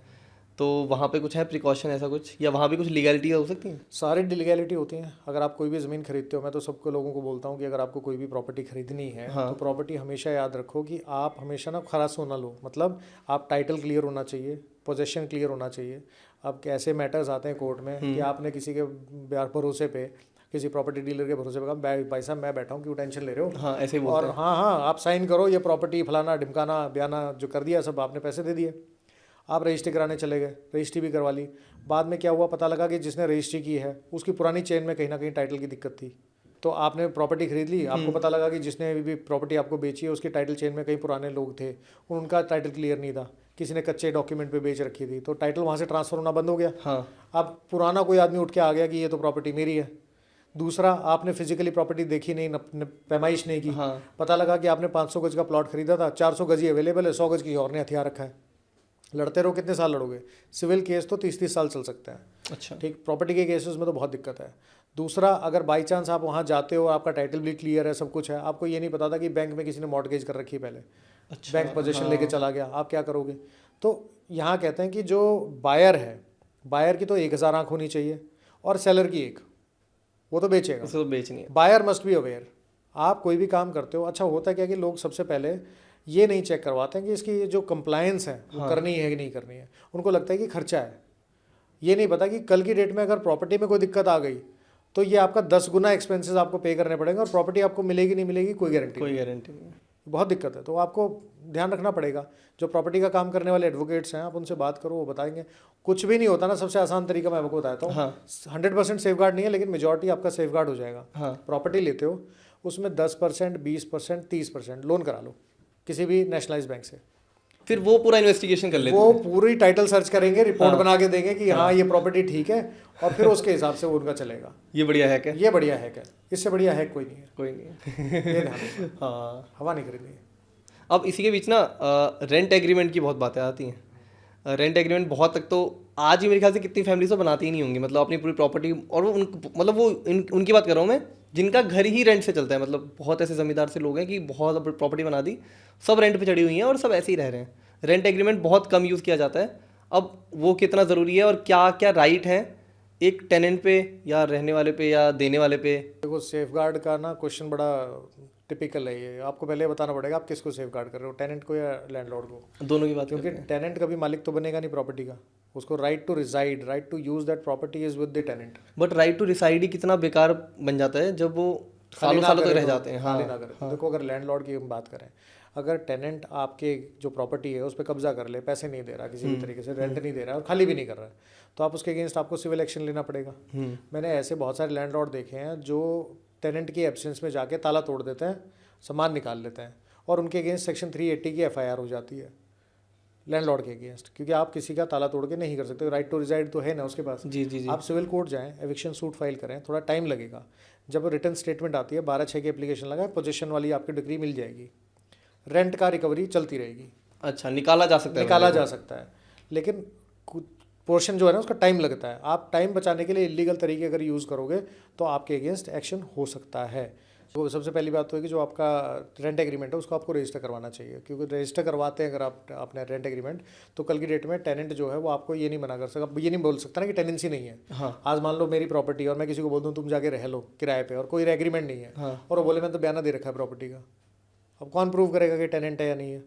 तो वहाँ पे कुछ है प्रिकॉशन ऐसा कुछ, या वहाँ भी कुछ लीगैलिटी हो सकती है? सारी लीगैलिटी होती हैं। अगर आप कोई भी ज़मीन खरीदते हो, मैं तो सबको लोगों को बोलता हूँ कि अगर आपको कोई भी प्रॉपर्टी खरीदनी है तो प्रॉपर्टी हमेशा याद रखो कि आप हमेशा ना खलासो ना लो। मतलब आप टाइटल क्लियर होना चाहिए, पोजेशन क्लियर होना चाहिए। अब कैसे मैटर्स आते हैं कोर्ट में कि आपने किसी के भरोसे पे, किसी प्रॉपर्टी डीलर के भरोसे पे कहा भाई साहब मैं बैठा हूँ, क्यों टेंशन ले रहे हो? हाँ ऐसे ही बोलते और हाँ आप साइन करो, ये प्रॉपर्टी फलाना ढिमकाना बयाना जो कर दिया सब आपने पैसे दे दिए। आप रजिस्ट्री कराने चले गए, रजिस्ट्री भी करवा ली। बाद में क्या हुआ, पता लगा कि जिसने रजिस्ट्री की है उसकी पुरानी चेन में कहीं ना कहीं टाइटल की दिक्कत थी। तो आपने प्रॉपर्टी खरीद ली, आपको पता लगा कि जिसने भी प्रॉपर्टी आपको बेची है उसकी टाइटल चेन में कई पुराने लोग थे, उनका टाइटल क्लियर नहीं था, किसी ने कच्चे डॉक्यूमेंट पे बेच रखी थी, तो टाइटल वहाँ से ट्रांसफर होना बंद हो गया। हाँ। अब पुराना कोई आदमी उठ के आ गया कि ये तो प्रॉपर्टी मेरी है। दूसरा, आपने फिजिकली प्रॉपर्टी देखी नहीं, पैमाइश नहीं की। पता लगा कि आपने 500 गज का प्लॉट खरीदा था, 400 गज ही अवेलेबल है, 100 गज की और ने हथियार रखा है। लड़ते रहो, कितने साल लड़ोगे? सिविल केस तो 30-30 साल चल सकता है। अच्छा। ठीक, प्रॉपर्टी के केसेस में तो बहुत दिक्कत है। दूसरा, अगर बाई चांस आप वहाँ जाते हो, आपका टाइटल भी क्लियर है, सब कुछ है, आपको ये नहीं पता था कि बैंक में किसी ने मॉर्टगेज कर रखी है पहले। अच्छा, बैंक पोजीशन लेके चला गया, आप क्या करोगे? तो यहाँ कहते हैं कि जो बायर है, बायर की तो 1000 आँख होनी चाहिए और सेलर की एक, वो तो बेचेगा, उसे तो बेचनी है। Buyer must be aware. आप कोई भी काम करते हो, अच्छा होता क्या कि लोग सबसे पहले ये नहीं चेक करवाते हैं कि इसकी जो कंप्लायंस है वो करनी है कि नहीं करनी है। उनको लगता है कि खर्चा है, ये नहीं पता कि कल की डेट में अगर प्रॉपर्टी में कोई दिक्कत आ गई तो ये आपका 10 गुना एक्सपेंसेस आपको पे करने पड़ेंगे और प्रॉपर्टी आपको मिलेगी नहीं मिलेगी कोई गारंटी नहीं। बहुत दिक्कत है। तो आपको ध्यान रखना पड़ेगा। जो प्रॉपर्टी का काम करने वाले एडवोकेट्स हैं, आप उनसे बात करो, वो बताएंगे। कुछ भी नहीं होता ना, सबसे आसान तरीका मैं आपको बताता हूँ। 100% सेफ गार्ड नहीं है, लेकिन मेजॉरिटी आपका सेफ गार्ड हो जाएगा। प्रॉपर्टी लेते हो, उसमें 10%, 20%, 30% लोन करा लो किसी भी नेशनलाइज बैंक से। फिर वो पूरा इन्वेस्टिगेशन कर लेते हैं, वो पूरी टाइटल सर्च करेंगे, रिपोर्ट बना के देंगे कि हाँ ये प्रॉपर्टी ठीक है, और फिर उसके हिसाब से वो उनका चलेगा। ये बढ़िया हैक है। ये बढ़िया हैक है, इससे बढ़िया हैक कोई नहीं है। कोई नहीं। ये ध्यान रखना। हाँ, हवा नहीं खरीदनी है। अब इसी के बीच ना रेंट एग्रीमेंट की बहुत बातें आती हैं। रेंट एग्रीमेंट बहुत तक तो आज ही मेरे ख्याल से कितनी फैमिलीज तो बनाती ही नहीं होंगी, मतलब अपनी पूरी प्रॉपर्टी, और वो मतलब वो उनकी बात कर रहा हूँ मैं जिनका घर ही रेंट से चलता है। मतलब बहुत ऐसे जमींदार से लोग हैं कि बहुत प्रॉपर्टी बना दी, सब रेंट पे चढ़ी हुई हैं और सब ऐसे ही रह रहे हैं। रेंट एग्रीमेंट बहुत कम यूज़ किया जाता है। अब वो कितना ज़रूरी है और क्या क्या राइट है एक टेनेंट पे या रहने वाले पे या देने वाले पे? देखो, सेफ गार्ड का ना क्वेश्चन बड़ा टिपिकल है। ये आपको पहले बताना पड़ेगा आप किसको सेफ गार्ड कर रहे हो, टेनेंट को या लैंडलॉर्ड को। दोनों की बात, क्योंकि टेनेंट कभी मालिक तो बनेगा नहीं प्रॉपर्टी का। उसको right to reside, right to use that property is with the tenant. But right to reside ही कितना बेकार बन जाता है जब वो सालों सालों तक रह जाते हैं। हाँ, ना करें। देखो, अगर लैंडलॉर्ड की हम बात करें, अगर टेनेंट आपके जो प्रॉपर्टी है उस पर कब्जा कर ले, पैसे नहीं दे रहा किसी भी तरीके से, रेंट नहीं दे रहा है और खाली भी नहीं कर रहा है, तो आप उसके अगेंस्ट आपको सिविल एक्शन लेना पड़ेगा। मैंने ऐसे बहुत सारे लैंडलॉर्ड देखे हैं जो टेनेंट की एब्सेंस में जाके ताला तोड़ देते हैं, सामान निकाल लेते हैं, और उनके अगेंस्ट सेक्शन 380 की FIR हो जाती है लैंडलॉर्ड के अगेंस्ट, क्योंकि आप किसी का ताला तोड़ के नहीं कर सकते। राइट टू रिसाइड तो है ना उसके पास। जी। आप सिविल कोर्ट जाएं, एविक्शन सूट फाइल करें, थोड़ा टाइम लगेगा। जब रिटर्न स्टेटमेंट आती है 12/6 की एप्लीकेशन लगा, पोजीशन वाली आपकी डिग्री मिल जाएगी, रेंट का रिकवरी चलती रहेगी। अच्छा, निकाला जा सकता है? निकाला जा सकता है, लेकिन पोर्शन जो है ना उसका टाइम लगता है। आप टाइम बचाने के लिए इलीगल तरीके अगर यूज़ करोगे तो आपके अगेंस्ट एक्शन हो सकता है। तो सबसे पहली बात तो है कि जो आपका रेंट एग्रीमेंट है उसको आपको रजिस्टर करवाना चाहिए, क्योंकि रजिस्टर करवाते हैं अगर आप अपने रेंट एग्रीमेंट, तो कल की डेट में टेनेंट जो है वो आपको ये नहीं मना कर सकता, ये नहीं बोल सकता ना कि टेनेंसी नहीं है। हाँ। आज मान लो मेरी प्रॉपर्टी और मैं किसी को बोल दूँ तुम जाके रह लो किराए पे, और कोई एग्रीमेंट नहीं है। हाँ। और वो बोले मैं तो बयाना दे रखा है प्रॉपर्टी का, अब कौन प्रूव करेगा कि टेनेंट है या नहीं है?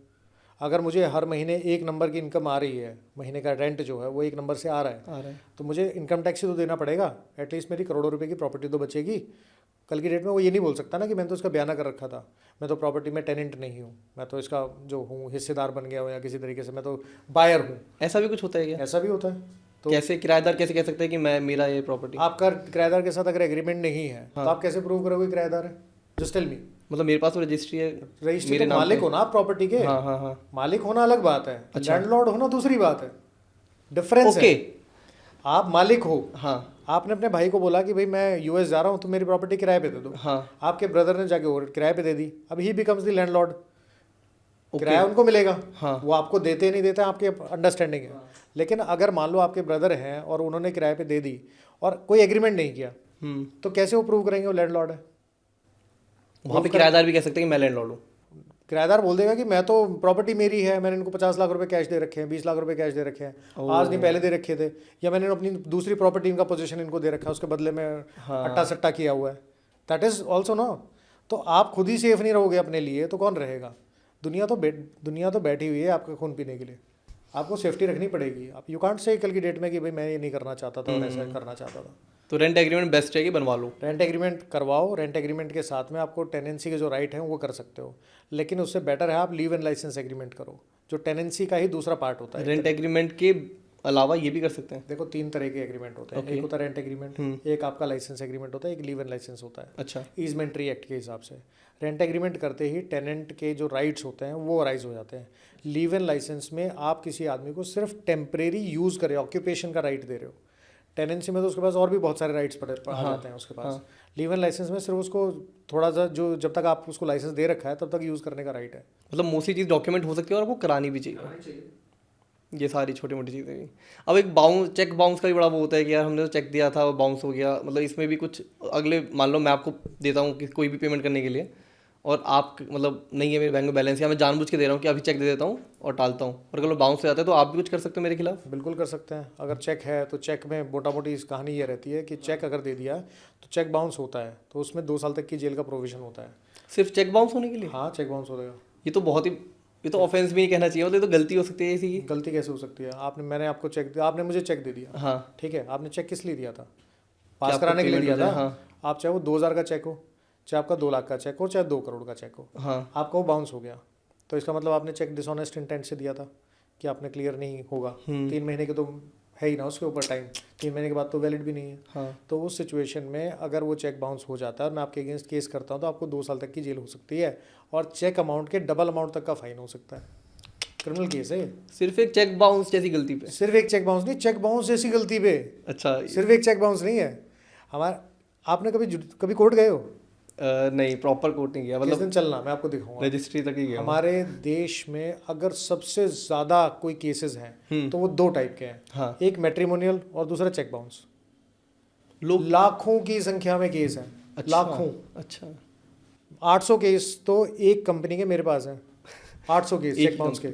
अगर मुझे हर महीने 1 नंबर की इनकम आ रही है, महीने का रेंट जो है वो 1 नंबर से आ रहा है, तो मुझे इनकम टैक्स ही तो देना पड़ेगा। एटलीस्ट मेरी करोड़ों रुपए की प्रॉपर्टी तो बचेगी। कल की डेट में वो ये नहीं बोल सकता ना कि मैंने तो इसका बयाना कर रखा था, मैं तो प्रॉपर्टी में टेनेंट नहीं हूँ, मैं तो इसका जो हूँ हिस्सेदार बन गया हूँ या किसी तरीके से मैं तो बायर हूँ। ऐसा भी कुछ होता है क्या? ऐसा भी होता है। तो कैसे किराएदार कैसे कह सकते हैं कि मैं मेरा ये प्रॉपर्टी? आपका किराएदार के साथ अगर एग्रीमेंट नहीं है तो आप कैसे प्रूव करोगे किराएदार है? Just tell me. मतलब मेरे पास तो रजिस्ट्री है, रजिस्ट्री मेरे तो नाम मालिक पे। हो ना आप प्रॉपर्टी के। हाँ हाँ हाँ। मालिक होना अलग बात है, लैंडलॉर्ड होना दूसरी बात है, डिफरेंस ओके। है। आप मालिक हो, हाँ आपने अपने भाई को बोला कि भाई मैं यूएस जा रहा हूँ तो मेरी प्रॉपर्टी किराए पे दे दो, हाँ। आपके ब्रदर ने जाके वो किराए पे दे दी, अब ही बिकम्स द लैंडलॉर्ड। किराया उनको मिलेगा, हाँ। वो आपको देते नहीं देते आपके अंडरस्टैंडिंग है। लेकिन अगर मान लो आपके ब्रदर हैं और उन्होंने किराए पे दे दी और कोई एग्रीमेंट नहीं किया, तो कैसे वो प्रूव करेंगे वो लैंडलॉर्ड है? वहाँ पे किराएदार भी कह सकते हैं कि मैं लैंडलॉर्ड हूँ। किराएदार बोल देगा कि मैं तो प्रॉपर्टी मेरी है, मैंने इनको 50 लाख रुपए कैश दे रखे हैं, 20 लाख रुपए कैश दे रखे हैं, आज नहीं पहले दे रखे थे, या मैंने अपनी दूसरी प्रॉपर्टी इनका पोजीशन इनको दे रखा है, उसके बदले में अट्टा सट्टा किया हुआ है। That is also known. तो आप खुद ही सेफ नहीं रहोगे अपने लिए तो कौन रहेगा? दुनिया तो बैठी हुई है आपका खून पीने के लिए, आपको सेफ्टी रखनी पड़ेगी। आप यू कांट से कल की डेट में कि भाई मैं ये नहीं करना चाहता था और ऐसा करना चाहता था। तो रेंट एग्रीमेंट बेस्ट है कि बनवा लो? रेंट एग्रीमेंट करवाओ, रेंट एग्रीमेंट के साथ में आपको टेनेंसी के जो राइट हैं वो कर सकते हो, लेकिन उससे बेटर है आप लीव एंड लाइसेंस एग्रीमेंट करो, जो टेनेंसी का ही दूसरा पार्ट होता है। रेंट एग्रीमेंट के अलावा ये भी कर सकते हैं? देखो 3 तरह के एग्रीमेंट होते हैं, एक होता है रेंट एग्रीमेंट, एक आपका लाइसेंस एग्रीमेंट होता है, एक लीव एंड लाइसेंस होता है। अच्छा। ईजमेंट्री एक्ट के हिसाब से रेंट एग्रीमेंट करते ही टेनेंट के जो राइट्स होते हैं वो अराइज हो जाते हैं। लीव एंड लाइसेंस में आप किसी आदमी को सिर्फ टेम्परेरी यूज़ करे, ऑक्यूपेशन का राइट दे रहे हो। टेनेंसी में तो उसके पास और भी बहुत सारे राइट्स आ जाते हैं उसके पास। लीव एंड लाइसेंस में सिर्फ उसको थोड़ा सा जो जब तक आप उसको लाइसेंस दे रखा है तब तक यूज़ करने का राइट है। मतलब मोस्टली चीज़ डॉक्यूमेंट हो सकती है और आपको करानी भी चाहिए। ये सारी छोटी मोटी चीज़ें भी। अब एक चेक बाउंस का भी बड़ा वो होता है कि यार हमने तो चेक दिया था वो बाउंस हो गया, मतलब इसमें भी कुछ अगले मान लो मैं आपको देता हूँ कि कोई भी पेमेंट करने के लिए और आप मतलब नहीं है मेरे बैंक में बैलेंस, या मैं जानबूझ के दे रहा हूँ कि अभी चेक दे देता हूँ और टालता हूँ, और अगर बाउंस हो जाता है तो आप भी कुछ कर सकते हो मेरे खिलाफ? बिल्कुल कर सकते हैं। अगर चेक है तो चेक में मोटा मोटी इस कहानी ये रहती है कि चेक अगर दे दिया तो चेक बाउंस होता है तो उसमें 2 साल तक की जेल का प्रोविजन होता है। सिर्फ चेक बाउंस होने के लिए? हाँ, चेक बाउंस हो जाएगा। ये तो बहुत ही, ये तो ऑफेंस भी नहीं कहना चाहिए, ये तो गलती हो सकती है इसी की। गलती कैसे हो सकती है? मैंने आपको चेक दिया, आपने मुझे चेक दे दिया, हाँ ठीक है, आपने चेक किस लिए दिया था? क्या पास आपको कराने के लिए पेमेंट दिया हो था। जाए? हाँ। आप चाहे वो 2000 का चेक हो, चाहे आपका 2 लाख का चेक हो, चाहे 2 करोड़ का चेक हो, हाँ आपका वो बाउंस हो गया तो इसका मतलब आपने चेक डिसऑनेस्ट इंटेंट से दिया था कि आपने क्लियर नहीं होगा। 3 महीने के तो है ही ना उसके ऊपर टाइम, 3 महीने के बाद तो वैलिड भी नहीं है। हाँ। तो उस सिचुएशन में अगर वो चेक बाउंस हो जाता है और मैं आपके अगेंस्ट केस करता हूँ तो आपको 2 साल तक की जेल हो सकती है और चेक अमाउंट के डबल अमाउंट तक का फाइन हो सकता है। क्रिमिनल केस है। सिर्फ एक चेक बाउंस जैसी गलती पे? सिर्फ एक चेक बाउंस नहीं, चेक बाउंस जैसी गलती पे। अच्छा। सिर्फ एक चेक बाउंस नहीं है हमारा। आपने कभी कोर्ट गए हो? नहीं, प्रॉपर कोर्ट नहीं गया, किस मतलब दिन चलना, मैं आपको दिखाऊंगा। रजिस्ट्री तक ही गया। हमारे देश में अगर सबसे ज़्यादा कोई केसेस हैं तो वो 2 टाइप के हैं। हाँ। एक मैट्रिमोनियल और दूसरा चेक बाउंस। लोग लाखों की संख्या में केस हैं। अच्छा, लाखों। अच्छा 800 केस तो एक कंपनी के मेरे पास हैं। 800 केस चेक बाउंस के।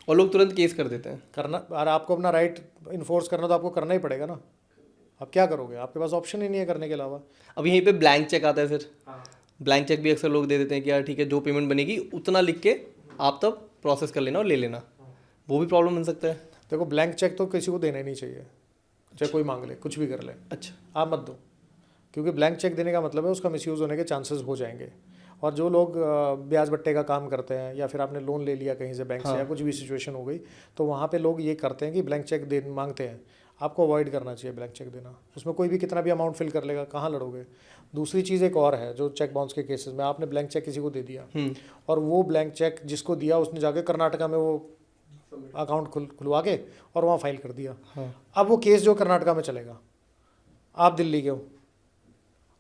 और लोग तुरंत केस कर देते हैं। करना, और आपको अपना राइट इन्फोर्स करना तो आपको करना ही पड़ेगा ना। आप क्या करोगे? आपके पास ऑप्शन ही नहीं है करने के अलावा। अब यहीं पे ब्लैंक चेक आता है फिर। ब्लैंक चेक भी अक्सर लोग दे देते हैं कि यार ठीक है जो पेमेंट बनेगी उतना लिख के आप तब प्रोसेस कर लेना और ले लेना, वो भी प्रॉब्लम बन सकता है। देखो ब्लैंक चेक तो किसी को देना ही नहीं चाहिए, चाहे कोई मांग ले, कुछ भी कर ले। अच्छा। आप मत दो, क्योंकि ब्लैंक चेक देने का मतलब है उसका मिसयूज़ होने के चांसेस हो जाएंगे। और जो लोग ब्याज बट्टे का काम करते हैं या फिर आपने लोन ले लिया कहीं से बैंक से या कुछ भी सिचुएशन हो गई तो वहाँ पे लोग ये करते हैं कि ब्लैंक चेक दे मांगते हैं। आपको अवॉइड करना चाहिए ब्लैंक चेक देना। उसमें कोई भी कितना भी अमाउंट फिल कर लेगा, कहाँ लड़ोगे? दूसरी चीज़ एक और है जो चेक बाउंस के केसेस में, आपने ब्लैंक चेक किसी को दे दिया और वो ब्लैंक चेक जिसको दिया उसने जाके कर्नाटका में वो अकाउंट खुलवा के और वहाँ फाइल कर दिया। अब वो केस जो कर्नाटका में चलेगा, आप दिल्ली के हो,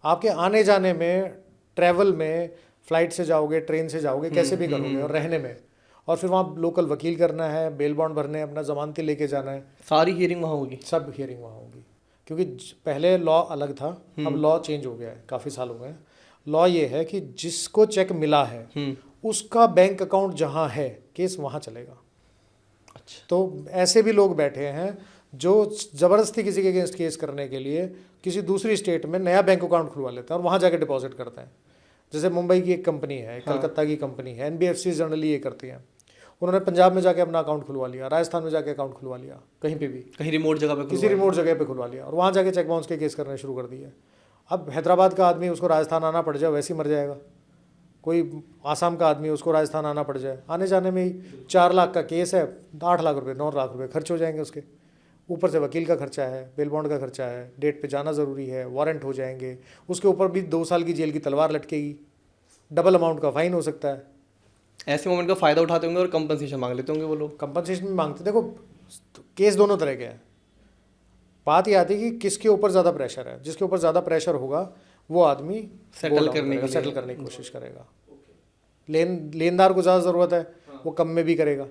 आपके आने जाने में, ट्रैवल में, फ्लाइट से जाओगे, ट्रेन से जाओगे, कैसे भी करोगे, और रहने में, और फिर वहाँ लोकल वकील करना है, बेल बॉन्ड भरने हैं, अपना जमानती लेके जाना है, सारी हियरिंग वहाँ होगी। सब हियरिंग वहाँ होगी। क्योंकि पहले लॉ अलग था, अब लॉ चेंज हो गया है, काफ़ी साल हो गए हैं। लॉ ये है कि जिसको चेक मिला है उसका बैंक अकाउंट जहाँ है केस वहाँ चलेगा। अच्छा। तो ऐसे भी लोग बैठे हैं जो ज़बरदस्ती किसी के अगेंस्ट केस करने के लिए किसी दूसरी स्टेट में नया बैंक अकाउंट खुलवा लेते हैं और वहाँ जाके डिपॉजिट करते हैं। जैसे मुंबई की एक कंपनी है, कलकत्ता की कंपनी है, NBFC जनरली ये करती हैं। उन्होंने पंजाब में जाके अपना अकाउंट खुलवा लिया, राजस्थान में जाके अकाउंट खुलवा लिया, कहीं पे भी, कहीं रिमोट जगह पे किसी रिमोट जगह पे खुलवा लिया और वहाँ जाके चेक बाउंस के केस करने शुरू कर दिए। अब हैदराबाद का आदमी उसको राजस्थान आना पड़ जाए वैसे ही मर जाएगा। कोई आसाम का आदमी उसको राजस्थान आना पड़ जाए, आने जाने में ही 4 लाख का केस है, 8 लाख रुपए 9 लाख रुपए खर्च हो जाएंगे उसके। ऊपर से वकील का खर्चा है, बेल बॉन्ड का खर्चा है, डेट पे जाना ज़रूरी है, वारंट हो जाएंगे, उसके ऊपर भी 2 साल की जेल की तलवार लटकेगी, डबल अमाउंट का फाइन हो सकता है। ऐसे मोमेंट का फ़ायदा उठाते होंगे और कंपनसेशन मांग लेते होंगे वो लोग। कंपनसेशन भी मांगते, देखो केस दोनों तरह के हैं। बात ये आती है कि किसके ऊपर ज़्यादा प्रेशर है। जिसके ऊपर ज़्यादा प्रेशर होगा वो आदमी सेटल करने की कोशिश करेगा। लेनदार को ज़्यादा ज़रूरत है वो कम में भी करेगा,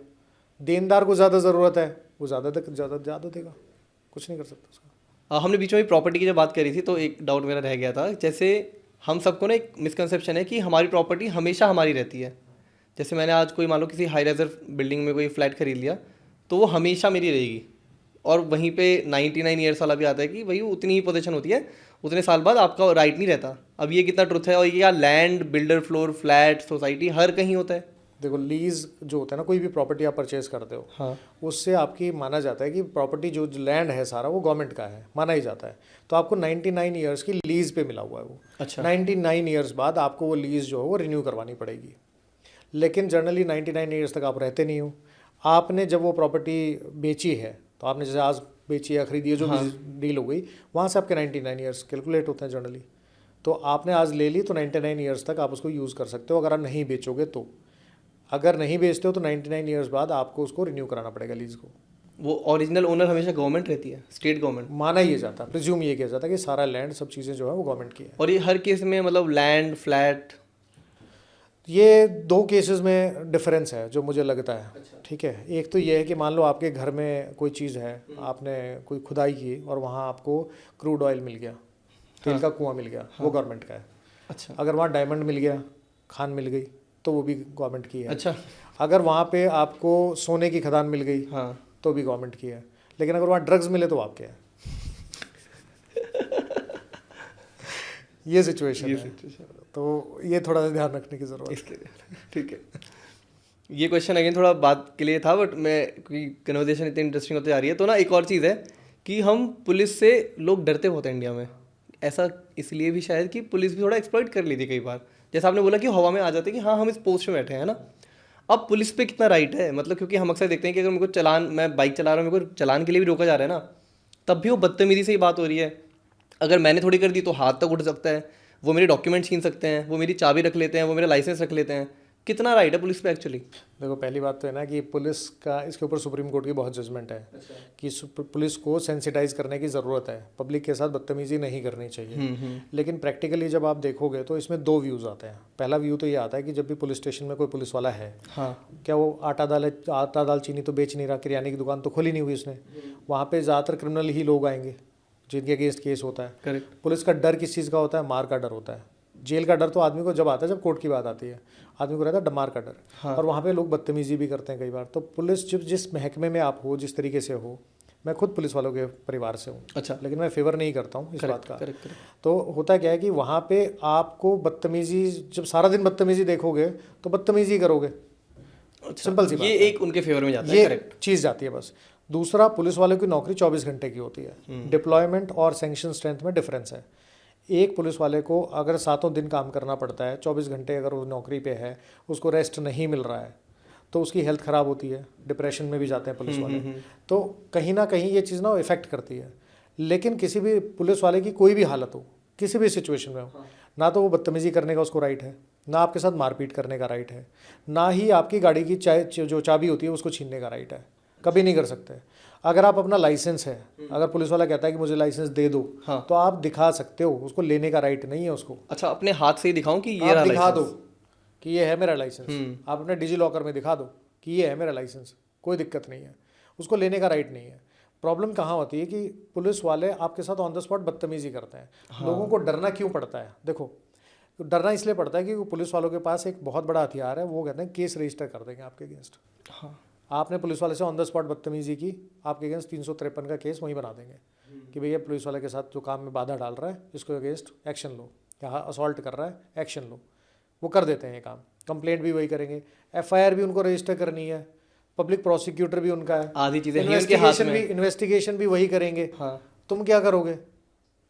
देनदार को ज़्यादा ज़रूरत है वो ज़्यादा देगा, कुछ नहीं कर सकता उसका। हमने बीच में प्रॉपर्टी की जब बात करी थी तो एक डाउट मेरा रह गया था। जैसे हम सबको ना एक मिसकंसेप्शन है कि हमारी प्रॉपर्टी हमेशा हमारी रहती है। जैसे मैंने आज कोई मान लो किसी हाई राइजर बिल्डिंग में कोई फ्लैट खरीद लिया तो वो हमेशा मेरी रहेगी, और वहीं पे 99 ईयर्स वाला भी आता है कि भाई उतनी ही पोजीशन होती है, उतने साल बाद आपका राइट नहीं रहता। अब ये कितना ट्रुथ है? और ये क्या land, builder floor, flat, society हर कहीं होता है? देखो लीज जो होता है ना, कोई भी प्रॉपर्टी आप परचेज करते हो, हाँ, उससे आपकी माना जाता है कि प्रॉपर्टी जो लैंड है सारा वो गवर्नमेंट का है, माना ही जाता है। तो आपको 99 ईयर्स की लीज पे मिला हुआ है वो। अच्छा। 99 ईयर्स बाद आपको वो लीज जो है वो रिन्यू करवानी पड़ेगी। लेकिन जनरली 99 ईयर्स तक आप रहते नहीं हो। आपने जब वो प्रॉपर्टी बेची है तो आपने जैसे आज बेची या खरीदी है, जो भी डील हो गई, वहाँ से आपके 99 ईयर्स कैलकुलेट होते हैं जनरली। तो आपने आज ले ली तो 99 ईयर्स तक आप उसको यूज़ कर सकते हो। अगर आप नहीं बेचोगे तो, अगर नहीं बेचते हो तो 99 ईयर्स बाद आपको उसको रिन्यू कराना पड़ेगा लीज को। वो ओरिजिनल ओनर हमेशा गवर्नमेंट रहती है, स्टेट गवर्नमेंट? माना ये जाता है, प्रिज्यूम ये किया जाता है कि सारा लैंड सब चीज़ें जो है वो गवर्नमेंट की है। और ये हर केस में मतलब लैंड, फ्लैट, ये 2 केसेस में डिफरेंस है जो मुझे लगता है। अच्छा। ठीक है, एक तो ये है कि मान लो आपके घर में कोई चीज़ है, आपने कोई खुदाई की और वहाँ आपको क्रूड ऑयल मिल गया, तेल का कुआं मिल गया, वो गवर्नमेंट का है। अच्छा। अगर वहाँ डायमंड मिल गया, खान मिल गई, तो वो भी गवर्नमेंट की है। अच्छा। अगर वहाँ पे आपको सोने की खदान मिल गई, हाँ, तो भी गवर्नमेंट की है। लेकिन अगर वहाँ ड्रग्स मिले तो आपके है। ये सिचुएशन है, तो ये थोड़ा सा ध्यान रखने की ज़रूरत है। ठीक है। ये क्वेश्चन अगेन थोड़ा बात के लिए था, बट मैं कन्वर्सेशन इतनी इंटरेस्टिंग होती जा रही है तो ना एक और चीज़ है कि हम पुलिस से लोग डरते होते हैं इंडिया में। ऐसा इसलिए भी शायद कि पुलिस भी थोड़ा एक्सप्लॉइट कर ली थी कई बार। जैसे आपने बोला कि हवा में आ जाते कि हाँ हम इस पोस्ट में बैठे हैं ना। अब पुलिस पे कितना राइट है? मतलब क्योंकि हम अक्सर देखते हैं कि अगर मेरे को चलान, मैं बाइक चला रहा हूँ, मेरे को चलान के लिए भी रोका जा रहा है ना, तब भी वो बदतमीजी से ही बात हो रही है। अगर मैंने थोड़ी कर दी तो हाथ तक उठ सकता है, वो मेरे डॉक्यूमेंट छीन सकते हैं, वो मेरी चाबी रख लेते हैं, वो मेरा लाइसेंस रख लेते हैं। कितना राइट है पुलिस पे एक्चुअली? देखो पहली बात तो है ना कि पुलिस का इसके ऊपर सुप्रीम कोर्ट की बहुत जजमेंट है। अच्छा। कि पुलिस को सेंसिटाइज करने की ज़रूरत है, पब्लिक के साथ बदतमीजी नहीं करनी चाहिए। लेकिन प्रैक्टिकली जब आप देखोगे तो इसमें 2 व्यूज़ आते हैं। पहला व्यू तो ये आता है कि जब भी पुलिस स्टेशन में कोई पुलिस वाला है, हाँ, क्या वो आटा दाल चीनी तो बेच नहीं रहा, किराने की दुकान तो खोली नहीं हुई उसने, वहाँ पर ज़्यादातर क्रिमिनल ही लोग आएंगे जिनके अगेंस्ट केस होता है। करेक्ट। पुलिस का डर किस चीज़ का होता है? मार का डर होता है। जेल का डर तो आदमी को जब आता है, जब कोर्ट की बात आती है, आदमी को रहता है मार का डर। हाँ। और वहाँ पे लोग बदतमीजी भी करते हैं कई बार। तो पुलिस जब जिस महकमे में आप हो, जिस तरीके से हो, मैं खुद पुलिस वालों के परिवार से हूँ। अच्छा। लेकिन मैं फेवर नहीं करता हूँ इस बात का। करेक्ट। तो होता क्या है कि वहाँ पे आपको बदतमीजी, जब सारा दिन बदतमीजी देखोगे तो बदतमीजी करोगे। सिंपल सी बात ये है। एक उनके फेवर में जाता है। ये चीज़ जाती है बस। दूसरा, पुलिस वालों की नौकरी 24 घंटे की होती है। डिप्लॉयमेंट और सैंक्शन स्ट्रेंथ में डिफरेंस है। एक पुलिस वाले को अगर 7 दिन काम करना पड़ता है, 24 घंटे अगर वो नौकरी पे है, उसको रेस्ट नहीं मिल रहा है, तो उसकी हेल्थ ख़राब होती है, डिप्रेशन में भी जाते हैं पुलिस वाले। तो कहीं ना कहीं ये चीज़ ना इफ़ेक्ट करती है। लेकिन किसी भी पुलिस वाले की कोई भी हालत हो, किसी भी सिचुएशन में हो, ना तो वो बदतमीजी करने का उसको राइट है, ना आपके साथ मारपीट करने का राइट है, ना ही आपकी गाड़ी की जो चाबी होती है उसको छीनने का राइट है। कभी नहीं कर सकते। अगर आप अपना लाइसेंस है, अगर पुलिस वाला कहता है कि मुझे लाइसेंस दे दो, हाँ, तो आप दिखा सकते हो, उसको लेने का राइट नहीं है उसको। अच्छा, अपने हाथ से ही दिखाऊं कि ये आप रहा दिखा दो लाइसेंस? कि ये है मेरा लाइसेंस। आप अपने डिजी लॉकर में दिखा दो कि ये है मेरा लाइसेंस, कोई दिक्कत नहीं है, उसको लेने का राइट नहीं है। प्रॉब्लम कहाँ होती है कि पुलिस वाले आपके साथ ऑन द स्पॉट बदतमीजी करते हैं। हाँ। लोगों को डरना क्यों पड़ता है? देखो, डरना इसलिए पड़ता है कि पुलिस वालों के पास एक बहुत बड़ा हथियार है, वो कहते हैं केस रजिस्टर कर देंगे आपके अगेंस्ट। हाँ, आपने पुलिस वाले से ऑन द स्पॉट बदतमीजी की, आपके अगेंस्ट 353 का केस वहीं बना देंगे कि भैया पुलिस वाले के साथ जो काम में बाधा डाल रहा है, इसको अगेंस्ट एक्शन लो, या असॉल्ट कर रहा है, एक्शन लो। वो कर देते हैं ये काम। कंप्लेंट भी वही करेंगे, FIR भी उनको रजिस्टर करनी है, पब्लिक प्रोसिक्यूटर भी उनका है, आधी चीज़ें इन्वेस्टिगेशन भी वही करेंगे। हाँ, तुम क्या करोगे?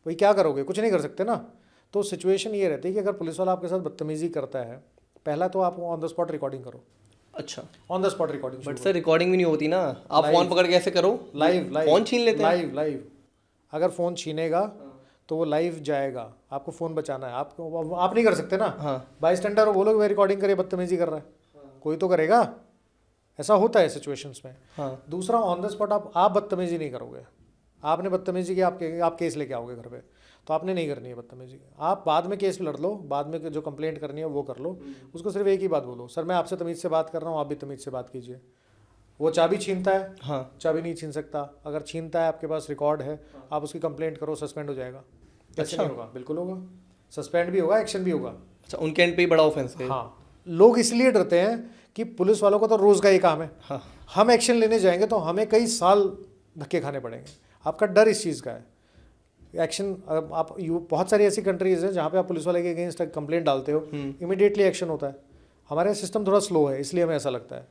वही क्या करोगे? कुछ नहीं कर सकते ना। तो सिचुएशन ये रहती है कि अगर पुलिस वाला आपके साथ बदतमीजी करता है, पहला तो आप ऑन द स्पॉट रिकॉर्डिंग करो। अच्छा, on the spot recording. But sir recording भी नहीं होती ना, आप फोन पकड़ के ऐसे करो, लाइव फोन छीन लेते हैं। लाइव अगर फोन छीनेगा तो वो लाइव जाएगा, आपको फोन बचाना है, आपको आप नहीं कर सकते ना। हाँ। बाई स्टैंडर वो लोग रिकॉर्डिंग करे, बदतमीजी कर रहा है, कोई तो करेगा, ऐसा होता है सिचुएशंस में। हाँ। दूसरा, ऑन द स्पॉट आप बदतमीजी नहीं करोगे। आपने बदतमीजी की, आप केस लेके आओगे घर पे, तो आपने नहीं करनी है बदतमीजी। आप बाद में केस लड़ लो, बाद में जो कंप्लेंट करनी है वो कर लो। उसको सिर्फ एक ही बात बोलो, सर मैं आपसे तमीज़ से बात कर रहा हूँ, आप भी तमीज़ से बात कीजिए। वो चाबी छीनता है, हाँ। चाबी नहीं छीन सकता। अगर छीनता है, आपके पास रिकॉर्ड है, आप उसकी कंप्लेंट करो, सस्पेंड हो जाएगा। कैसे नहीं होगा? बिल्कुल होगा, सस्पेंड भी होगा, एक्शन भी होगा। अच्छा, उनके एंड पे ही बड़ा ऑफेंस है। हाँ, लोग इसलिए डरते हैं कि पुलिस वालों को तो रोज़ का ही काम है। हाँ। हम एक्शन लेने जाएंगे तो हमें कई साल धक्के खाने पड़ेंगे। आपका डर इस चीज़ का है। एक्शन, आप बहुत सारी ऐसी कंट्रीज़ हैं जहाँ पे आप पुलिस वाले के अगेंस्ट कंप्लेंट डालते हो, इमीडिएटली एक्शन होता है। हमारा सिस्टम थोड़ा स्लो है, इसलिए हमें ऐसा लगता है।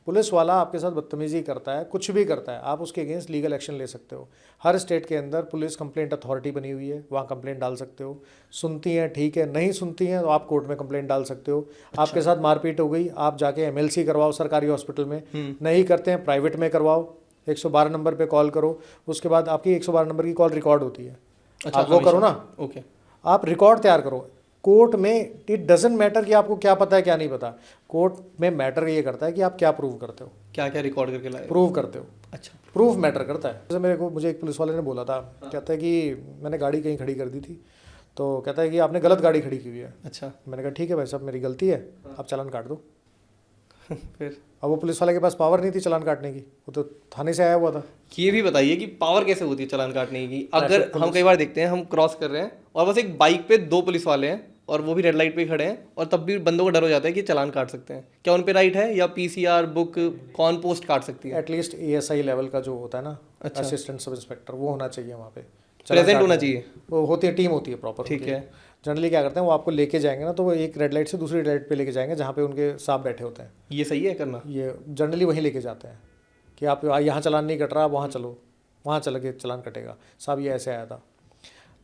पुलिस वाला आपके साथ बदतमीजी करता है, कुछ भी करता है, आप उसके अगेंस्ट लीगल एक्शन ले सकते हो। हर स्टेट के अंदर पुलिस कंप्लेंट अथॉरिटी बनी हुई है, वहाँ कंप्लेंट डाल सकते हो। सुनती हैं ठीक है, नहीं सुनती हैं तो आप कोर्ट में कंप्लेंट डाल सकते हो। आपके साथ मारपीट हो गई, आप जाके MLC करवाओ सरकारी हॉस्पिटल में, नहीं करते हैं प्राइवेट में करवाओ। 112 नंबर पे कॉल करो, उसके बाद आपकी 112 नंबर की कॉल रिकॉर्ड होती है। अच्छा, आप वो करो ना। ओके। आप रिकॉर्ड तैयार करो कोर्ट में। इट डजेंट मैटर कि आपको क्या पता है क्या नहीं पता। कोर्ट में मैटर ये करता है कि आप क्या प्रूव करते हो, क्या क्या रिकॉर्ड करके लाए, प्रूव करते हो। अच्छा, प्रूफ मैटर करता है। जैसे मुझे एक पुलिस वाले ने बोला था, कहता है कि मैंने गाड़ी कहीं खड़ी कर दी थी, तो कहता है कि आपने गलत गाड़ी खड़ी की हुई है। अच्छा। मैंने कहा ठीक है भाई साहब, मेरी गलती है, आप चालान काट दो। फिर अब वो पुलिस वाले के पास पावर नहीं थी चालान काटने की, वो तो थाने से आया हुआ था। ये भी बताइए कि पावर कैसे होती है चालान काटने की? अगर हम कई बार देखते हैं, हम क्रॉस कर रहे हैं और बस एक बाइक पे 2 पुलिस वाले हैं और वो भी रेड लाइट पे खड़े हैं, और तब भी बंदों को डर हो जाता है कि चालान काट सकते हैं। क्या उन पे राइट है, या PCR बुक कौन पोस्ट काट सकती है? एटलीस्ट ASI लेवल का जो होता है ना, अच्छा। असिस्टेंट सब इंस्पेक्टर, वो होना चाहिए वहाँ पे, प्रेजेंट होना चाहिए। वो होती है, टीम होती है प्रॉपर। ठीक है। जनरली क्या करते हैं, वो आपको लेके जाएंगे ना, तो वो एक रेड लाइट से दूसरी रेड लाइट पे लेके जाएंगे जहाँ पे उनके साहब बैठे होते हैं। ये सही है करना? ये जनरली वहीं लेके जाते हैं कि आप यहाँ चालान नहीं कट रहा, आप वहाँ चलो, वहाँ चल के चालान कटेगा, साहब ये ऐसे आया था।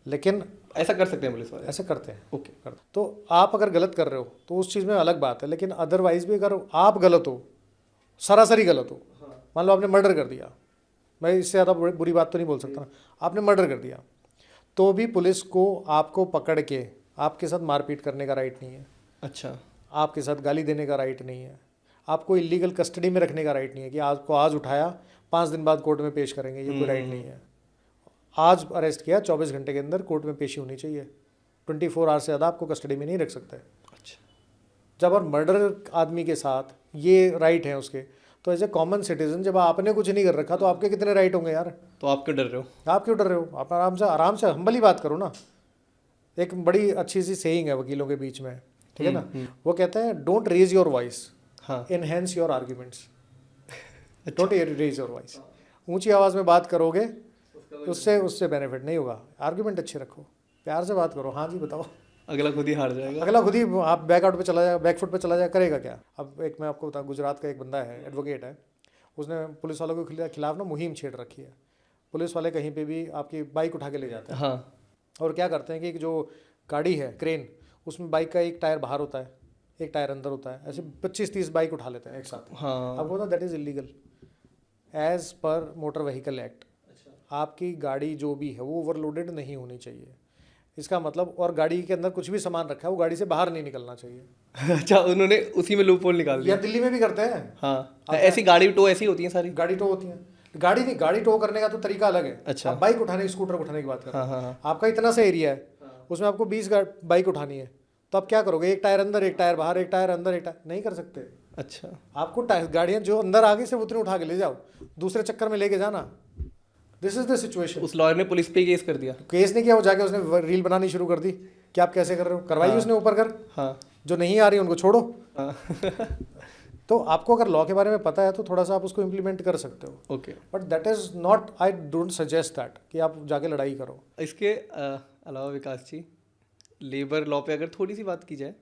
लेकिन ऐसा कर सकते हैं पुलिस वाले? ऐसे करते हैं। ओके। तो आप अगर गलत कर रहे हो तो उस चीज़ में अलग बात है, लेकिन अदरवाइज भी अगर आप गलत हो, सरासरी गलत हो, मान लो आपने मर्डर कर दिया, मैं इससे ज़्यादा बुरी बात तो नहीं बोल सकता ना, आपने मर्डर कर दिया, तो भी पुलिस को आपको पकड़ के आपके साथ मारपीट करने का राइट नहीं है। अच्छा। आपके साथ गाली देने का राइट नहीं है। आपको इलीगल कस्टडी में रखने का राइट नहीं है कि आपको आज उठाया 5 दिन बाद कोर्ट में पेश करेंगे, ये कोई राइट नहीं है। आज अरेस्ट किया, 24 घंटे के अंदर कोर्ट में पेशी होनी चाहिए। 24 आवर से ज़्यादा आपको कस्टडी में नहीं रख सकते। अच्छा। जब और मर्डर आदमी के साथ ये राइट है उसके, तो एज ए कॉमन सिटीजन जब आपने कुछ नहीं कर रखा तो आपके कितने राइट होंगे यार? तो आप क्यों डर रहे हो? आप क्यों डर रहे हो? आप आराम से हम्बली बात करो ना। एक बड़ी अच्छी सी सेइंग है वकीलों के बीच में, ठीक है ना, वो कहते हैं डोंट रेज योर वॉइस, हाँ। Enhance your arguments. Don't raise your voice. ऊंची आवाज़ में बात करोगे उससे बेनिफिट नहीं होगा। आर्ग्यूमेंट अच्छे रखो, प्यार से बात करो, हाँ जी बताओ, अगला खुद ही हार जाएगा। अगला खुद ही आप बैकआउट पे चला जाएगा, बैकफुट पे चला जाएगा, करेगा क्या? अब एक मैं आपको बताऊँ, गुजरात का एक बंदा है, एडवोकेट है, उसने पुलिस वालों के खिलाफ ना मुहिम छेड़ रखी है। पुलिस वाले कहीं पे भी आपकी बाइक उठा के ले जाते हैं। हाँ। और क्या करते हैं कि जो गाड़ी है क्रेन, उसमें बाइक का एक टायर बाहर होता है, एक टायर अंदर होता है, ऐसे 25-30 बाइक उठा लेते हैं एक साथ। हाँ। अब बोला that is illegal as per motor vehicle act. आपकी गाड़ी जो भी है वो ओवरलोडेड नहीं होनी चाहिए, इसका मतलब, और गाड़ी के अंदर कुछ भी सामान रखा है वो गाड़ी से बाहर नहीं निकलना चाहिए। अच्छा, उन्होंने उसी में लूपहोल निकाल दिया। या दिल्ली में भी करते हैं। हाँ, ऐसी गाड़ी टो ऐसी होती है सारी। गाड़ी टो होती है, गाड़ी नहीं, गाड़ी टो करने का तो तरीका अलग है। अच्छा। आप बाइक उठाने, स्कूटर उठाने की बात कर रहे हैं। हाँ, हाँ, आपका इतना सा एरिया है, उसमें आपको 20 बाइक उठानी है, तो आप क्या करोगे? एक टायर अंदर, एक टायर बाहर, एक टायर अंदर, एक टायर नहीं कर सकते। अच्छा। आपको गाड़ियाँ जो अंदर आगे से उतने उठा के ले जाओ, दूसरे चक्कर में लेके जाना। This is the situation. उस लॉयर ने पुलिस पे केस कर दिया? केस नहीं किया, वो जाके उसने रील बनानी शुरू कर दी कि आप कैसे कर रहे हो, करवाई उसने ऊपर कर। हाँ। जो नहीं आ रही उनको छोड़ो। हाँ। तो आपको अगर लॉ के बारे में पता है तो थोड़ा सा आप उसको इम्प्लीमेंट कर सकते हो। Okay. But that is not, I don't suggest that कि आप जाके लड़ाई करो। इसके अलावा विकास जी, लेबर लॉ पे अगर थोड़ी सी बात की जाए,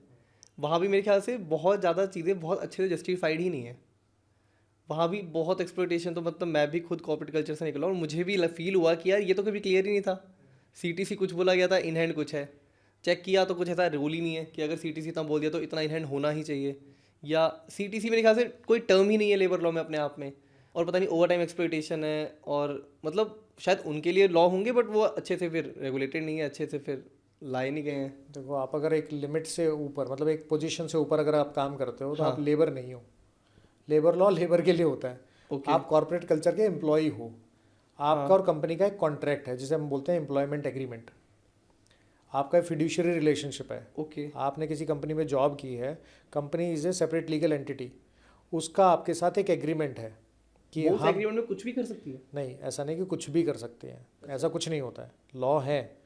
वहाँ भी मेरे ख्याल से बहुत ज़्यादा चीज़ें बहुत अच्छे से जस्टिफाइड ही नहीं है। वहाँ भी बहुत एक्सप्लॉयटेशन, तो मतलब मैं भी खुद कॉर्पोरेट कल्चर से निकला और मुझे भी फील हुआ कि यार ये तो कभी क्लियर ही नहीं था। CTC कुछ बोला गया था, इन हैंड कुछ है। चेक किया तो कुछ ऐसा रूल ही नहीं है कि अगर सीटीसी इतना बोल दिया तो इतना इन हैंड होना ही चाहिए, या सीटीसी मेरे ख्याल से कोई टर्म ही नहीं है लेबर लॉ में अपने आप में, और पता नहीं ओवर टाइम एक्सप्लॉइटेशन है, और मतलब शायद उनके लिए लॉ होंगे बट वो अच्छे से फिर रेगुलेटेड नहीं है, अच्छे से फिर लाए नहीं गए हैं। देखो, आप अगर एक लिमिट से ऊपर, मतलब एक पोजीशन से ऊपर अगर आप काम करते हो तो आप लेबर नहीं हो। लेबर लॉ लेबर के लिए होता है। आप कॉर्पोरेट कल्चर के एम्प्लॉय हो। आपका और कंपनी का एक कॉन्ट्रैक्ट है जिसे हम बोलते हैं एम्प्लॉयमेंट एग्रीमेंट। आपका फिड्यूशियरी रिलेशनशिप है। आपने किसी कंपनी में जॉब की है, company is a separate legal entity, उसका आपके साथ एक एग्रीमेंट है कि उस एग्रीमेंट में कुछ भी कर सकती है। नहीं, ऐसा नहीं कि कुछ भी कर सकते हैं, ऐसा कुछ नहीं होता है। लॉ है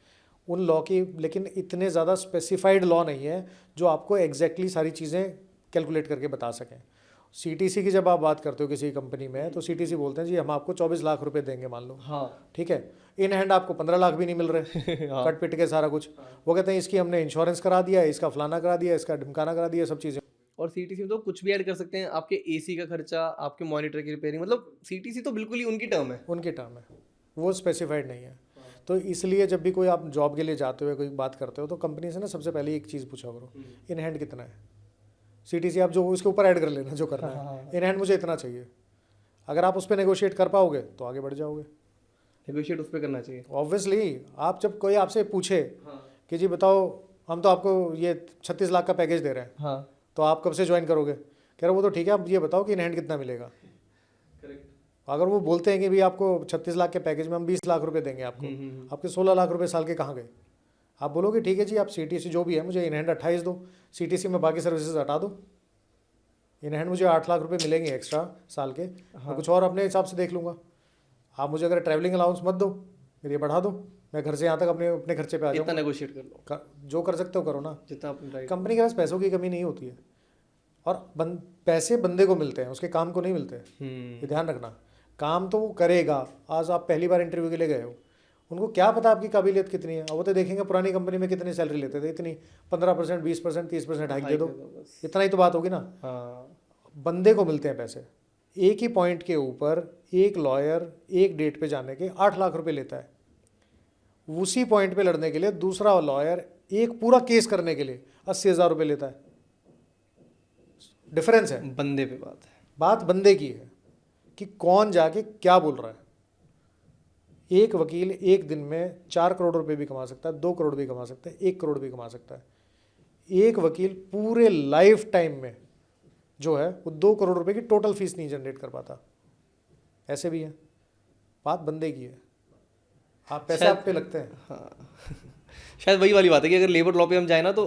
उन लॉ की, लेकिन इतने ज़्यादा स्पेसिफाइड लॉ नहीं है जो आपको एग्जैक्टली सारी चीज़ें कैलकुलेट करके बता सकें। सीटीसी की जब आप बात करते हो किसी कंपनी में, तो सीटीसी बोलते हैं जी हम आपको 24 लाख रुपए देंगे मान लो। हाँ, ठीक है, इन हैंड आपको 15 लाख भी नहीं मिल रहे। हाँ। कट पिट के सारा कुछ। वो कहते हैं इसकी हमने इंश्योरेंस करा दिया, इसका फलाना करा दिया, इसका ढिमकाना करा दिया, सब चीज़ें। और सीटीसी में तो कुछ भी ऐड कर सकते हैं, आपके एसी का खर्चा, आपके मॉनिटर की रिपेयरिंग, मतलब सीटीसी तो बिल्कुल ही उनकी टर्म है। उनकी टर्म है, वो स्पेसिफाइड नहीं है। तो इसलिए जब भी कोई आप जॉब के लिए जाते हो, कोई बात करते हो, तो कंपनी से ना सबसे पहले एक चीज़ पूछा करो, इन हैंड कितना है। सीटीसी आप जो उसके ऊपर ऐड कर लेना जो करना है, इन हैंड मुझे इतना चाहिए। अगर आप उस पर नेगोशिएट कर पाओगे तो आगे बढ़ जाओगे। नेगोशिएट उस पर करना चाहिए ऑब्वियसली। आप जब कोई आपसे पूछे कि जी बताओ हम तो आपको ये 36 लाख का पैकेज दे रहे हैं, हाँ, तो आप कब से ज्वाइन करोगे, कह रहे वो तो ठीक है, आप ये बताओ कि इन हैंड कितना मिलेगा। अगर वो बोलते हैं कि भी आपको 36 लाख के पैकेज में हम 20 लाख रुपए देंगे आपको, आपके 16 लाख रुपए साल के कहाँ गए। आप बोलोगे ठीक है जी, आप सीटीसी जो भी है मुझे इन हैंड 28 दो, सीटीसी में बाकी सर्विसेज हटा दो, इन हैंड मुझे 8 लाख रुपए मिलेंगे एक्स्ट्रा साल के। मैं कुछ और अपने हिसाब से देख लूँगा। आप मुझे अगर ट्रैवलिंग अलाउंस मत दो, मेरे ये बढ़ा दो, मैं घर से यहाँ तक अपने खर्चे पे आ इतना नेगोशिएट कर लो, जो कर सकते हो करो ना। जितना अपने कंपनी के पास पैसों की कमी नहीं होती है, और पैसे बंदे को मिलते हैं, उसके काम को नहीं मिलते। ये ध्यान रखना, काम तो वो करेगा। आज आप पहली बार इंटरव्यू के लिए गए हो, उनको क्या पता आपकी काबिलियत कितनी है। वो तो देखेंगे पुरानी कंपनी में कितनी सैलरी लेते थे, इतनी 15%, 20%, 30% हाइक दे दो, इतना ही तो बात होगी ना। बंदे को मिलते हैं पैसे। एक ही पॉइंट के ऊपर एक लॉयर एक डेट पे जाने के 8 लाख रुपए लेता है। उसी पॉइंट पे लड़ने के लिए दूसरा लॉयर एक पूरा केस करने के लिए 80,000 रुपये लेता है। डिफरेंस है, बंदे पे बात बंदे की है कि कौन जाके क्या बोल रहा है। एक वकील एक दिन में 4 करोड़ रुपए भी कमा सकता है, 2 करोड़ भी कमा सकता है, 1 करोड़ भी कमा सकता है। एक वकील पूरे लाइफ टाइम में जो है वो 2 करोड़ रुपए की टोटल फीस नहीं जनरेट कर पाता। ऐसे भी है, बात बंदे की है। आप पैसे आप पे लगते हैं। हाँ शायद वही वाली बात है कि अगर लेबर लॉ पे हम जाए ना तो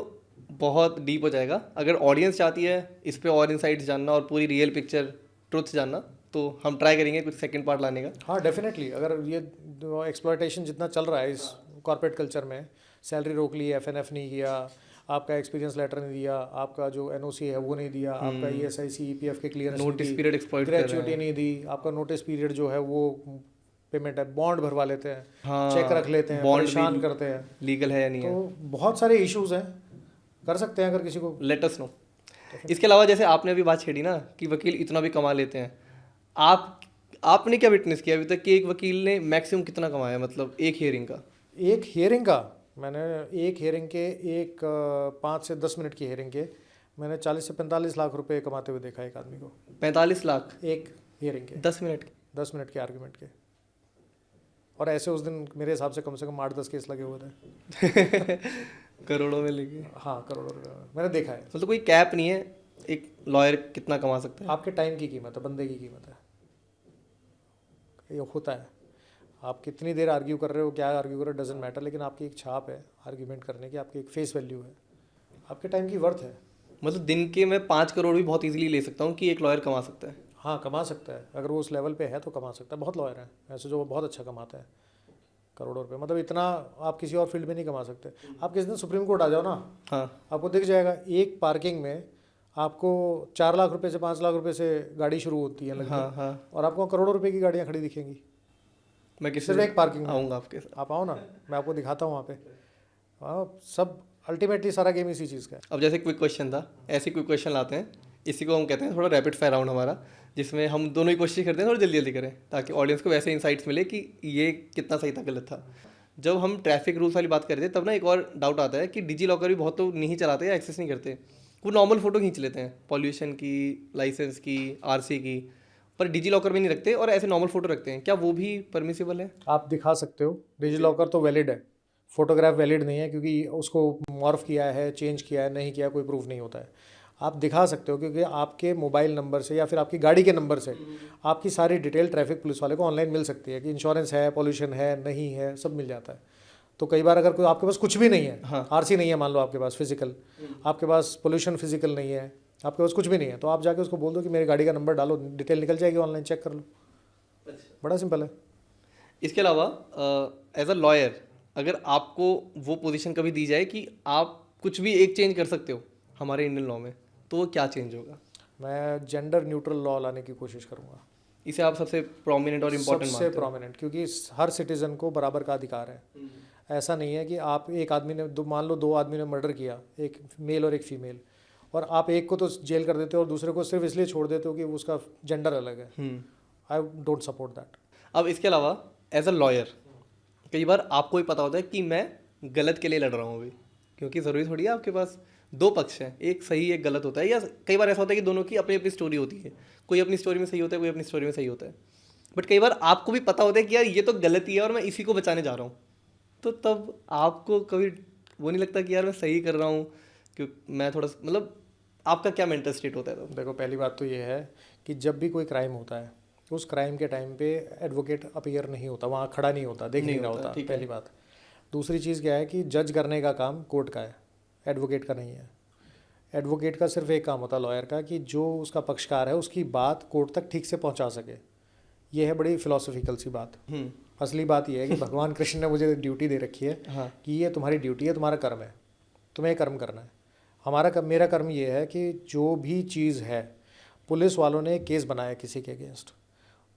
बहुत डीप हो जाएगा। अगर ऑडियंस चाहती है इस पे और इनसाइट्स जानना और पूरी रियल पिक्चर ट्रुथ जानना, तो हम ट्राई करेंगे कुछ सेकंड पार्ट लाने का। हाँ डेफिनेटली। अगर ये एक्सप्लॉयटेशन जितना चल रहा है इस कॉर्पोरेट कल्चर में, सैलरी रोक ली, एफएनएफ नहीं किया, आपका एक्सपीरियंस लेटर नहीं दिया, आपका जो एनओसी है वो नहीं दिया, आपका ईएसआईसी ईपीएफ के क्लियरेंस, नोटिस पीरियड एक्सप्लॉइट कर रहे हैं, ग्रेचुइटी नहीं दी, आपका नोटिस पीरियड जो है वो पेमेंट है, बॉन्ड भरवा लेते हैं, चेक रख लेते हैं, परेशान करते हैं, लीगल है या नहीं है। तो बहुत सारे इश्यूज हैं। कर सकते हैं अगर किसी को, लेट अस नो। इसके अलावा जैसे आपने अभी बात छेड़ी ना कि वकील इतना भी कमा लेते हैं, आपने क्या विटनेस किया अभी तक कि एक वकील ने मैक्सिमम कितना कमाया, मतलब एक हियरिंग का? एक हियरिंग का मैंने एक हियरिंग के 5 से 10 मिनट की हियरिंग के मैंने 40 से 45 लाख रुपए कमाते हुए देखा एक आदमी को। 45 लाख एक हियरिंग के, 10 मिनट 10 मिनट के आर्ग्यूमेंट के। और ऐसे उस दिन मेरे हिसाब से कम 8-10 केस लगे हुए थे। करोड़ों में लेके। हाँ, करोड़ों रुपये मैंने देखा है। मतलब कोई कैप नहीं है एक लॉयर कितना कमा सकता है। आपके टाइम की कीमत है, बंदे की कीमत है, ये होता है। आप कितनी देर आर्ग्यू कर रहे हो, क्या आर्ग्यू कर रहे हो, डजेंट मैटर, लेकिन आपकी एक छाप है आर्ग्यूमेंट करने की, आपकी एक फेस वैल्यू है, आपके टाइम की वर्थ है। मतलब दिन के मैं 5 करोड़ भी बहुत इजीली ले सकता हूँ कि एक लॉयर कमा सकता है। हाँ, कमा सकता है, अगर वो उस लेवल पे है तो कमा सकता है। बहुत लॉयर हैं ऐसे जो बहुत अच्छा कमाता है करोड़ों रुपए। मतलब इतना आप किसी और फील्ड में नहीं कमा सकते। आप किसी दिन सुप्रीम कोर्ट आ जाओ ना, हाँ, आपको दिख जाएगा एक पार्किंग में आपको 4 लाख रुपए से 5 लाख रुपए से गाड़ी शुरू होती है लगभग। हाँ, हाँ। और आपको करोड़ों रुपए की गाड़ियाँ खड़ी दिखेंगी। मैं किसी सिर्फ एक पार्किंग में आऊँगा आपके साथ। आप आओ ना, मैं आपको दिखाता हूँ वहाँ पे। हाँ, सब अल्टीमेटली सारा गेम इसी चीज़ का है। अब जैसे क्विक क्वेश्चन था, ऐसे क्विक क्वेश्चन लाते हैं, इसी को हम कहते हैं थोड़ा रैपिड फायर राउंड हमारा, जिसमें हम दोनों ही कोशिश करते हैं थोड़ा जल्दी जल्दी करें ताकि ऑडियंस को वैसे इंसाइट्स मिले कि ये कितना सही था गलत था। जब हम ट्रैफिक रूल्स वाली बात कर रहे थे तब ना एक और डाउट आता है कि डिजी लॉकर भी बहुत लोग नहीं चलाते या एक्सेस नहीं करते, वो नॉर्मल फ़ोटो खींच लेते हैं पॉल्यूशन की, लाइसेंस की, आरसी की, पर डिजी लॉकर में नहीं रखते और ऐसे नॉर्मल फ़ोटो रखते हैं। क्या वो भी परमिसिबल है? आप दिखा सकते हो, डिजी लॉकर तो वैलिड है, फोटोग्राफ वैलिड नहीं है, क्योंकि उसको मॉर्फ किया है, चेंज किया है, नहीं किया, कोई प्रूफ नहीं होता है। आप दिखा सकते हो क्योंकि आपके मोबाइल नंबर से या फिर आपकी गाड़ी के नंबर से आपकी सारी डिटेल ट्रैफिक पुलिस वाले को ऑनलाइन मिल सकती है कि इंश्योरेंस है, पॉल्यूशन है, नहीं है, सब मिल जाता है। तो कई बार अगर कोई आपके पास कुछ भी नहीं है, हाँ। आरसी नहीं है मान लो आपके पास फिजिकल, आपके पास पोल्यूशन फिजिकल नहीं है, आपके पास कुछ भी नहीं है, तो आप जाके उसको बोल दो कि मेरी गाड़ी का नंबर डालो, डिटेल निकल जाएगी, ऑनलाइन चेक कर लो। बड़ा सिंपल है। इसके अलावा एज अ लॉयर अगर आपको वो पोजीशन कभी दी जाए कि आप कुछ भी एक चेंज कर सकते हो हमारे इंडियन लॉ में, तो वो क्या चेंज होगा? मैं जेंडर न्यूट्रल लॉ लाने की कोशिश करूंगा। इसे आप सबसे प्रोमिनेंट और इम्पोर्टेंट सबसे प्रोमिनेंट, क्योंकि हर सिटीजन को बराबर का अधिकार है। ऐसा नहीं है कि आप एक आदमी ने मान लो 2 आदमी ने मर्डर किया, एक मेल और एक फीमेल, और आप एक को तो जेल कर देते हो और दूसरे को सिर्फ इसलिए छोड़ देते हो कि उसका जेंडर अलग है। I don't support that. अब इसके अलावा एज अ लॉयर कई बार आपको ही पता होता है कि मैं गलत के लिए लड़ रहा हूँ अभी, क्योंकि ज़रूरी थोड़ी है, आपके पास 2 पक्ष हैं, एक सही एक गलत होता है, या कई बार ऐसा होता है कि दोनों की अपनी अपनी स्टोरी होती है, कोई अपनी स्टोरी में सही होता है, कोई अपनी स्टोरी में सही होता है, बट कई बार आपको भी पता होता है कि यार ये तो गलती है और मैं इसी को बचाने जा रहा हूँ, तो तब आपको कभी वो नहीं लगता कि यार मैं सही कर रहा हूँ, क्यों मैं थोड़ा मतलब आपका क्या मेंटल स्टेट होता है तब? देखो, पहली बात तो ये है कि जब भी कोई क्राइम होता है उस क्राइम के टाइम पे एडवोकेट अपीयर नहीं होता, वहाँ खड़ा नहीं होता, देख नहीं रहा होता, पहली बात। दूसरी चीज़ क्या है कि जज करने का काम कोर्ट का है, एडवोकेट का नहीं है। एडवोकेट का सिर्फ एक काम होता है लॉयर का, कि जो उसका पक्षकार है उसकी बात कोर्ट तक ठीक से पहुंचा सके। ये है बड़ी फिलोसफिकल सी बात। असली बात यह है कि भगवान कृष्ण ने मुझे ड्यूटी दे रखी है कि ये तुम्हारी ड्यूटी है, तुम्हारा कर्म है, तुम्हें कर्म करना है। मेरा कर्म ये है कि जो भी चीज़ है, पुलिस वालों ने केस बनाया किसी के अगेंस्ट,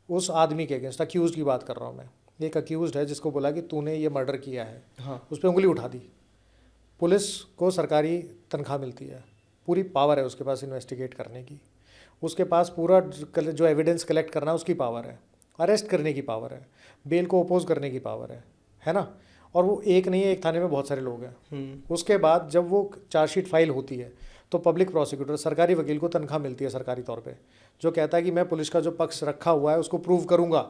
उस आदमी के अगेंस्ट, अक्यूज़ की बात कर रहा हूँ मैं, एक अक्यूज़ड है जिसको बोला कि तूने ये मर्डर किया है, उस पर उंगली उठा दी। पुलिस को सरकारी तनख्वाह मिलती है, पूरी पावर है उसके पास इन्वेस्टिगेट करने की, उसके पास पूरा जो एविडेंस कलेक्ट करना है उसकी पावर है, अरेस्ट करने की पावर है, बेल को अपोज करने की पावर है ना। और वो एक नहीं है, एक थाने में बहुत सारे लोग हैं। उसके बाद जब वो चार्जशीट फाइल होती है तो पब्लिक प्रोसिक्यूटर, सरकारी वकील को तनख्वाह मिलती है सरकारी तौर पे, जो कहता है कि मैं पुलिस का जो पक्ष रखा हुआ है उसको प्रूव करूँगा।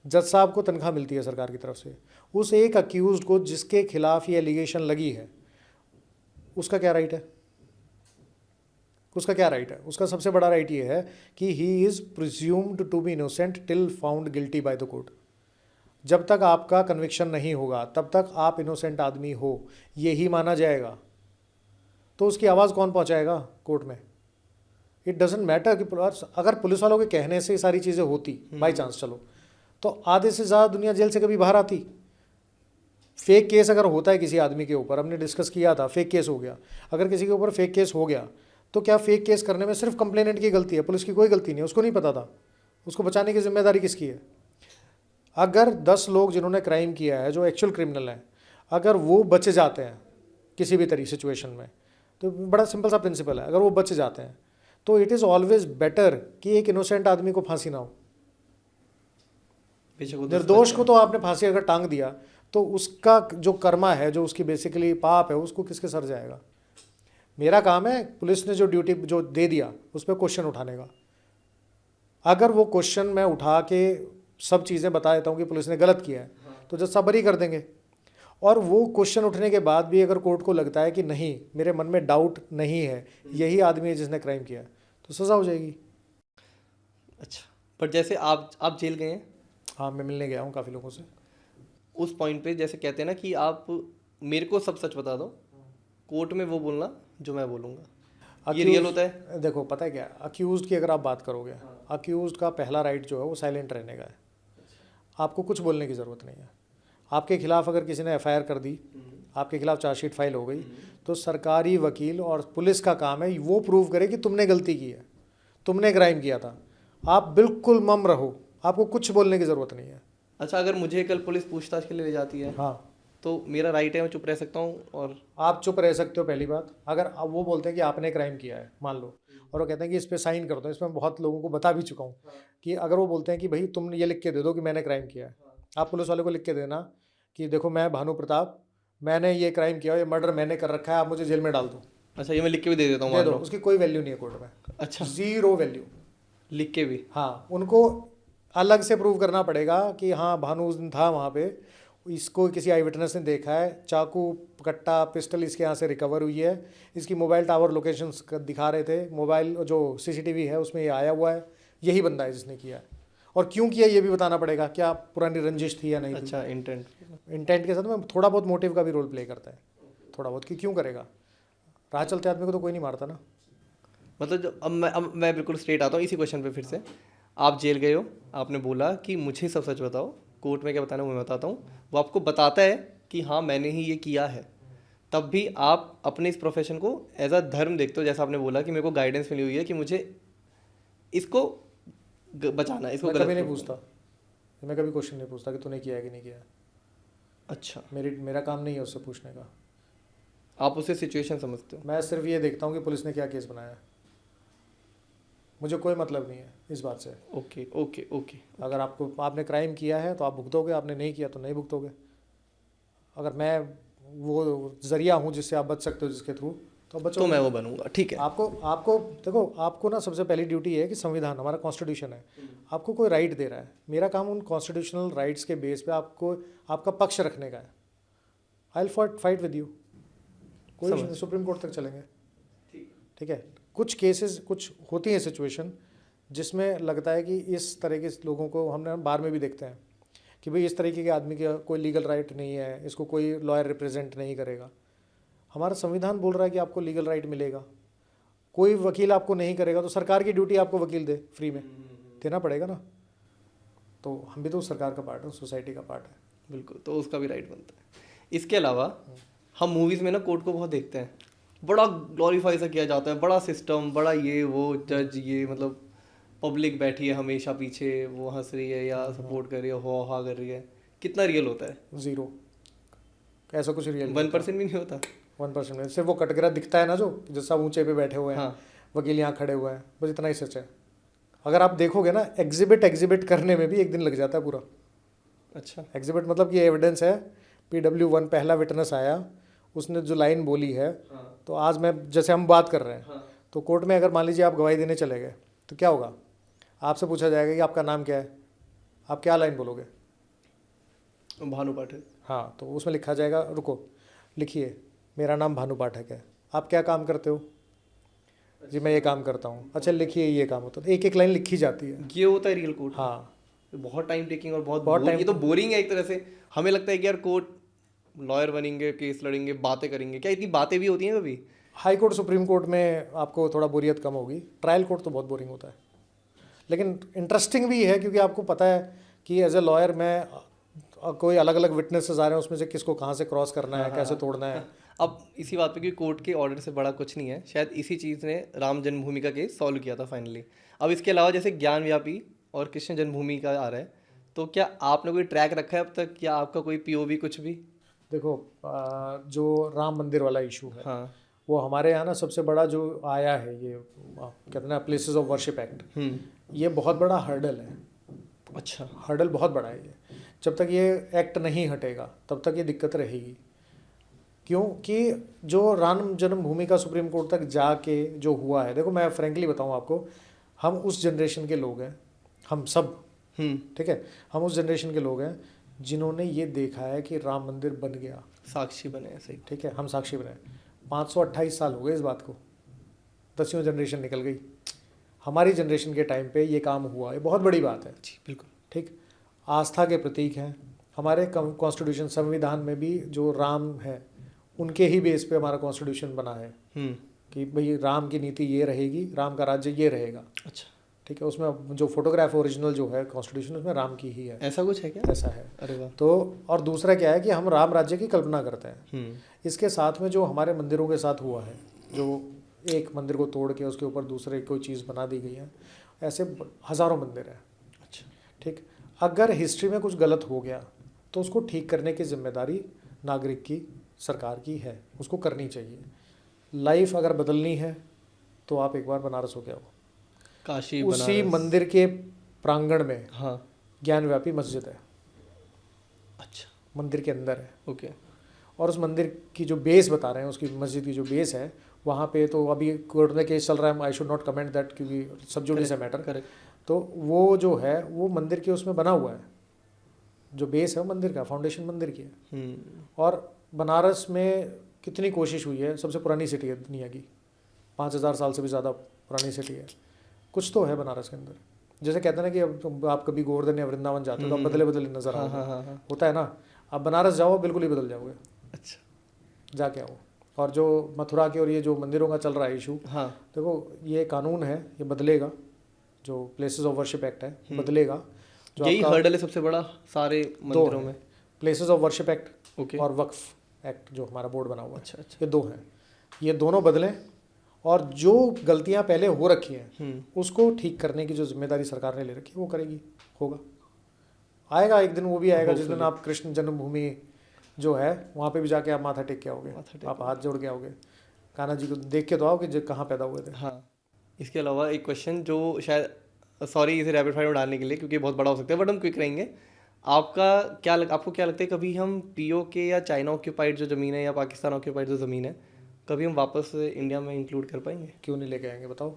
जज साहब को तनख्वाह मिलती है सरकार की तरफ से। उस एक अक्यूज्ड को जिसके खिलाफ ये एलिगेशन लगी है, उसका क्या राइट है? उसका क्या राइट है? उसका सबसे बड़ा राइट ये है कि he is presumed to be innocent till found guilty by the court. जब तक आपका कन्विक्शन नहीं होगा तब तक आप इनोसेंट आदमी हो, यही माना जाएगा। तो उसकी आवाज़ कौन पहुंचाएगा कोर्ट में? इट डजेंट मैटर कि अगर पुलिस वालों के कहने से सारी चीज़ें होती बाई चांस, चलो, तो आधे से ज़्यादा दुनिया जेल से कभी बाहर आती। फेक केस अगर होता है किसी आदमी के ऊपर, हमने डिस्कस किया था, फेक केस हो गया, अगर किसी के ऊपर फेक केस हो गया तो क्या फेक केस करने में सिर्फ कंप्लेनेंट की गलती है, पुलिस की कोई गलती नहीं है? उसको नहीं पता था, उसको बचाने की जिम्मेदारी किसकी है? अगर 10 लोग जिन्होंने क्राइम किया है, जो एक्चुअल क्रिमिनल हैं, अगर वो बच जाते हैं किसी भी तरीके सिचुएशन में, तो बड़ा सिंपल सा प्रिंसिपल है, अगर वो बच जाते हैं तो इट इज़ ऑलवेज बेटर कि एक इनोसेंट आदमी को फांसी ना हो। निर्दोष को तो आपने फांसी अगर टांग दिया तो उसका जो कर्मा है, जो उसकी बेसिकली पाप है, उसको किसके सर जाएगा? मेरा काम है पुलिस ने जो ड्यूटी जो दे दिया उस पर क्वेश्चन उठाने का। अगर वो क्वेश्चन मैं उठा के सब चीज़ें बता देता हूँ कि पुलिस ने गलत किया है, तो जज साहब बरी कर देंगे। और वो क्वेश्चन उठने के बाद भी अगर कोर्ट को लगता है कि नहीं, मेरे मन में डाउट नहीं है, यही आदमी है जिसने क्राइम किया, तो सज़ा हो जाएगी। अच्छा, पर जैसे आप जेल गए हैं? हाँ, मैं मिलने गया हूँ काफ़ी लोगों से। उस पॉइंट पे जैसे कहते हैं ना कि आप मेरे को सब सच बता दो, कोर्ट में वो बोलना जो मैं बोलूँगा, ये रियल होता है? देखो, पता है क्या, अक्यूज्ड की अगर आप बात करोगे, अक्यूज्ड का पहला राइट जो है वो साइलेंट रहने का है। आपको कुछ बोलने की ज़रूरत नहीं है। आपके खिलाफ अगर किसी ने एफआईआर कर दी, आपके खिलाफ चार्जशीट फाइल हो गई, तो सरकारी वकील और पुलिस का काम है वो प्रूव करे कि तुमने गलती की है, तुमने क्राइम किया था। आप बिल्कुल मम रहो, आपको कुछ बोलने की ज़रूरत नहीं है। अच्छा, अगर मुझे कल पुलिस पूछताछ के लिए ले जाती है, हाँ, तो मेरा राइट है, मैं चुप रह सकता हूँ? और आप चुप रह सकते हो पहली बात। अगर अब वो बोलते हैं कि आपने क्राइम किया है, मान लो, और वो कहते हैं कि इस पर साइन कर दो, इसमें बहुत लोगों को बता भी चुका हूँ कि अगर वो बोलते हैं कि भाई तुम ये लिख के दे दो कि मैंने क्राइम किया है, आप पुलिस वाले को लिख के देना कि देखो मैं भानु प्रताप, मैंने ये क्राइम किया, ये मर्डर मैंने कर रखा है, आप मुझे जेल में डाल दो, अच्छा, ये मैं लिख के भी दे देता हूँ दे मान दो, लो। उसकी कोई वैल्यू नहीं है कोर्ट में, अच्छा, जीरो वैल्यू। लिख के भी? हाँ, उनको अलग से प्रूव करना पड़ेगा कि हाँ भानु उस दिन था वहाँ पे, इसको किसी आई विटनेस ने देखा है, चाकू कट्टा पिस्टल इसके यहाँ से रिकवर हुई है, इसकी मोबाइल टावर लोकेशंस दिखा रहे थे, मोबाइल जो सीसीटीवी है उसमें ये आया हुआ है, यही बंदा है जिसने किया है। और क्यों किया ये भी बताना पड़ेगा, क्या पुरानी रंजिश थी या नहीं थी। अच्छा, इंटेंट। इंटेंट के साथ में थोड़ा बहुत मोटिव का भी रोल प्ले करता है, थोड़ा बहुत, कि क्यों करेगा, राह चलते आदमी को तो कोई नहीं मारता ना। मतलब जो अब मैं बिल्कुल स्ट्रेट आता हूँ इसी क्वेश्चन पे फिर से। आप जेल गए हो, आपने बोला कि मुझे सब सच बताओ, कोर्ट में क्या बताना है वो मैं बताता हूँ, वो आपको बताता है कि हाँ मैंने ही ये किया है, तब भी आप अपने इस प्रोफेशन को एज अ धर्म देखते हो, जैसा आपने बोला कि मेरे को गाइडेंस मिली हुई है कि मुझे इसको बचाना है, इसको मैं गलत कभी नहीं रोकना पूछता, मैं कभी क्वेश्चन नहीं पूछता कि तूने किया है कि नहीं किया है। है। अच्छा, मेरा काम नहीं है उससे पूछने का, आप उसे सिचुएशन समझते हो। मैं सिर्फ ये देखता हूँ कि पुलिस ने क्या केस बनाया है, मुझे कोई मतलब नहीं है इस बात से। Okay okay okay. अगर आपने क्राइम किया है तो आप भुगतोगे, आपने नहीं किया तो नहीं भुगतोगे। अगर मैं वो जरिया हूँ जिससे आप बच सकते हो, जिसके थ्रू, तो बचो। तो मैं वो बनूंगा, ठीक है। आपको देखो, आपको ना सबसे पहली ड्यूटी है कि संविधान हमारा कॉन्स्टिट्यूशन है, आपको कोई राइट दे रहा है, मेरा काम उन कॉन्स्टिट्यूशनल राइट्स के बेस पे आपको आपका पक्ष रखने का है। I will fight with you, कोई सुप्रीम कोर्ट तक चलेंगे, ठीक है। कुछ केसेस, कुछ होती हैं सिचुएशन जिसमें लगता है कि इस तरह के लोगों को, हमने बार में भी देखते हैं कि भाई इस तरीके के आदमी का कोई लीगल राइट नहीं है, इसको कोई लॉयर रिप्रेजेंट नहीं करेगा। हमारा संविधान बोल रहा है कि आपको लीगल राइट मिलेगा, कोई वकील आपको नहीं करेगा तो सरकार की ड्यूटी आपको वकील दे, फ्री में देना पड़ेगा ना। तो हम भी तो सरकार का पार्ट है, सोसाइटी का पार्ट है। बिल्कुल, तो उसका भी राइट बनता है। इसके अलावा हम मूवीज़ में ना कोर्ट को बहुत देखते हैं, बड़ा ग्लोरीफाई सा किया जाता है, बड़ा सिस्टम, बड़ा ये वो जज, ये मतलब पब्लिक बैठी है हमेशा पीछे, वो हंस रही है या सपोर्ट कर रही है, हो हा कर रही है। कितना रियल होता है? जीरो, ऐसा कुछ रियल 1% भी नहीं होता। 1% में सिर्फ वो कटघरा दिखता है ना, जो जैसा ऊंचे पे बैठे हुए हैं, हाँ। वकील यहाँ खड़े हुए हैं, बस इतना ही सच है। अगर आप देखोगे ना, एग्जिबिट करने में भी एक दिन लग जाता है पूरा। अच्छा, एग्जिबिट मतलब कि एविडेंस है, PW1 पहला विटनेस आया, उसने जो लाइन बोली है, तो आज मैं जैसे हम बात कर रहे हैं, तो कोर्ट में अगर मान लीजिए आप गवाही देने चले गए तो क्या होगा, आपसे पूछा जाएगा कि आपका नाम क्या है, आप क्या लाइन बोलोगे? भानु पाठक। हाँ, तो उसमें लिखा जाएगा, रुको लिखिए, मेरा नाम भानु पाठक है, आप क्या काम करते हो? जी मैं ये काम करता हूँ। अच्छा लिखिए ये काम होता है, एक एक लाइन लिखी जाती है। ये होता है रियल कोर्ट? हाँ, बहुत टाइम टेकिंग और बहुत टाइम, ये तो बोरिंग है एक तरह से। हमें लगता है कि यार कोर्ट लॉयर बनेंगे, केस लड़ेंगे, बातें करेंगे, क्या इतनी बातें भी होती हैं कभी? हाई कोर्ट सुप्रीम कोर्ट में आपको थोड़ा बोरियत कम होगी, ट्रायल कोर्ट तो बहुत बोरिंग होता है, लेकिन इंटरेस्टिंग भी है क्योंकि आपको पता है कि एज ए लॉयर में कोई अलग अलग विटनेसेस आ रहे हैं, उसमें से किसको कहाँ से क्रॉस करना है, कैसे तोड़ना है। अब इसी बात पे कि कोर्ट के ऑर्डर से बड़ा कुछ नहीं है, शायद इसी चीज़ ने राम जन्मभूमि का केस सॉल्व किया था फाइनली। अब इसके अलावा जैसे ज्ञान व्यापी और कृष्ण जन्मभूमि का आ रहा है, तो क्या आपने कोई ट्रैक रखा है अब तक, या आपका कोई POV कुछ भी? देखो जो राम मंदिर वाला इशू है, हाँ। वो हमारे यहाँ ना सबसे बड़ा जो आया है, ये कहते हैं ना प्लेसेस ऑफ वर्शिप एक्ट, ये बहुत बड़ा हर्डल है। अच्छा, हर्डल बहुत बड़ा है ये, जब तक ये एक्ट नहीं हटेगा तब तक ये दिक्कत रहेगी। क्योंकि जो राम जन्मभूमि का सुप्रीम कोर्ट तक जाके जो हुआ है, देखो मैं फ्रेंकली बताऊँ आपको, हम उस जनरेशन के लोग हैं, हम सब, ठीक है, हम उस जनरेशन के लोग हैं जिन्होंने ये देखा है कि राम मंदिर बन गया, साक्षी बने, सही। ठीक है, हम साक्षी बने। 528 साल हो गए इस बात को, 10वीं जनरेशन निकल गई, हमारी जनरेशन के टाइम पे ये काम हुआ, ये बहुत बड़ी बात है जी बिल्कुल, ठीक। आस्था के प्रतीक हैं हमारे कॉन्स्टिट्यूशन, संविधान में भी जो राम है उनके ही बेस पे हमारा कॉन्स्टिट्यूशन बना है कि भाई राम की नीति ये रहेगी, राम का राज्य ये रहेगा। अच्छा, ठीक है, उसमें जो फोटोग्राफ ओरिजिनल जो है कॉन्स्टिट्यूशन, उसमें राम की ही है। ऐसा कुछ है क्या? ऐसा है। अरे वाह। तो और दूसरा क्या है कि हम राम राज्य की कल्पना करते हैं। इसके साथ में जो हमारे मंदिरों के साथ हुआ है, जो एक मंदिर को तोड़ के उसके ऊपर दूसरे कोई चीज़ बना दी गई है, ऐसे हज़ारों मंदिर हैं। अच्छा, ठीक, अगर हिस्ट्री में कुछ गलत हो गया तो उसको ठीक करने की जिम्मेदारी नागरिक की, सरकार की है, उसको करनी चाहिए। लाइफ अगर बदलनी है तो आप एक बार बनारस हो गया हो, काशी, उसी बनारस। मंदिर के प्रांगण में हाँ, ज्ञान व्यापी मस्जिद है। अच्छा, मंदिर के अंदर है। ओके। और उस मंदिर की जो बेस बता रहे हैं, उसकी मस्जिद की जो बेस है वहाँ पे, तो अभी कोर्ट में केस चल रहा है, I should not comment that क्योंकि सब जुडिस है मैटर। करेक्ट। तो वो जो है वो मंदिर के उसमें बना हुआ है, जो बेस है वो मंदिर का, फाउंडेशन मंदिर की है। और बनारस में कितनी कोशिश हुई है, सबसे पुरानी सिटी है दुनिया की, 5000 साल से भी ज़्यादा पुरानी सिटी है, कुछ तो है बनारस के अंदर। जैसे कहते हैं ना कि अब आप कभी गोवर्धन या वृंदावन जाते हो तो आप बदले बदले नजर आओगे। हाँ। होता है ना, आप बनारस जाओ बिल्कुल ही बदल जाओगे। अच्छा, जाके आओ। और जो मथुरा के और ये जो मंदिरों का चल रहा है इशू, हाँ, देखो ये कानून है, ये बदलेगा, जो प्लेसेस ऑफ वर्शिप एक्ट है बदलेगा। जो यही हर्डल है सबसे बड़ा सारे मंदिरों में, places of worship act okay, और वक्फ एक्ट जो हमारा बोर्ड बना हुआ है। अच्छा अच्छा, ये दो हैं, ये दोनों बदलें और जो गलतियां पहले हो रखी हैं उसको ठीक करने की जो जिम्मेदारी सरकार ने ले रखी है वो करेगी। होगा, आएगा एक दिन, वो भी आएगा जिस दिन आप कृष्ण जन्मभूमि जो है वहाँ पे भी जाके आप माथा टेक के आओगे, आप हाथ जोड़ के आओगे, कान्हा जी को देख के तो आओ कि जो कहाँ पैदा हुए थे। हाँ। इसके अलावा एक क्वेश्चन जो शायद, सॉरी इसे रैपिड फायर में डालने के लिए क्योंकि बहुत बड़ा हो सकता है, बट हम क्विक रहेंगे। आपको क्या लगता है, कभी हम पीओके या चाइना ऑक्यूपाइड जो ज़मीन है या पाकिस्तान ऑक्यूपाइड जो ज़मीन है, कभी हम वापस इंडिया में इंक्लूड कर पाएंगे? क्यों नहीं लेके आएंगे बताओ।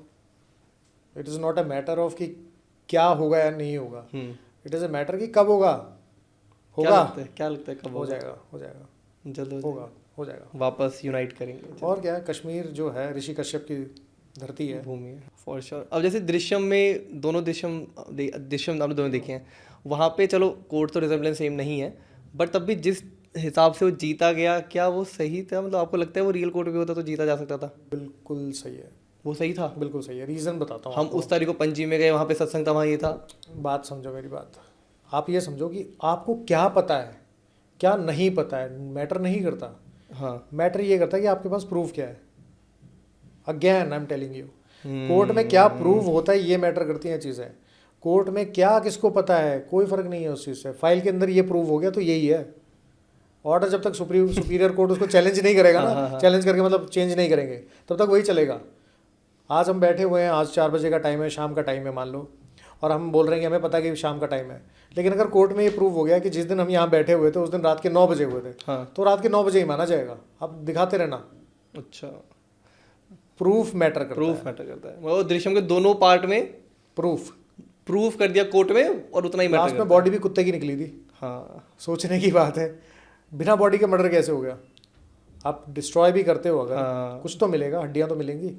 It is not a matter of कि क्या होगा या नहीं होगा, इट इज़ अ मैटर कि कब होगा। होगा, क्या लगता है कब हो जाएगा, हो जाएगा, जल्द होगा, हो जाएगा, वापस यूनाइट करेंगे। और क्या, कश्मीर जो है ऋषि कश्यप की धरती है, भूमि है फॉर श्योर। अब जैसे दृश्यम में दोनों दृश्यम आपने दोनों देखे हैं, वहाँ पे चलो कोड तो रिजेम्बलेंस सेम नहीं है, बट तब भी जिस हिसाब से वो जीता गया, क्या वो सही था? मतलब आपको लगता है वो रियल कोड भी होता तो जीता जा सकता था? बिल्कुल सही है, वो सही था, बिल्कुल सही है। रीज़न बताता हूँ हम उस तारीख को पणजी में गए, वहाँ पे सत्संग था, वहाँ ये था। बात समझो मेरी बात, आप ये समझो कि आपको क्या पता है क्या नहीं पता है, मैटर नहीं करता। हाँ, मैटर ये करता है कि आपके पास प्रूफ क्या है। Again I am telling you, court में क्या प्रूव होता है ये मैटर करती हैं चीज़ें। कोर्ट में क्या किसको पता है कोई फ़र्क नहीं है उस चीज़ से। फाइल के अंदर ये प्रूव हो गया तो यही है। ऑर्डर जब तक सुपीरियर कोर्ट उसको चैलेंज नहीं करेगा ना, चैलेंज करके मतलब चेंज नहीं करेंगे, तब तक वही चलेगा। आज हम बैठे हुए हैं, आज 4 बजे का टाइम है, शाम का टाइम है मान लो, और हम बोल रहे हैं कि हमें पता है कि शाम का टाइम है, लेकिन अगर कोर्ट में ये प्रूव हो गया कि जिस दिन हम यहाँ बैठे हुए थे उस दिन रात के 9 बजे हुए थे, हाँ, तो रात के 9 बजे ही माना जाएगा। आप दिखाते रहना, अच्छा, प्रूफ मैटर करता है। प्रूफ मैटर करता है। वो दृश्यम के दोनों पार्ट में प्रूफ कर दिया कोर्ट में, और उतना ही मैटर लास्ट में बॉडी भी कुत्ते की निकली थी। हाँ, सोचने की बात है, बिना बॉडी के मर्डर कैसे हो गया? आप डिस्ट्रॉय भी करते हो अगर, हाँ, कुछ तो मिलेगा, हड्डियां तो मिलेंगी,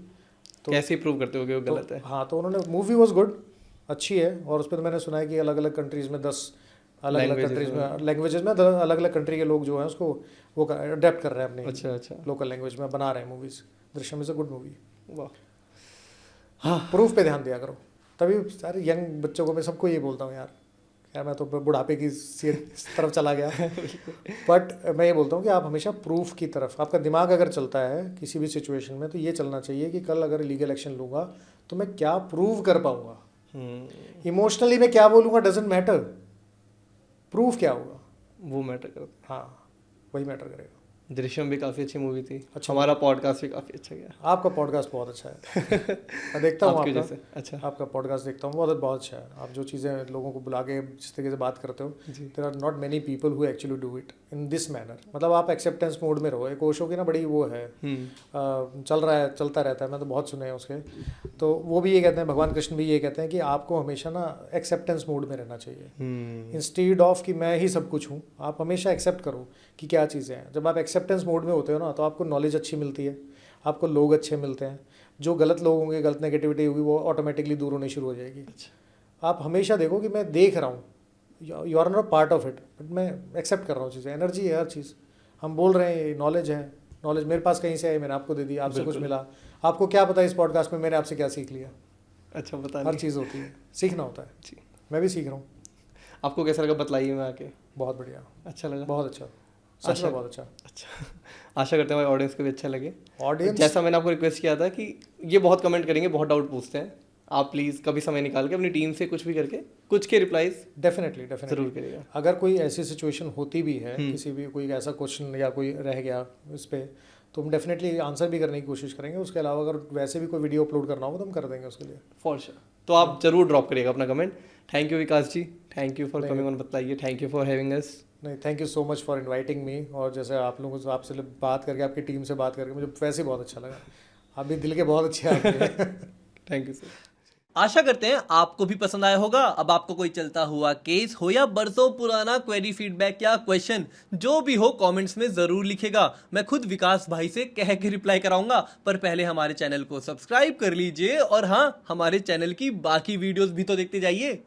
तो कैसे प्रूव करते हो कि वो गलत है? हाँ, तो उन्होंने, मूवी वॉज गुड, अच्छी है, और उस पर तो मैंने सुना है कि अलग अलग कंट्रीज़ में 10 अलग अलग कंट्रीज में लैंग्वेजेस में अलग अलग कंट्री के लोग जो हैं उसको वो अडेप्ट कर रहे हैं अपने अच्छा लोकल लैंग्वेज में, बना रहे हैं movies. Drishyam is a good movie. वाह। हाँ, प्रूफ पे ध्यान दिया करो, तभी सारे यंग बच्चों को मैं सबको ये बोलता हूँ यार मैं तो बुढ़ापे की तरफ चला गया बट मैं ये बोलता हूँ कि आप हमेशा प्रूफ की तरफ, आपका दिमाग अगर चलता है किसी भी सिचुएशन में तो ये चलना चाहिए कि कल अगर लीगल एक्शन लूँगा तो मैं क्या प्रूव कर पाऊँगा। इमोशनली मैं क्या बोलूँगा डजेंट मैटर, प्रूफ क्या होगा वो मैटर करता है। हाँ, वही मैटर करेगा। दृश्यम भी काफ़ी अच्छी मूवी थी। अच्छा, हमारा पॉडकास्ट भी काफ़ी अच्छा गया। आपका पॉडकास्ट बहुत अच्छा है मैं देखता हूँ आपका, अच्छा, आपका पॉडकास्ट देखता हूँ, बहुत अच्छा है। आप जो चीज़ें लोगों को बुला के जिस तरीके से बात करते हो, there are not many people who actually do it in this manner. मतलब आप एक्सेप्टेंस मोड में रहो। एक ओशो की ना बड़ी वो है, चल रहा है, चलता रहता है, मैं तो बहुत सुने हैं उसके, तो वो भी ये कहते हैं, भगवान कृष्ण भी ये कहते हैं कि आपको हमेशा ना एक्सेप्टेंस मोड में रहना चाहिए इंस्टीड ऑफ कि मैं ही सब कुछ हूँ। आप हमेशा एक्सेप्ट करो कि क्या चीज़ें हैं। जब आप एक्सेप्टेंस मोड में होते हो ना तो आपको नॉलेज अच्छी मिलती है, आपको लोग अच्छे मिलते हैं, जो गलत लोग होंगे, गलत नेगेटिविटी होगी वो ऑटोमेटिकली दूर होनी शुरू हो जाएगी। आप हमेशा देखो कि मैं देख रहा हूँ, you are not part of it, but मैं एक्सेप्ट कर रहा हूँ चीज़ें। एनर्जी है हर चीज़, हम बोल रहे हैं नॉलेज है, नॉलेज मेरे पास कहीं से आई, मैंने आपको दे दी, आपसे कुछ मिला। आपको क्या पता इस पॉडकास्ट में मैंने आपसे क्या सीख लिया? अच्छा, बता। हर चीज़ होती है, सीखना होता है जी, मैं भी सीख रहा हूँ। आपको कैसा लगा बताइए मैं आके? बहुत बढ़िया, अच्छा लगा, बहुत अच्छा, सच में बहुत अच्छा। आशा करते हैं हमारे ऑडियंस को भी अच्छा लगे। ऑडियंस, जैसा मैंने आपको रिक्वेस्ट किया था कि ये बहुत कमेंट करेंगे, बहुत डाउट पूछते हैं, आप प्लीज़ कभी समय निकाल के अपनी टीम से कुछ भी करके कुछ के रिप्लाईज डेफिनेटली जरूर करिएगा। अगर कोई ऐसी सिचुएशन होती भी है, किसी भी कोई ऐसा क्वेश्चन या कोई रह गया इस पर, तो हम डेफिनेटली आंसर भी करने की कोशिश करेंगे। उसके अलावा अगर वैसे भी कोई वीडियो अपलोड करना होगा तो हम कर देंगे उसके लिए, फॉर श्योर। तो आप जरूर ड्रॉप करिएगा अपना comment. Thank you Vikas ji. Thank you for coming on, बताइए, thank you for having us. नहीं, thank you so much for inviting me. और जैसे आप लोगों से, आपसे बात करके, आपकी टीम से बात करके मुझे वैसे ही बहुत अच्छा लगा। आप भी दिल के बहुत अच्छे आदमी हैं। Thank you sir. आशा करते हैं आपको भी पसंद आया होगा। अब आपको कोई चलता हुआ केस हो या बरसों पुराना क्वेरी, फीडबैक या क्वेश्चन जो भी हो, कमेंट्स में जरूर लिखेगा। मैं खुद विकास भाई से कह के रिप्लाई कराऊंगा, पर पहले हमारे चैनल को सब्सक्राइब कर लीजिए और हाँ, हमारे चैनल की बाकी वीडियोस भी तो देखते जाइए।